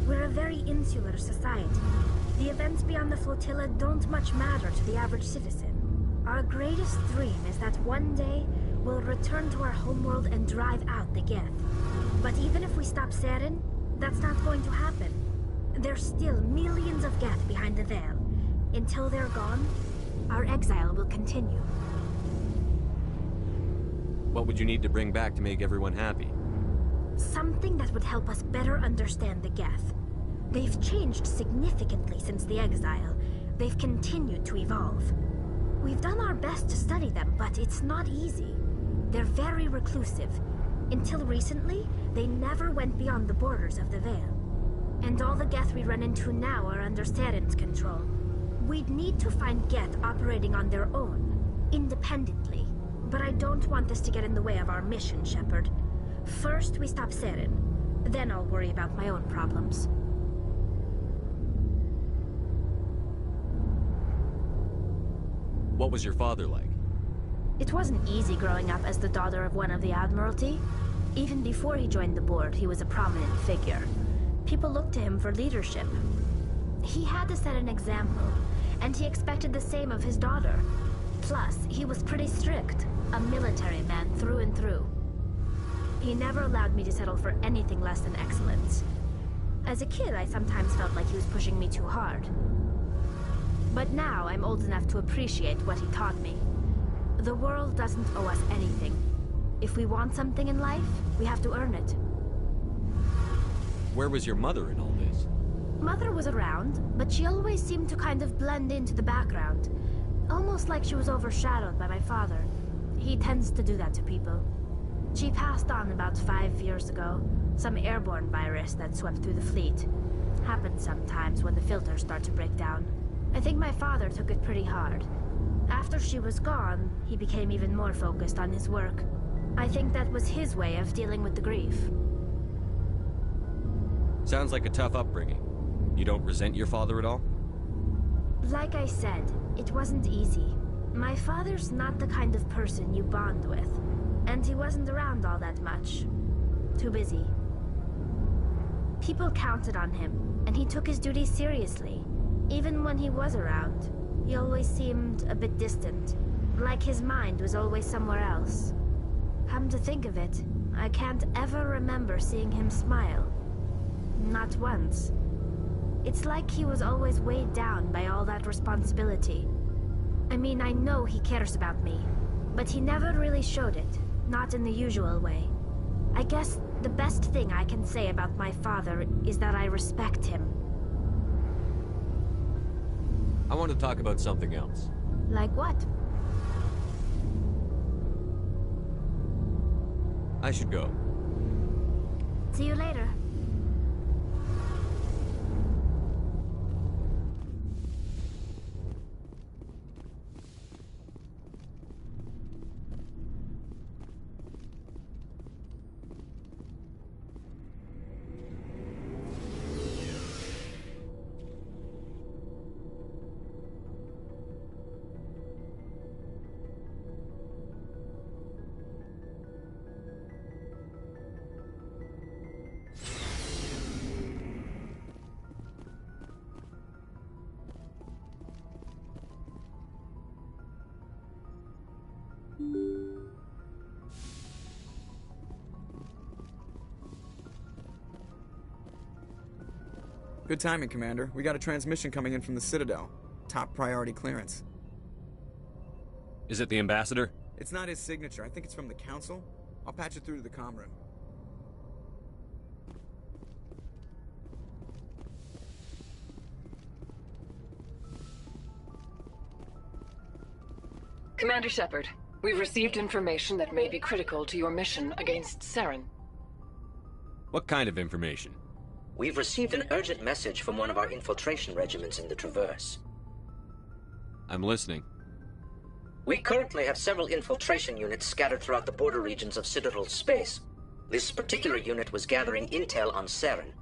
We're a very insular society. The events beyond the flotilla don't much matter to the average citizen. Our greatest dream is that one day we'll return to our homeworld and drive out the Geth. But even if we stop Saren, that's not going to happen. There's still millions of Geth behind the veil. Until they're gone, our exile will continue. What would you need to bring back to make everyone happy? Something that would help us better understand the Geth. They've changed significantly since the exile. They've continued to evolve. We've done our best to study them, but it's not easy. They're very reclusive. Until recently, they never went beyond the borders of the Veil. And all the Geth we run into now are under Saren's control. We'd need to find Geth operating on their own, independently. But I don't want this to get in the way of our mission, Sheppard. First, we stop Saren. Then I'll worry about my own problems. What was your father like? It wasn't easy growing up as the daughter of one of the Admiralty. Even before he joined the board, he was a prominent figure. People looked to him for leadership. He had to set an example, and he expected the same of his daughter. Plus, he was pretty strict, a military man through and through. He never allowed me to settle for anything less than excellence. As a kid, I sometimes felt like he was pushing me too hard. But now, I'm old enough to appreciate what he taught me. The world doesn't owe us anything. If we want something in life, we have to earn it. Where was your mother in all this? Mother was around, but she always seemed to kind of blend into the background. Almost like she was overshadowed by my father. He tends to do that to people. She passed on about 5 years ago. Some airborne virus that swept through the fleet. Happens sometimes when the filters start to break down. I think my father took it pretty hard. After she was gone, he became even more focused on his work. I think that was his way of dealing with the grief. Sounds like a tough upbringing. You don't resent your father at all? Like I said, it wasn't easy. My father's not the kind of person you bond with. And he wasn't around all that much. Too busy. People counted on him, and he took his duties seriously. Even when he was around, he always seemed a bit distant. Like his mind was always somewhere else. Come to think of it, I can't ever remember seeing him smile. Not once. It's like he was always weighed down by all that responsibility. I mean, I know he cares about me, but he never really showed it, not in the usual way. I guess the best thing I can say about my father is that I respect him. I want to talk about something else. Like what? I should go. See you later. Good timing, Commander. We got a transmission coming in from the Citadel. Top priority clearance. Is it the ambassador? It's not his signature. I think it's from the Council. I'll patch it through to the comm room. Commander Sheppard, we've received information that may be critical to your mission against Saren. What kind of information? We've received an urgent message from one of our infiltration regiments in the Traverse. I'm listening. We currently have several infiltration units scattered throughout the border regions of Citadel space. This particular unit was gathering intel on Saren.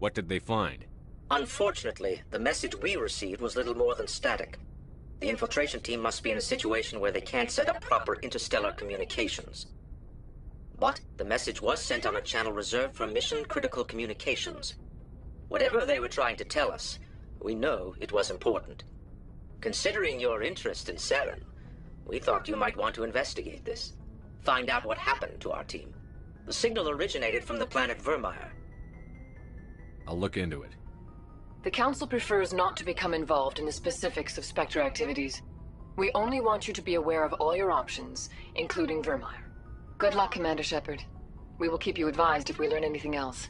What did they find? Unfortunately, the message we received was little more than static. The infiltration team must be in a situation where they can't set up proper interstellar communications. But the message was sent on a channel reserved for mission-critical communications. Whatever they were trying to tell us, we know it was important. Considering your interest in Saren, we thought you might want to investigate this. Find out what happened to our team. The signal originated from the planet Vermeer. I'll look into it. The Council prefers not to become involved in the specifics of Spectre activities. We only want you to be aware of all your options, including Vermeer. Good luck, Commander Sheppard. We will keep you advised if we learn anything else.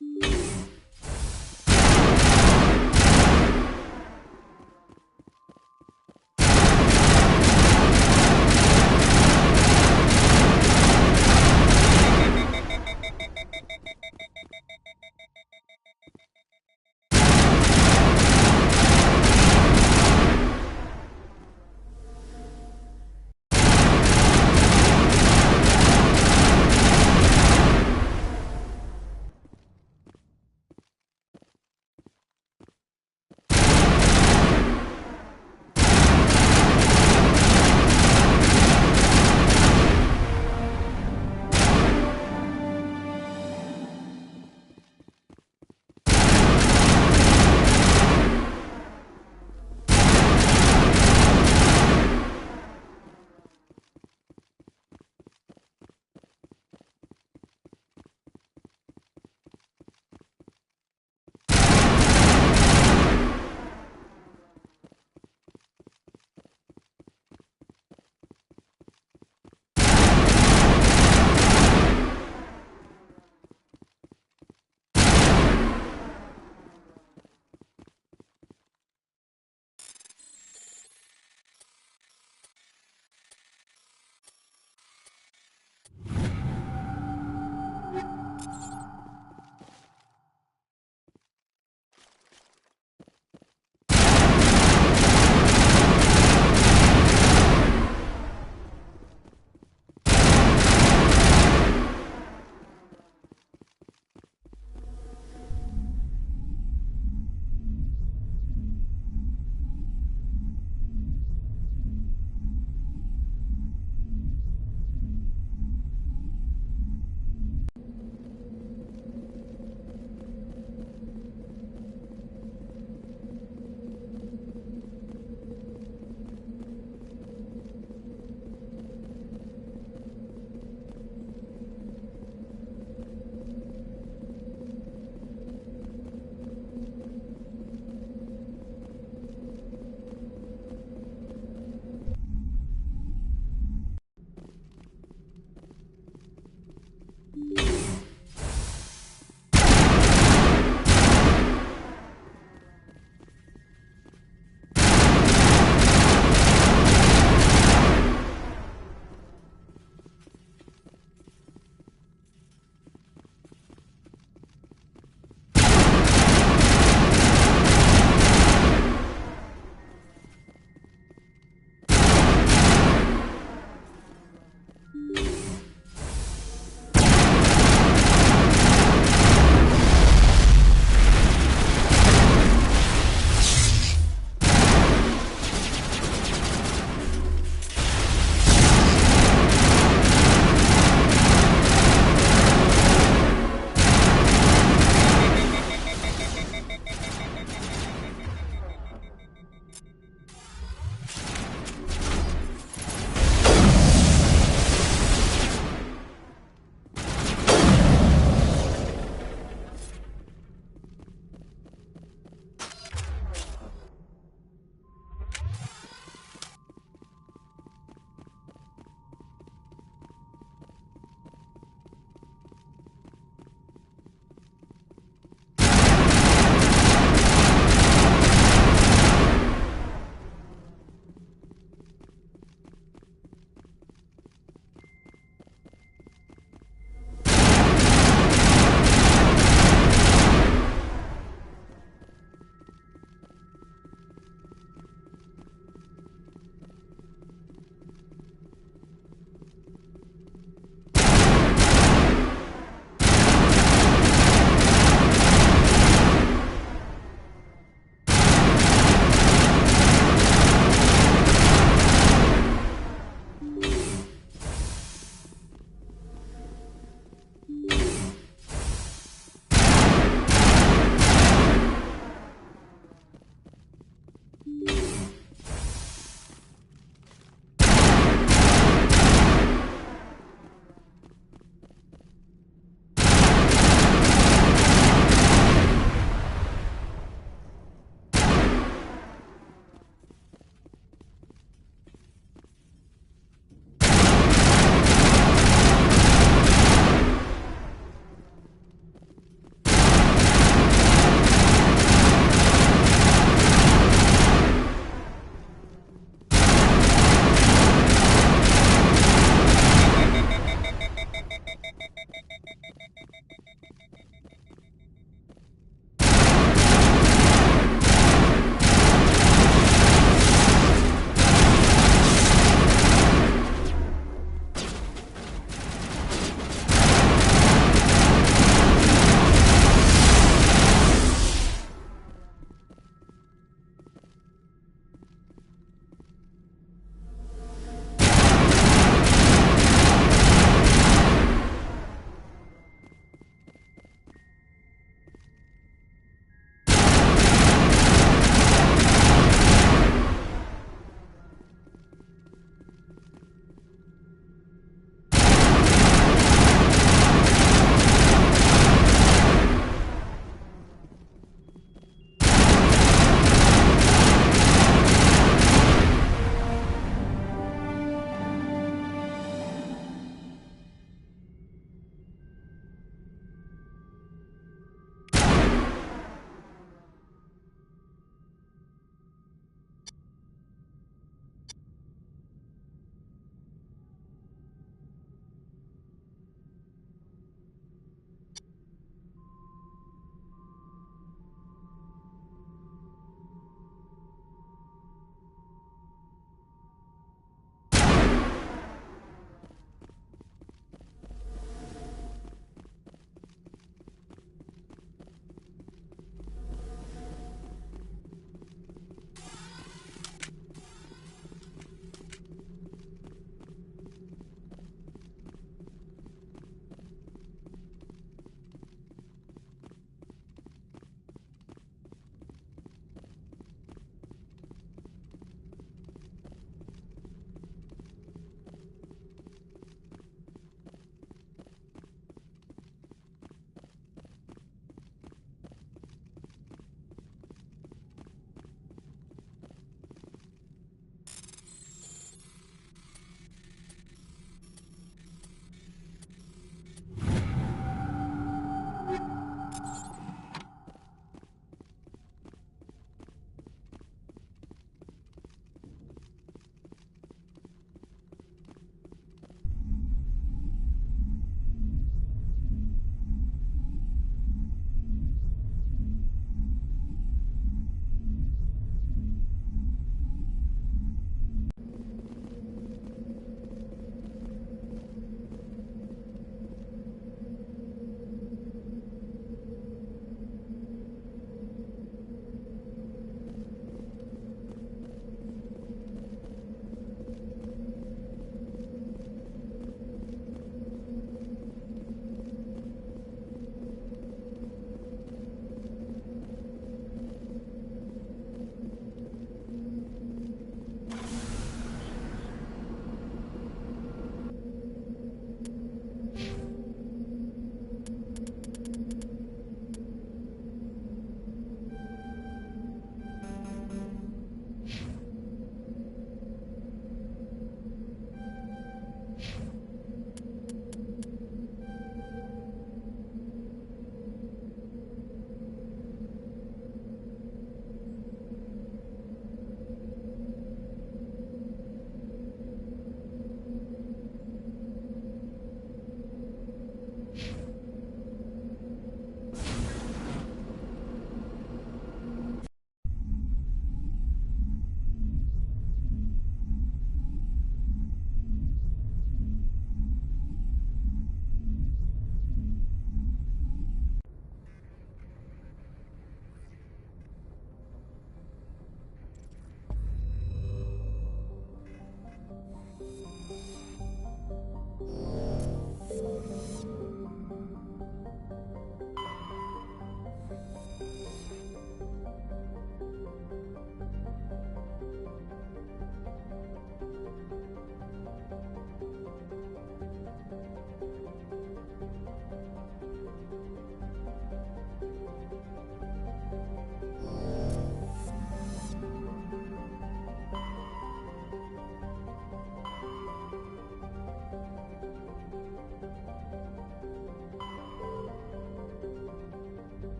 you